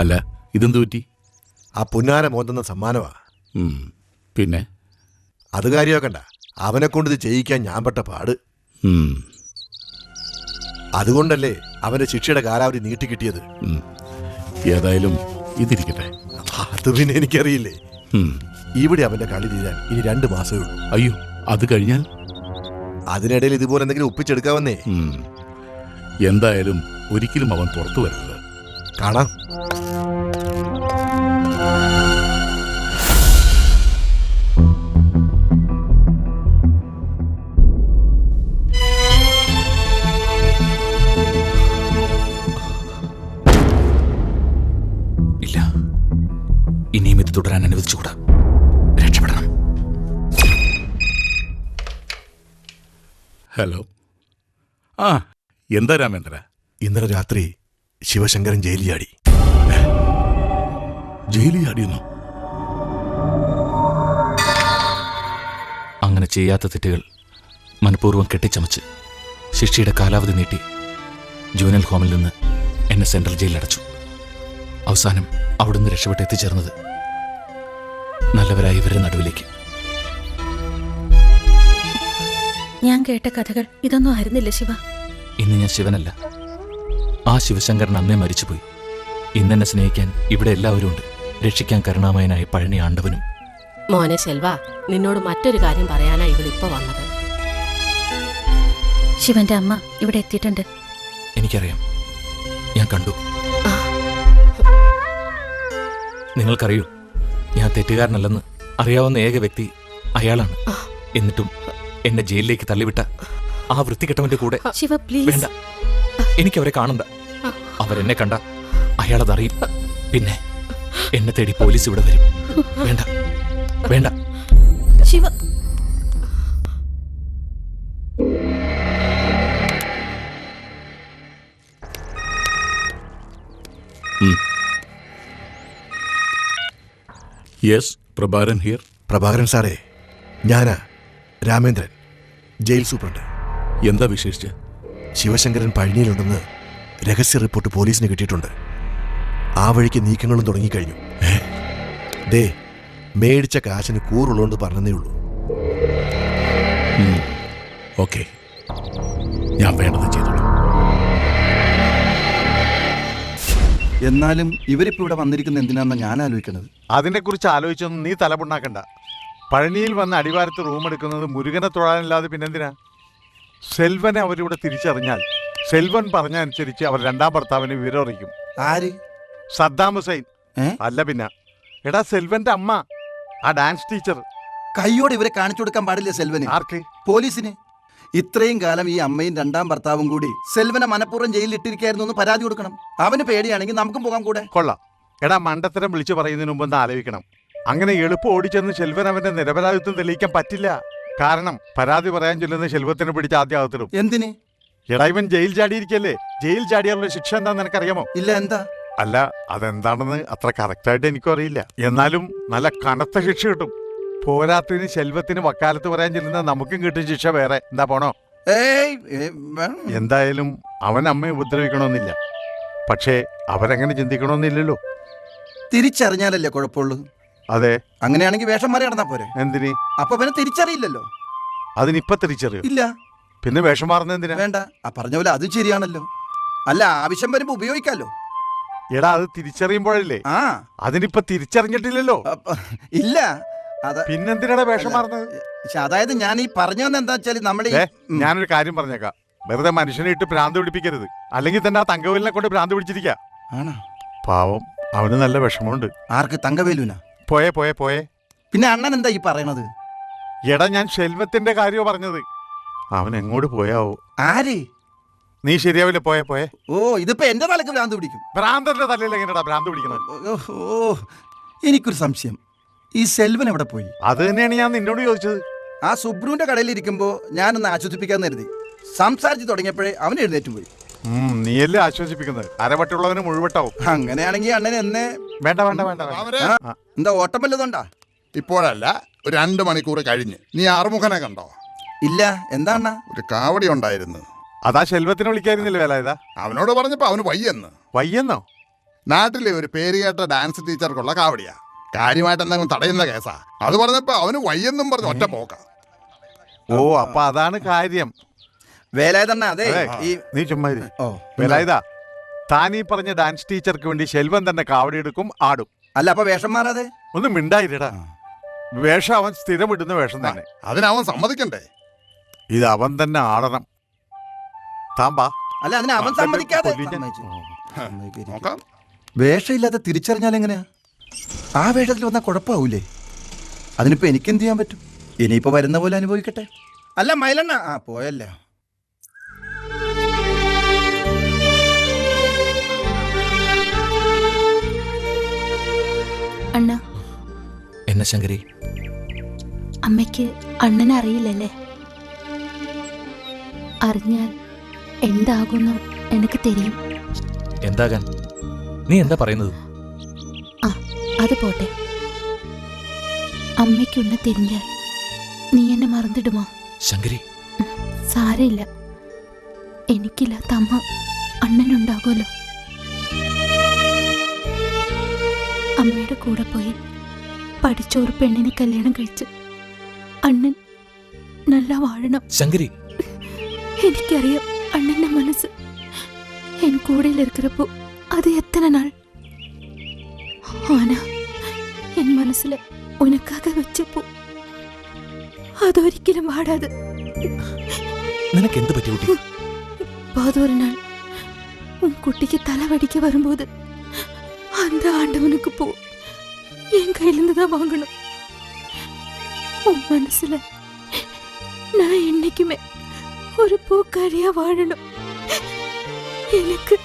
N: അല്ല, ഇതെന്ത് പറ്റി?
G: ആ പുന്നാര മോന്തുന്ന സമ്മാനമാ.
N: പിന്നെ
G: അത് കാര്യമാക്കണ്ട, അവനെ കൊണ്ട് ഇത് ചെയ്യിക്കാൻ ഞാൻ പെട്ട പാട്. അതുകൊണ്ടല്ലേ അവന്റെ ശിക്ഷയുടെ കാലാവധി നീട്ടിക്കിട്ടിയത്.
N: ഏതായാലും ഇതിരിക്കട്ടെ.
G: അത് പിന്നെ എനിക്കറിയില്ലേ. ഇവിടെ അവന്റെ കളി തീരാൻ ഇനി 2 മാസമേ ഉള്ളൂ.
N: അയ്യോ, അത് കഴിഞ്ഞാൽ?
G: അതിനിടയിൽ ഇതുപോലെ എന്തെങ്കിലും ഒപ്പിച്ചെടുക്കാവന്നേ.
N: എന്തായാലും ഒരിക്കലും അവൻ പുറത്തു വരരുത്.
G: കാണാം.
F: ഇല്ല, ഇനിയും ഇത് തുടരാൻ അനുവദിച്ചുകൂടാ. രക്ഷപ്പെടണം.
N: ഹലോ. ആ, എന്താ രാമേന്ദ്ര?
G: ഇന്നലെ രാത്രി ശിവശങ്കരൻ ജയിലിയാടി.
N: ജയിലിയാടിയെന്നോ?
F: അങ്ങനെ ചെയ്യാത്ത തെറ്റുകൾ മനഃപൂർവ്വം കെട്ടിച്ചമച്ച് ശിക്ഷയുടെ കാലാവധി നീട്ടി ജൂനൽ ഹോമിൽ നിന്ന് എന്നെ സെൻട്രൽ ജയിലിലടച്ചു. അവസാനം അവിടുന്ന് രക്ഷപ്പെട്ട് എത്തിച്ചേർന്നത് നല്ലവരായ ഇവരുടെ നടുവിലേക്ക്.
P: ഞാൻ കേട്ട കഥകൾ ഇതൊന്നും ആയിരുന്നില്ല ശിവ.
F: ഇന്ന് ഞാൻ ശിവനല്ല. ആ ശിവശങ്കരൻ അന്നേ മരിച്ചുപോയി. ഇന്നെന്നെ സ്നേഹിക്കാൻ ഇവിടെ എല്ലാവരും ഉണ്ട്. രക്ഷിക്കാൻ കരുണാമയനായ പഴനി ആണ്ടവനും.
I: മോനെ ശെൽവ, നിന്നോട് മറ്റൊരു കാര്യം പറയാനാ ഇവളിപ്പോ വന്നത്.
P: ശിവന്റെ അമ്മ ഇവിടെ എത്തിയിട്ടുണ്ട്.
F: എനിക്കറിയാം, ഞാൻ കണ്ടു. നിങ്ങൾക്കറിയൂ, ഞാൻ തെറ്റുകാരനല്ലെന്ന് അറിയാവുന്ന ഏക വ്യക്തി അയാളാണ്. എന്നിട്ടും എന്നെ ജയിലിലേക്ക് തള്ളിവിട്ട ആ വൃത്തികെട്ടവന്റെ കൂടെ
P: ശിവ, പ്ലീസ്.
F: വേണ്ട, എനിക്കവരെ കാണണ്ട. അവരെന്നെ കണ്ട അയാളതറിയും. പിന്നെ എന്നെ തേടി പോലീസ് ഇവിടെ വരും. വേണ്ട വേണ്ട
P: ശിവ.
N: Yes, Prabhakaran here.
G: പ്രഭാകരൻ സാറേ, ഞാനാ രാമേന്ദ്രൻ, ജയിൽ സൂപ്രണ്ട്.
N: എന്താ വിശേഷിച്ച്?
G: ശിവശങ്കരൻ പഴനിയിലുണ്ടെന്ന് രഹസ്യ റിപ്പോർട്ട് പോലീസിന് കിട്ടിയിട്ടുണ്ട്. ആ വഴിക്ക് നീക്കങ്ങളും തുടങ്ങിക്കഴിഞ്ഞു. ദേ, മേടിച്ച കാശിന് കൂറുള്ളോണ്ട് പറഞ്ഞതേ ഉള്ളൂ.
N: ഓക്കെ, ഞാൻ വേണ്ടത് ചെയ്തോളൂ.
C: എന്നാലും ഇവരിപ്പോ ഇവിടെ വന്നിരിക്കുന്ന എന്തിനാന്നാ ഞാൻ ആലോചിക്കണത്.
A: അതിനെക്കുറിച്ച് ആലോചിച്ചൊന്നും നീ തലപുണ്ണാക്കണ്ട. പഴനിയിൽ വന്ന് അടിവാരത്ത് റൂം എടുക്കുന്നത് മുരുകനെ തൊഴാനല്ലാതെ പിന്നെന്തിനാ? സെൽവനെ അവരിവിടെ തിരിച്ചറിഞ്ഞാൽ സെൽവൻ പറഞ്ഞ അനുസരിച്ച് അവർ രണ്ടാം ഭർത്താവിനെ വിവരം അറിയിക്കും.
C: ആര്?
A: സദ്ദാം ഹുസൈൻ. അല്ല പിന്നെ എടാ സെൽവന്റെ അമ്മ, ആ ഡാൻസ് ടീച്ചർ.
C: കൈയോടെ ഇവരെ കാണിച്ചു കൊടുക്കാൻ പാടില്ല സെൽവന്.
A: ആർക്ക്?
C: പോലീസിന്. ഇത്രയും കാലം ഈ അമ്മയും രണ്ടാം ഭർത്താവും കൂടി സെൽവനെ മനഃപൂർവ്വം ജയിലിൽ ഇട്ടിരിക്കായിരുന്നു എന്ന് പരാതി കൊടുക്കണം. അവന് പേടിയാണെങ്കിൽ നമുക്കും പോകാൻ കൂടെ.
A: കൊള്ളാം. എടാ മണ്ടത്തരം വിളിച്ചു പറയുന്നതിന് മുമ്പ് ഒന്ന് ആലോചിക്കണം. അങ്ങനെ എളുപ്പം ഓടിച്ചെന്ന് ശെൽവൻ അവന്റെ നിരപരാധിത്വം തെളിയിക്കാൻ പറ്റില്ല. കാരണം പരാതി പറയാൻ ചെല്ലുന്ന ശെൽവത്തിനെ പിടിച്ച് ആദ്യം അകത്തിടും.
C: എന്തിന്?
A: എടാ ഇവൻ ജയിൽ ചാടിയിരിക്കല്ലേ. ജയിൽ ചാടിയാലുള്ള ശിക്ഷ എന്താന്ന് നിനക്കറിയാമോ?
C: ഇല്ല. എന്താ?
A: അല്ല, അതെന്താണെന്ന് അത്ര കറക്റ്റായിട്ട് എനിക്കും അറിയില്ല. എന്നാലും നല്ല കനത്ത ശിക്ഷ കിട്ടും. പോരാത്തതിന് ശെൽവത്തിന് വക്കാലത്ത് പറയാൻ ചെല്ലുന്ന നമുക്കും കിട്ടും ശിക്ഷ വേറെ. എന്താ പോണോ? എന്തായാലും അവൻ അമ്മയെ ഉപദ്രവിക്കണമെന്നില്ല. പക്ഷേ അവരങ്ങനെ ചിന്തിക്കണമെന്നില്ലല്ലോ.
C: തിരിച്ചറിഞ്ഞാലല്ലേ കുഴപ്പമുള്ളൂ.
A: അതെ.
C: അങ്ങനെയാണെങ്കിൽ വേഷം മാറി നടന്നാ പോരെ.
A: എന്തിന്?
C: അപ്പൊ പിന്നെ തിരിച്ചറിയില്ലല്ലോ.
A: അതിനിപ്പൊ തിരിച്ചറിയോ?
C: ഇല്ല.
A: പിന്നെ വേഷം മാറുന്ന എന്തിനാ?
C: വേണ്ട. പറഞ്ഞ പോലെ അതും ശരിയാണല്ലോ. അല്ല, ആവശ്യം വരുമ്പോ ഉപയോഗിക്കാലോ.
A: എടാ അത് തിരിച്ചറിയുമ്പോഴല്ലേ. അതിനിപ്പൊ തിരിച്ചറിഞ്ഞിട്ടില്ലല്ലോ.
C: ഇല്ല.
A: പിന്നെന്തിനാ വേഷം മാറുന്നത്?
C: അതായത് ഞാൻ ഈ പറഞ്ഞതെന്ന് എന്താ വെച്ചാൽ നമ്മുടെ
A: ഞാനൊരു കാര്യം പറഞ്ഞേക്കാം. വെറുതെ മനുഷ്യനെ ഇട്ട് ഭ്രാന്ത് പിടിപ്പിക്കരുത്. അല്ലെങ്കിൽ തന്നെ ആ തങ്കവേലിനെ കൊണ്ട് ഭ്രാന്ത് പിടിച്ചിരിക്കാ. പാവം, അവന് നല്ല വിഷമമുണ്ട്.
C: ആർക്ക്? തങ്കവേലുനാ?
A: പോയേ പോയേ പോയേ.
C: പിന്നെ അണ്ണൻ എന്താ ഈ പറയണത്?
A: എടാ ഞാൻ ശെൽവത്തിന്റെ കാര്യമോ പറഞ്ഞത്. അവൻ എങ്ങോട്ട് പോയാവോ?
C: ആര്?
A: നീ ശരിയാവില്ല. പോയേ പോയേ.
C: ഓ, ഇതിപ്പോ എന്റെ തലക്ക് ഭ്രാന്ത് പിടിക്കും.
A: ഭ്രാന്തന്റെ തലയിൽ എങ്ങനെയാ ഭ്രാന്ത് പിടിക്കുന്നത്?
C: ഓ, എനിക്കൊരു സംശയം. ഈ സെൽവൻ എവിടെ പോയി?
A: അത് തന്നെയാണ് ഞാൻ നിന്നോട് ചോദിച്ചത്.
C: ആ സുബ്രുവിന്റെ കടയിൽ ഇരിക്കുമ്പോ ഞാനൊന്ന് ആശ്വസിപ്പിക്കാന്ന് കരുതി. സംസാരിച്ച് തുടങ്ങിയപ്പോഴേ അവൻ എഴുന്നേറ്റ് പോയി.
A: നീയല്ലേ ആശ്വസിപ്പിക്കുന്നത്? അരവട്ടുള്ളവന് മുഴുവട്ടാവും.
C: അങ്ങനെയാണെങ്കിൽ അണ്ണൻ എന്നെ
A: വേണ്ട വേണ്ട വേണ്ട.
C: എന്താ ഓട്ടം വല്ലതുണ്ടാ?
K: ഇപ്പോഴല്ല, ഒരു 2 മണിക്കൂർ കഴിഞ്ഞ്. നീ ആറുമുഖനെ കണ്ടോ?
C: ഇല്ല. എന്താ?
K: ഒരു കാവടി ഉണ്ടായിരുന്നു.
A: അതാ ശെൽവത്തിനെ വിളിക്കായിരുന്നില്ല വേലായുധ?
K: അവനോട് പറഞ്ഞപ്പോ അവന് വയ്യെന്ന്.
A: വയ്യെന്നോ?
K: നാട്ടിലെ ഒരു പേരുകേട്ട ഡാൻസ് ടീച്ചർക്കുള്ള കാവടിയാ. കാര്യമായിട്ട് എന്തെങ്കിലും തടയുന്ന കേസാ. അത് പറഞ്ഞപ്പോ അവന് വയ്യെന്നും പറഞ്ഞ് ഒറ്റ പോക്ക.
A: ഓ, അപ്പൊ അതാണ് കാര്യം.
C: വേലായുധണ്ണ, അതെ
A: നീ ചുമ്മാ വേലായുധ, താൻ ഈ പറഞ്ഞ ഡാൻസ് ടീച്ചർക്ക് വേണ്ടി ശെൽവൻ തന്നെ കാവടി എടുക്കും, ആടും.
C: അല്ല, അപ്പൊ വേഷം മാറാതെ?
A: ഒന്നും മിണ്ടായിരടാ. വേഷം അവൻ സ്ഥിരം ഇടുന്ന വേഷം തന്നെ.
K: അതിനവൻ സമ്മതിക്കണ്ടേ?
A: ഇത് അവൻ തന്നെ ആടണം. താമ്പാ.
C: അല്ല, അതിന് അവൻ സമ്മതിക്കാതെ. വേഷമില്ലാതെ തിരിച്ചറിഞ്ഞാൽ എങ്ങനെയാ? ആ വേഷത്തിൽ വന്നാൽ കുഴപ്പമാവൂലേ? അതിനിപ്പോ എനിക്കെന്ത് ചെയ്യാൻ പറ്റും? ഇനിയിപ്പോ വരുന്ന പോലെ അനുഭവിക്കട്ടെ. അല്ല മൈലണ്ണ, പോയല്ലേ.
L: അണ്ണ.
F: എന്നെ ശങ്കരി?
L: അമ്മയ്ക്ക് അണ്ണനെ അറിയില്ലല്ലേ? അറിഞ്ഞാൽ എന്താകുന്നു എനിക്ക് തെരിയും.
F: എന്താകാൻ? നീ എന്താ പറയുന്നത്?
L: അത് പോട്ടെ. അമ്മയ്ക്കൊന്ന് തിരിഞ്ഞാൽ നീ എന്നെ മറന്നിടുമോ?
F: ശങ്കരി,
L: സാരമില്ല. എനിക്കില്ലാത്ത അമ്മ അണ്ണനുണ്ടാകുമല്ലോ. അമ്മയുടെ കൂടെ പോയി പഠിച്ച ഒരു പെണ്ണിനെ കല്യാണം കഴിച്ച് അണ്ണൻ നല്ല വാഴണം.
F: ശങ്കരി,
L: എനിക്കറിയാം അണ്ണന്റെ മനസ്സ്. എൻ കൂടെയിൽ இருக்கிறப்போ அது எத்தனை நாள். ஆனா என் മനസ്സിൽ ഉനക്കാക വെച്ചപ്പോ അതൊരിക്കലും വാടാതെ.
F: നിനക്ക് എന്ത് പറ്റി കുട്ടി?
L: பாதொரு நாள் உன் குட்டிக்கு தலைவடிக்க வரும்போது அந்த ஆண்டவனுக்கு போ என் கையிலிருந்து தான் வாங்கணும். உன் மனசுல நான் என்னைக்குமே ஒரு பூக்காரியா வாழணும். எனக்கு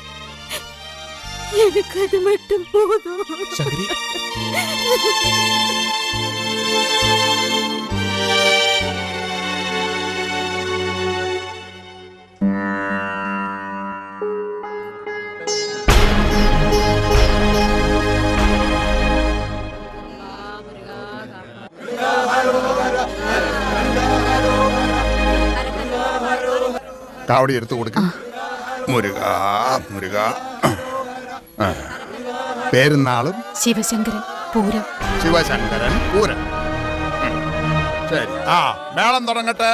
L: அது மட்டும் போதும்.
F: ശങ്കരി,
K: കാവടി എടുത്തു കൊടുക്കും. മുരുക മുരുക. പേരുന്നാളും
L: ശിവശങ്കരൻ പൂരം.
K: ശിവശങ്കരൻ പൂരം. ശരി, മേളം തുടങ്ങട്ടെ.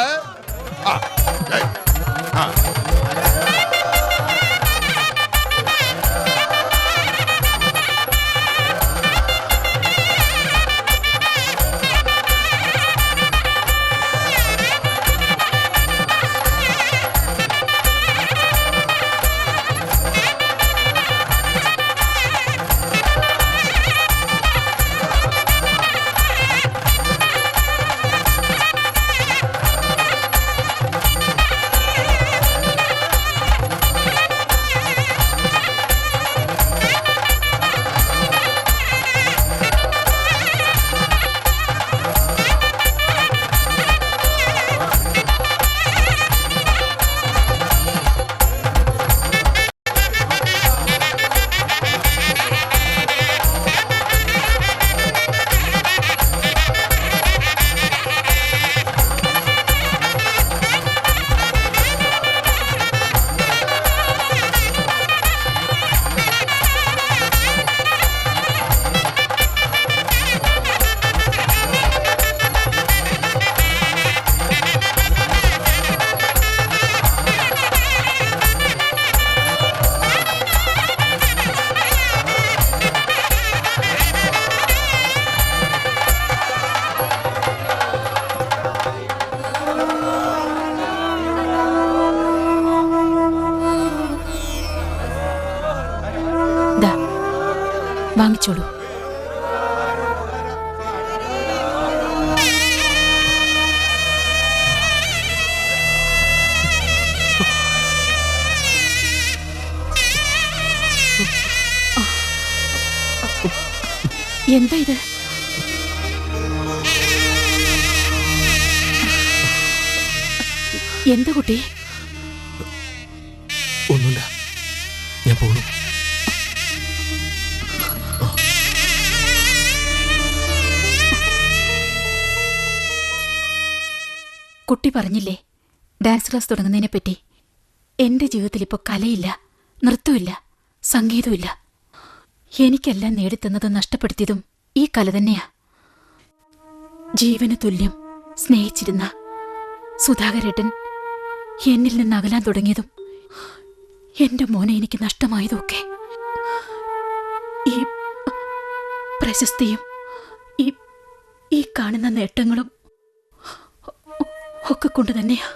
L: വാങ്ങിച്ചോളൂ. എന്താ ഇത്? എന്താ കുട്ടി?
O: ഒന്നുമില്ല, ഞാൻ പോണു.
L: കുട്ടി പറഞ്ഞില്ലേ ഡാൻസ് ക്ലാസ് തുടങ്ങുന്നതിനെ പറ്റി. എന്റെ ജീവിതത്തിൽ ഇപ്പോൾ കലയില്ല, നൃത്തമില്ല, സംഗീതമില്ല. എനിക്കെല്ലാം നേടിത്തന്നതും നഷ്ടപ്പെടുത്തിയതും ഈ കല തന്നെയാ. ജീവന് തുല്യം സ്നേഹിച്ചിരുന്ന സുധാകരേട്ടൻ എന്നിൽ നിന്ന് അകലാൻ തുടങ്ങിയതും എന്റെ മോനെ എനിക്ക് നഷ്ടമായതുമൊക്കെ ഈ പ്രശസ്തിയും ഈ കാണുന്ന നേട്ടങ്ങളും ഒക്കെ കൊണ്ട് തന്നെയാ.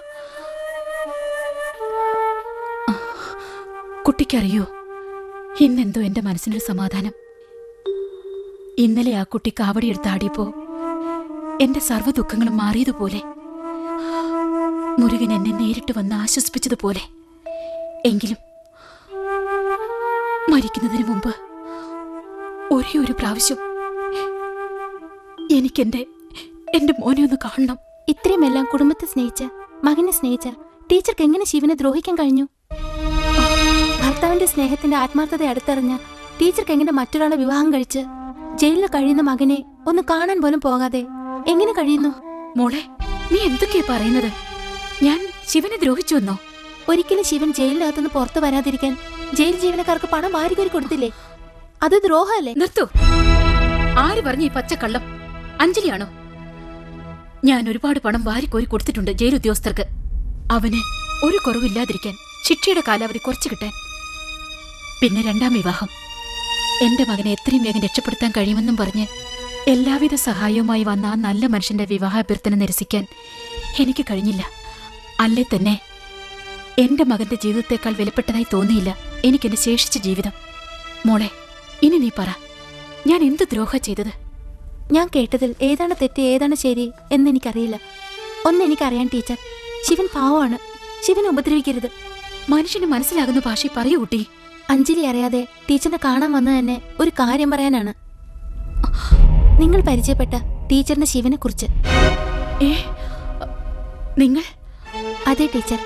L: കുട്ടിക്കറിയോ, ഇന്നെന്തോ എന്റെ മനസ്സിനൊരു സമാധാനം. ഇന്നലെ ആ കുട്ടി കാവടിയെടുത്ത് ആടിയപ്പോ എന്റെ സർവ്വ ദുഃഖങ്ങളും മാറിയതുപോലെ, മുരുകൻ എന്നെ നേരിട്ട് വന്ന് ആശ്വസിപ്പിച്ചതുപോലെ. എങ്കിലും മരിക്കുന്നതിന് മുമ്പ് ഒരേ ഒരു പ്രാവശ്യം എനിക്കെന്റെ മോനെ ഒന്ന് കാണണം.
M: ഇത്രയുമെല്ലാം കുടുംബത്തെ സ്നേഹിച്ച, മകനെ സ്നേഹിച്ച ടീച്ചർക്ക് എങ്ങനെ ശിവനെ ദ്രോഹിക്കാൻ കഴിഞ്ഞു? ഭർത്താവിന്റെ സ്നേഹത്തിന്റെ ആത്മാർത്ഥത അടുത്തറിഞ്ഞ ടീച്ചർക്ക് എങ്ങനെ മറ്റൊരാളെ വിവാഹം കഴിച്ച് ജയിലിൽ കഴിയുന്ന മകനെ ഒന്ന് കാണാൻ പോലും പോകാതെ എങ്ങനെ കഴിയുന്നു?
L: മോളെ, നീ എന്തൊക്കെയാ പറയുന്നത്? ഞാൻ ശിവനെ ദ്രോഹിച്ചു എന്നോ?
M: ഒരിക്കലും ശിവൻ ജയിലിനകത്തുനിന്ന് പുറത്തു വരാതിരിക്കാൻ ജയിൽ ജീവനക്കാർക്ക് പണം വാരികോരി കൊടുത്തില്ലേ? അത് ദ്രോഹമല്ലേ?
L: നിർത്തൂ. ആര് പറഞ്ഞു ഈ പച്ചക്കള്ളം? അഞ്ജലിയാണോ? ഞാൻ ഒരുപാട് പണം വാരിക്കോരി കൊടുത്തിട്ടുണ്ട് ജയിൽ ഉദ്യോഗസ്ഥർക്ക്. അവന് ഒരു കുറവില്ലാതിരിക്കാൻ, ശിക്ഷയുടെ കാലാവധി കുറച്ചു കിട്ടാൻ. പിന്നെ രണ്ടാം വിവാഹം. എന്റെ മകനെ എത്രയും വേഗം രക്ഷപ്പെടുത്താൻ കഴിയുമെന്നും പറഞ്ഞ് എല്ലാവിധ സഹായവുമായി വന്ന ആ നല്ല മനുഷ്യന്റെ വിവാഹാഭ്യർത്ഥന നിരസിക്കാൻ എനിക്ക് കഴിഞ്ഞില്ല. അല്ലേ തന്നെ എന്റെ മകന്റെ ജീവിതത്തെക്കാൾ വിലപ്പെട്ടതായി തോന്നിയില്ല എനിക്കെന്റെ ശേഷിച്ച ജീവിതം. മോളെ, ഇനി നീ പറ, ഞാൻ എന്ത് ദ്രോഹ ചെയ്തത്?
M: ഞാൻ കേട്ടതിൽ ഏതാണ് തെറ്റ് ഏതാണ് ശരി എന്നെനിക്കറിയില്ല. ഒന്നെനിക്കറിയാൻ ടീച്ചർ, ശിവൻ പാവമാണ്. ശിവനെ ഉപദ്രവിക്കരുത്.
L: മനുഷ്യന് മനസ്സിലാകുന്ന ഭാഷ പറയൂ കുട്ടി.
M: അഞ്ജലി അറിയാതെ ടീച്ചറിനെ കാണാൻ വന്നത് തന്നെ ഒരു കാര്യം പറയാനാണ്. നിങ്ങൾ പരിചയപ്പെട്ട ടീച്ചറിന്റെ ശിവനെ കുറിച്ച്.
L: നിങ്ങൾ?
M: അതെ ടീച്ചർ,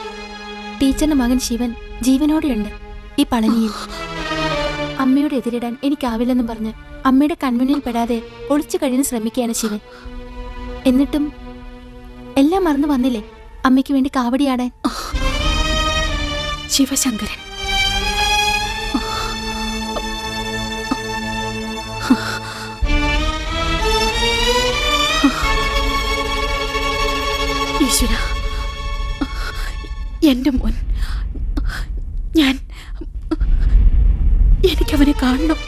M: ടീച്ചറിന്റെ മകൻ ശിവൻ ജീവനോടെയുണ്ട് ഈ പളനിയിൽ. അമ്മയോട് എതിരിടാൻ എനിക്കാവില്ലെന്നും പറഞ്ഞ് അമ്മയുടെ കൺമുന്നിൽ പെടാതെ ഒളിച്ചു കഴിയാൻ ശ്രമിക്കുകയാണ് ശിവൻ. എന്നിട്ടും എല്ലാം മറന്നു വന്നില്ലേ അമ്മയ്ക്ക് വേണ്ടി കാവടിയാടാൻ?
L: ശിവശങ്കരൻ. ഈശ്വര, എന്റെ മോൻ, എനിക്കവനെ കാണണം.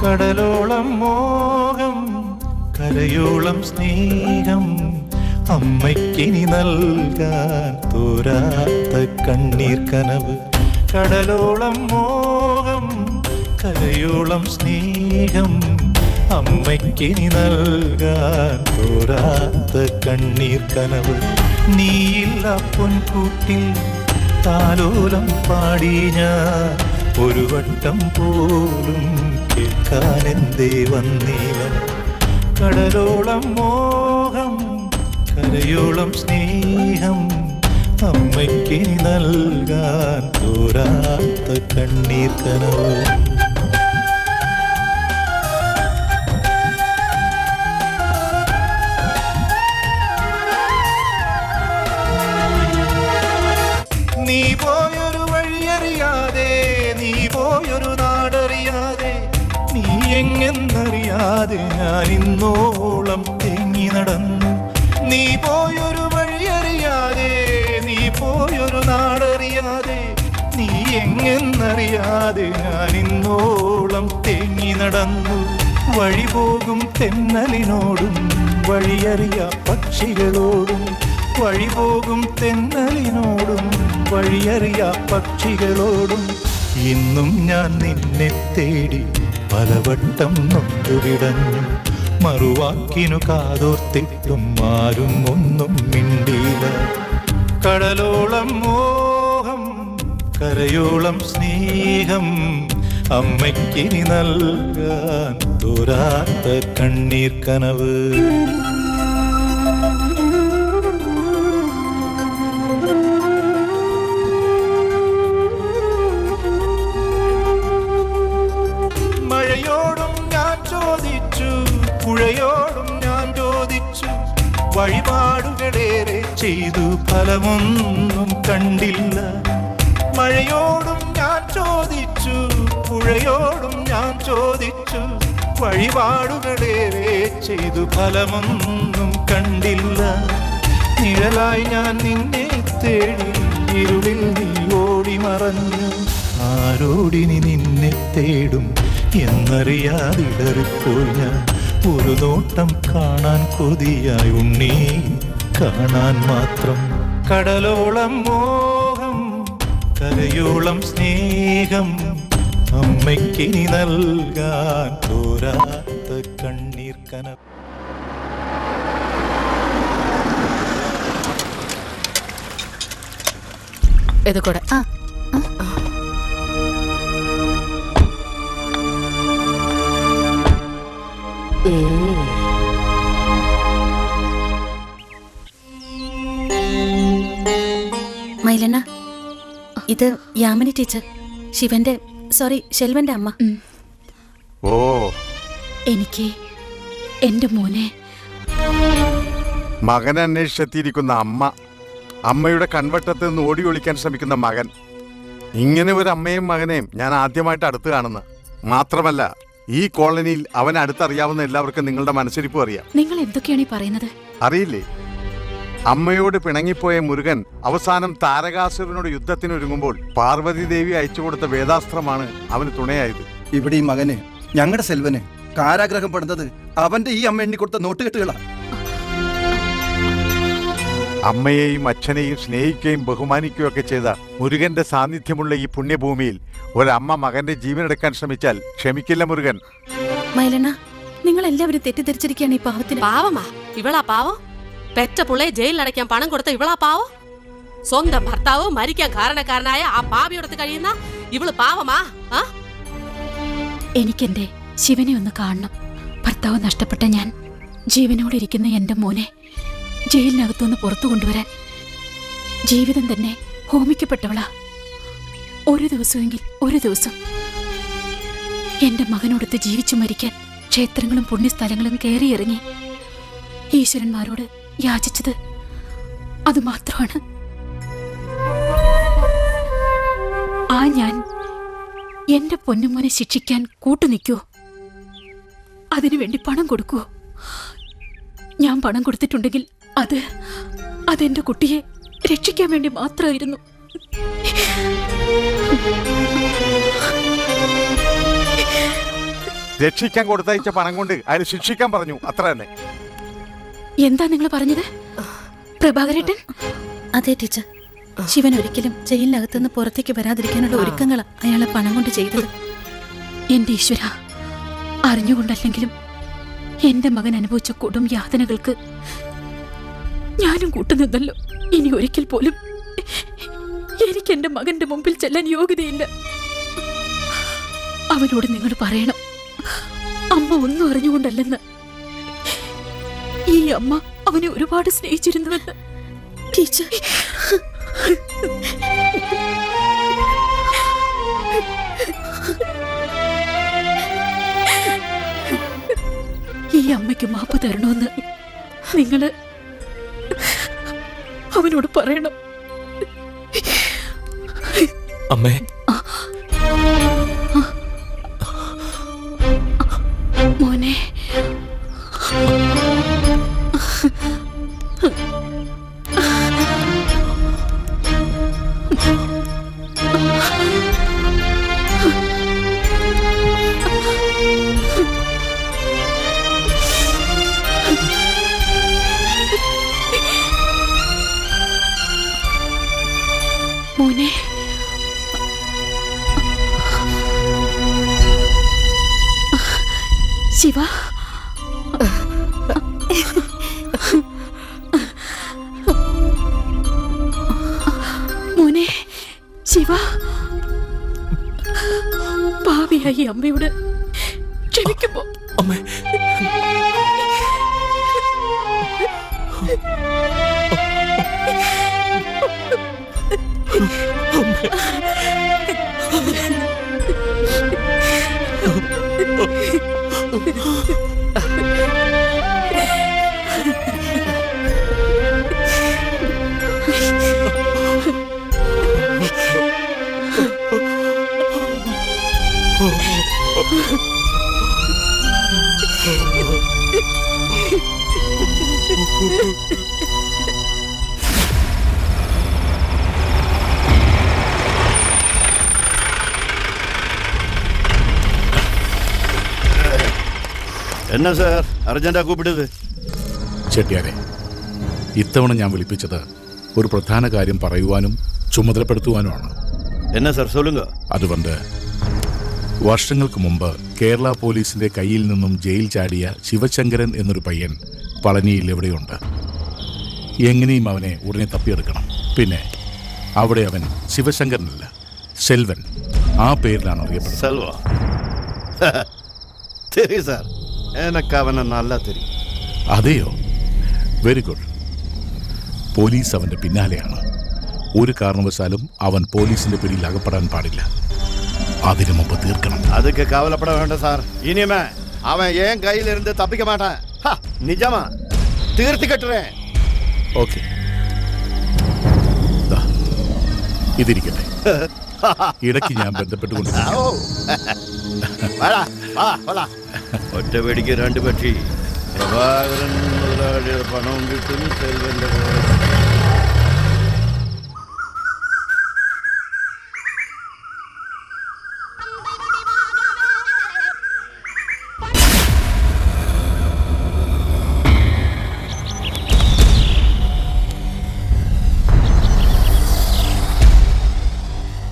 Q: കടലോളം മോഹം, കരയോളം സ്നേഹം, അമ്മയ്ക്കിനി നൽകാൻ തോരാത്ത കണ്ണീർ കനവ്. കടലോളം മോഹം, കരയോളം സ്നേഹം, അമ്മയ്ക്കിനി നൽകാൻ തോരാത്ത കണ്ണീർ കനവ്. നീയില്ല പൊൻകൂട്ടിൽ താലോലം പാടി ഞാൻ ഒരു വട്ടം പോലും കേൾക്കാനെന്തേ വന്നീവൻ. കടലോളം മോഹം, കരയോളം സ്നേഹം, അമ്മയ്ക്കിനി നൽകാൻ തോരാത്ത കണ്ണീർ കനവ്. എങ്ങെന്നറിയാതെ ഞാൻ ഇന്നോളം തേങ്ങി നടന്നു. നീ പോയൊരു വഴിയറിയാതെ, നീ പോയൊരു നാടറിയാതെ, നീ എങ്ങെന്നറിയാതെ ഞാൻ ഇന്നോളം തേങ്ങി നടന്നു. വഴി പോകും തെന്നലിനോടും വഴിയറിയാ പക്ഷികളോടും, വഴി പോകും തെന്നലിനോടും വഴിയറിയാ പക്ഷികളോടും, ഇന്നും ഞാൻ നിന്നെ തേടി പലവട്ടം നൊന്തുവിടഞ്ഞു. മറുവാക്കിനു കാതോർത്തിട്ടും ആരും ഒന്നും മിണ്ടിയില്ല. കടലോളം മോഹം, കരയോളം സ്നേഹം, അമ്മയ്ക്കിനി നൽകാൻ തോരാത്ത കണ്ണീർ കനവ്. മഴയോടും ഞാൻ ചോദിച്ചു, പുഴയോടും ഞാൻ ചോദിച്ചു, വഴിപാടുകളേറെ ചെയ്തു ഫലമൊന്നും കണ്ടില്ല. മഴയോടും ഞാൻ ചോദിച്ചു, പുഴയോടും ഞാൻ ചോദിച്ചു, വഴിപാടുകളേറെ ചെയ്തു ഫലമൊന്നും കണ്ടില്ല. നിഴലായി ഞാൻ നിന്നെ തേടി ഇരുളിൽ നീ ഓടി മറഞ്ഞു. ആരോടിനി നിന്നെ തേടും എന്നറിയാതിടറിപ്പോയി ഞാൻ. ഒരു നോട്ടം കാണാൻ കൊതിയായി ഉണ്ണി, കാണാൻ മാത്രം. കടലോളം മോഹം, കരയോളം സ്നേഹം, അമ്മയ്ക്കിനി നൽകാൻ തോരാത്ത കണ്ണീർ കനവ്.
I: ഇത് കൂടെ.
P: മൈലണ്ണ, ഇത് യാമിനി ടീച്ചർ, ശിവന്റെ സോറി ശെൽവന്റെ അമ്മ.
A: ഓ,
L: എനിക്ക് എന്റെ മോനെ
A: മകനെ അന്വേഷിച്ചെത്തിയിരിക്കുന്ന അമ്മ, അമ്മയുടെ കൺവട്ടത്ത് നിന്ന് ഓടി ഒളിക്കാൻ ശ്രമിക്കുന്ന മകൻ. ഇങ്ങനെ ഒരു അമ്മയും മകനെയും ഞാൻ ആദ്യമായിട്ട് അടുത്ത് കാണുന്ന. മാത്രമല്ല, ഈ കോളനിയിൽ അവനെ അടുത്തറിയാവുന്ന എല്ലാവർക്കും നിങ്ങളുടെ മനസ്സിരിപ്പും അറിയാം.
L: നിങ്ങൾ എന്തൊക്കെയാണ് ഈ പറയുന്നത്?
A: അറിയില്ലേ? അമ്മയോട് പിണങ്ങിപ്പോയ മുരുകൻ അവസാനം താരകാസുരനോട് യുദ്ധത്തിനൊരുങ്ങുമ്പോൾ പാർവതി ദേവി അയച്ചു കൊടുത്ത വേദാസ്ത്രമാണ് അവന് തുണയായത്.
C: ഇവിടെ ഈ മകന്, ഞങ്ങളുടെ സെൽവന് കാരാഗ്രഹം പെടുന്നത് അവന്റെ ഈ അമ്മ എണ്ണിക്കൊടുത്ത നോട്ടുകെട്ടുകളാണ്.
A: അമ്മയെയും അച്ഛനെയും സ്നേഹിക്കുകയും ബഹുമാനിക്കുകയും ഒക്കെ ചെയ്ത മുരുകന്റെ സാന്നിധ്യമുള്ള ഈ പുണ്യഭൂമിയിൽ ഒരമ്മ മകന്റെ ജീവനെടുക്കാൻ ശ്രമിച്ചാൽ ക്ഷമിക്കില്ല മുരുകൻ.
P: മൈലണ്ണ, നിങ്ങൾ എല്ലാവരും തെറ്റിദ്ധരിച്ചിരിക്കുകയാണ് ഈ പാവത്തിന്.
I: പാവമാ ഇവളാ പാവം? പെറ്റ പുള്ളയെ ജയിലിൽ അടയ്ക്കാൻ പണം കൊടുത്ത ഇവളാ പാവം? സ്വന്തം ഭർത്താവ് മരിക്കാൻ കാരണക്കാരനായ ആ പാവിയോടത്ത് കഴിയുന്ന ഇവള് പാവമാ?
L: എനിക്കെന്റെ ശിവനെ ഒന്ന് കാണണം. ഭർത്താവ് നഷ്ടപ്പെട്ട ഞാൻ ജീവനോടെ ഇരിക്കുന്ന എന്റെ മോനെ ജയിലിനകത്തുനിന്ന് പുറത്തു കൊണ്ടുവരാൻ ജീവിതം തന്നെ ഹോമിക്കപ്പെട്ടവളാ. ഒരു ദിവസമെങ്കിൽ ഒരു ദിവസം എന്റെ മകനോടൊത്ത് ജീവിച്ചു മരിക്കാൻ ക്ഷേത്രങ്ങളും പുണ്യസ്ഥലങ്ങളും കയറിയിറങ്ങി ഈശ്വരന്മാരോട് യാചിച്ചത് അതുമാത്രമാണ്. ആ ഞാൻ എന്റെ പൊന്നുമോനെ ശിക്ഷിക്കാൻ കൂട്ടുനിൽക്കുവോ? അതിനുവേണ്ടി പണം കൊടുക്കുവോ? ഞാൻ പണം കൊടുത്തിട്ടുണ്ടെങ്കിൽ അതെന്റെ കുട്ടിയെ രക്ഷിക്കാൻ വേണ്ടി മാത്രമായിരുന്നു.
A: രക്ഷിക്കാൻ കൊടുത്തയച്ച പണം കൊണ്ട് അയാൾ ശിക്ഷിക്കാൻ പറഞ്ഞു, അത്ര തന്നെ.
L: എന്താ നിങ്ങൾ പറഞ്ഞത് പ്രഭാകരേട്ടൻ?
P: അതെ ടീച്ചർ, ശിവൻ ഒരിക്കലും ജയിലിനകത്തുനിന്ന് പുറത്തേക്ക് വരാതിരിക്കാനുള്ള ഒരുക്കങ്ങളാ അയാളെ പണം കൊണ്ട് ചെയ്തത്.
L: എന്റെ ഈശ്വര, അറിഞ്ഞുകൊണ്ടല്ലെങ്കിലും എന്റെ മകൻ അനുഭവിച്ച കൊടും യാതനകൾക്ക് ഞാനും കൂട്ടുനിന്നല്ലോ. ഇനി ഒരിക്കൽ പോലും എനിക്ക് എന്റെ മകന്റെ മുമ്പിൽ ചെല്ലാൻ യോഗ്യതയില്ല. അവനോട് നിങ്ങൾ പറയണം, അമ്മ ഒന്നും അറിഞ്ഞുകൊണ്ടല്ലെന്ന്. ഈ അമ്മ അവനെ ഒരുപാട് സ്നേഹിച്ചിരുന്നുവെന്ന്.
P: ടീച്ചർ,
L: ഈ അമ്മയ്ക്ക് മാപ്പ് തരണമെന്ന് നിങ്ങള് അവനോട് പറയണം.
O: അമ്മേ,
L: ശിവ മോനെ ശിവ പാവിയായി അമ്മയോട് ക്ഷമിക്കുമ്പോ
O: അമ്മേ
G: എന്നാ സാർ അർജന്റാ കൂപ്പിട്ടത്?
N: ചെട്ടിയാരെ, ഇത്തവണ ഞാൻ വിളിപ്പിച്ചത് ഒരു പ്രധാന കാര്യം പറയുവാനും ചുമതലപ്പെടുത്തുവാനുമാണ്.
G: എന്നാ സാർ സൊല്ലുങ്ക.
N: അതുകൊണ്ട് വർഷങ്ങൾക്ക് മുമ്പ് കേരള പോലീസിന്റെ കയ്യിൽ നിന്നും ജയിൽ ചാടിയ ശിവശങ്കരൻ എന്നൊരു പയ്യൻ പളനിയിൽ എവിടെയുണ്ട്. എങ്ങനെയും അവനെ ഉടനെ തപ്പിയെടുക്കണം. പിന്നെ അവിടെ അവൻ ശിവശങ്കരനല്ല, സെൽവൻ, ആ പേരിലാണ് അറിയപ്പെടുന്നത്.
G: സെൽവ? தெரியும் சார், எனக்கு அவனை நல்லா தெரியும்.
N: അതെയോ? Very good. പോലീസ് അവന്റെ പിന്നാലെയാണ്. ഒരു കാരണവശാലും അവൻ പോലീസിന്റെ പിടിയിൽ അകപ്പെടാൻ പാടില്ല. അതിനു മുമ്പ് തീർക്കണം.
G: அதுக்கு கவலைப்பட வேண்டாம் சார். இனிமே அவன் என் கையில இருந்து தப்பிக்க மாட்டான். நிஜமா தீர்த்து கட்டுறேன்.
N: ഓക്കെ, ഇതിരിക്കട്ടെ. ഇടയ്ക്ക് ഞാൻ ബന്ധപ്പെട്ടുകൊണ്ട്
G: ഒറ്റ വെടിക്ക് രണ്ട് പക്ഷി. പ്രഭാകരൻ മുതലാളിയുടെ പണവും കിട്ടും, സെൽവന്റെ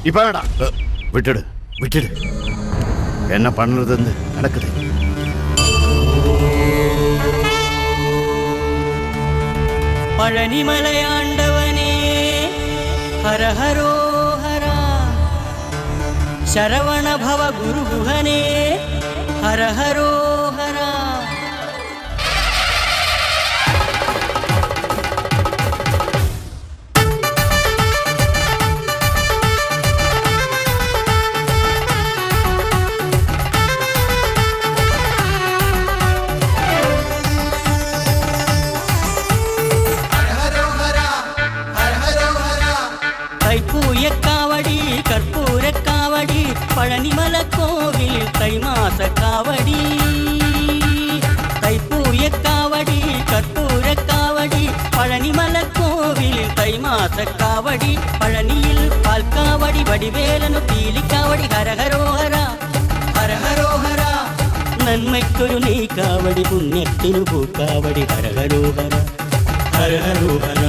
G: இப்ப வேண்டாம், விட்டுடு விட்டுடு. என்ன பண்ணுறதுன்னு நடக்குது.
J: பழனிமலையாண்டவனே ஹரஹரோ ஹரா, சரவண பவ குருகுஹனே ஹரஹரோ ஹரா. கைப்பூயக்காவடி கற்பூரக்காவடி பழனிமலை கோவில் தைமாச காவடி. தைப்பூயக்காவடி கற்பூரக்காவடி பழனிமலை கோவில் தைமாச காவடி. பழனியில் பால்காவடி வடிவேலனு பீலிக்காவடி ഹരഹരോഹര ഹരഹരോഹര. നന്മയ്ക്കൊരു നീ കാവടി പുണ്യത്തിനു പൂക്കാവടി ഹരഹരോഹര ഹരഹരോഹര.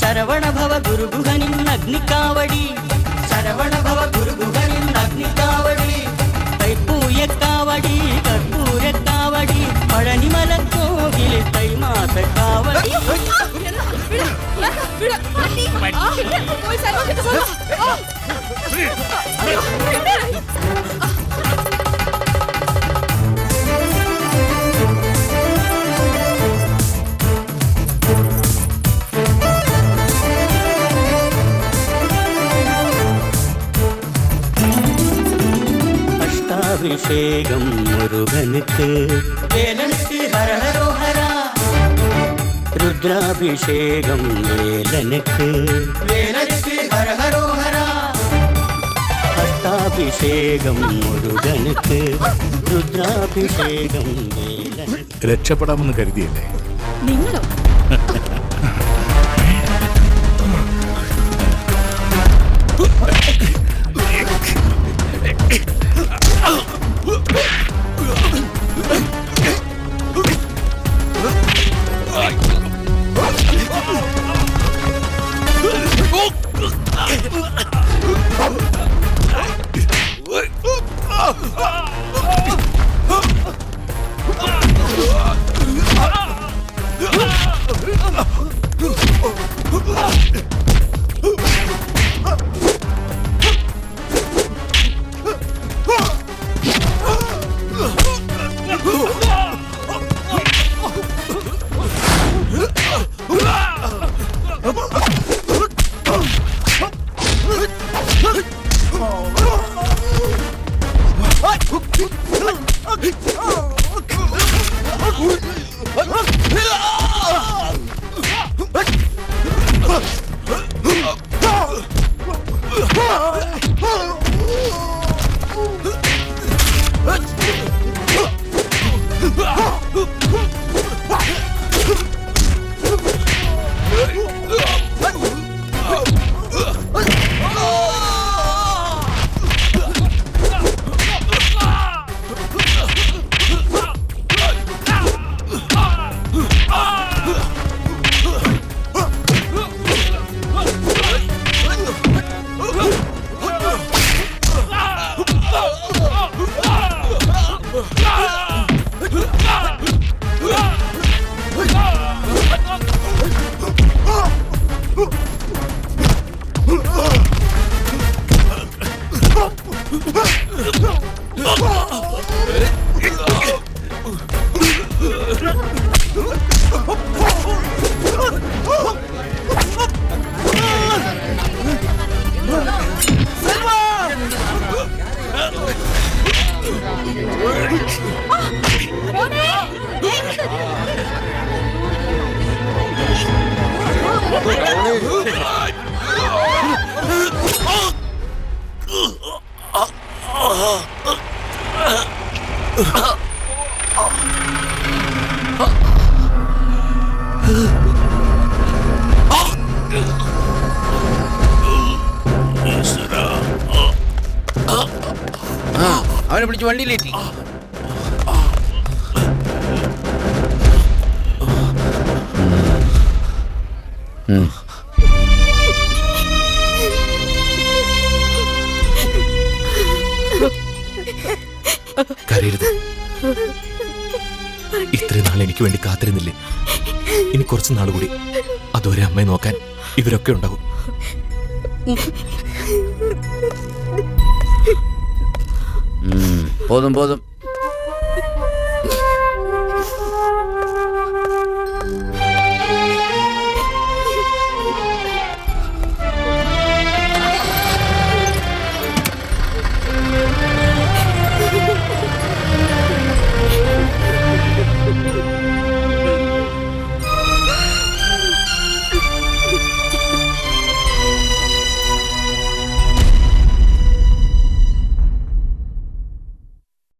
J: ശരവണ ഭവ ഗുരുഗുഹനിൻ അഗ്നിക്കാവടി, ശരവണ ഭവ ഗുരുഗുഹനിൻ അഗ്നിക്കാവടി. തൈപ്പൂയക്കാവടി കർപ്പൂരക്കാവടി പഴനിമലക്കോവിൽ തൈമാസ കാവടി. அபிஷேகம் முருகனுக்கு, வேலனுக்கு ஹரஹரோஹரா. ருத்ராபிஷேகம் வேலனுக்கு, வேலனுக்கு ஹரஹரோஹரா. அஷ்டாபிஷேகம் முருகனுக்கு, രുദ്രാഭിഷേകം വേലനുക്ക്.
N: രക്ഷപ്പെടാമെന്ന് കരുതിയല്ലേ?
L: നിങ്ങളോ?
E: അവനെ പിടിച്ച് വണ്ടിയിലേറ്റി.
H: കരയരുത്. ഇത്രയും നാൾ എനിക്ക് വേണ്ടി കാത്തിരുന്നില്ലേ? ഇനി കുറച്ച് നാൾ കൂടി, അതുവരെ അമ്മയെ നോക്കാൻ ഇവരൊക്കെ ഉണ്ടാവും.
E: പോതും പോതും.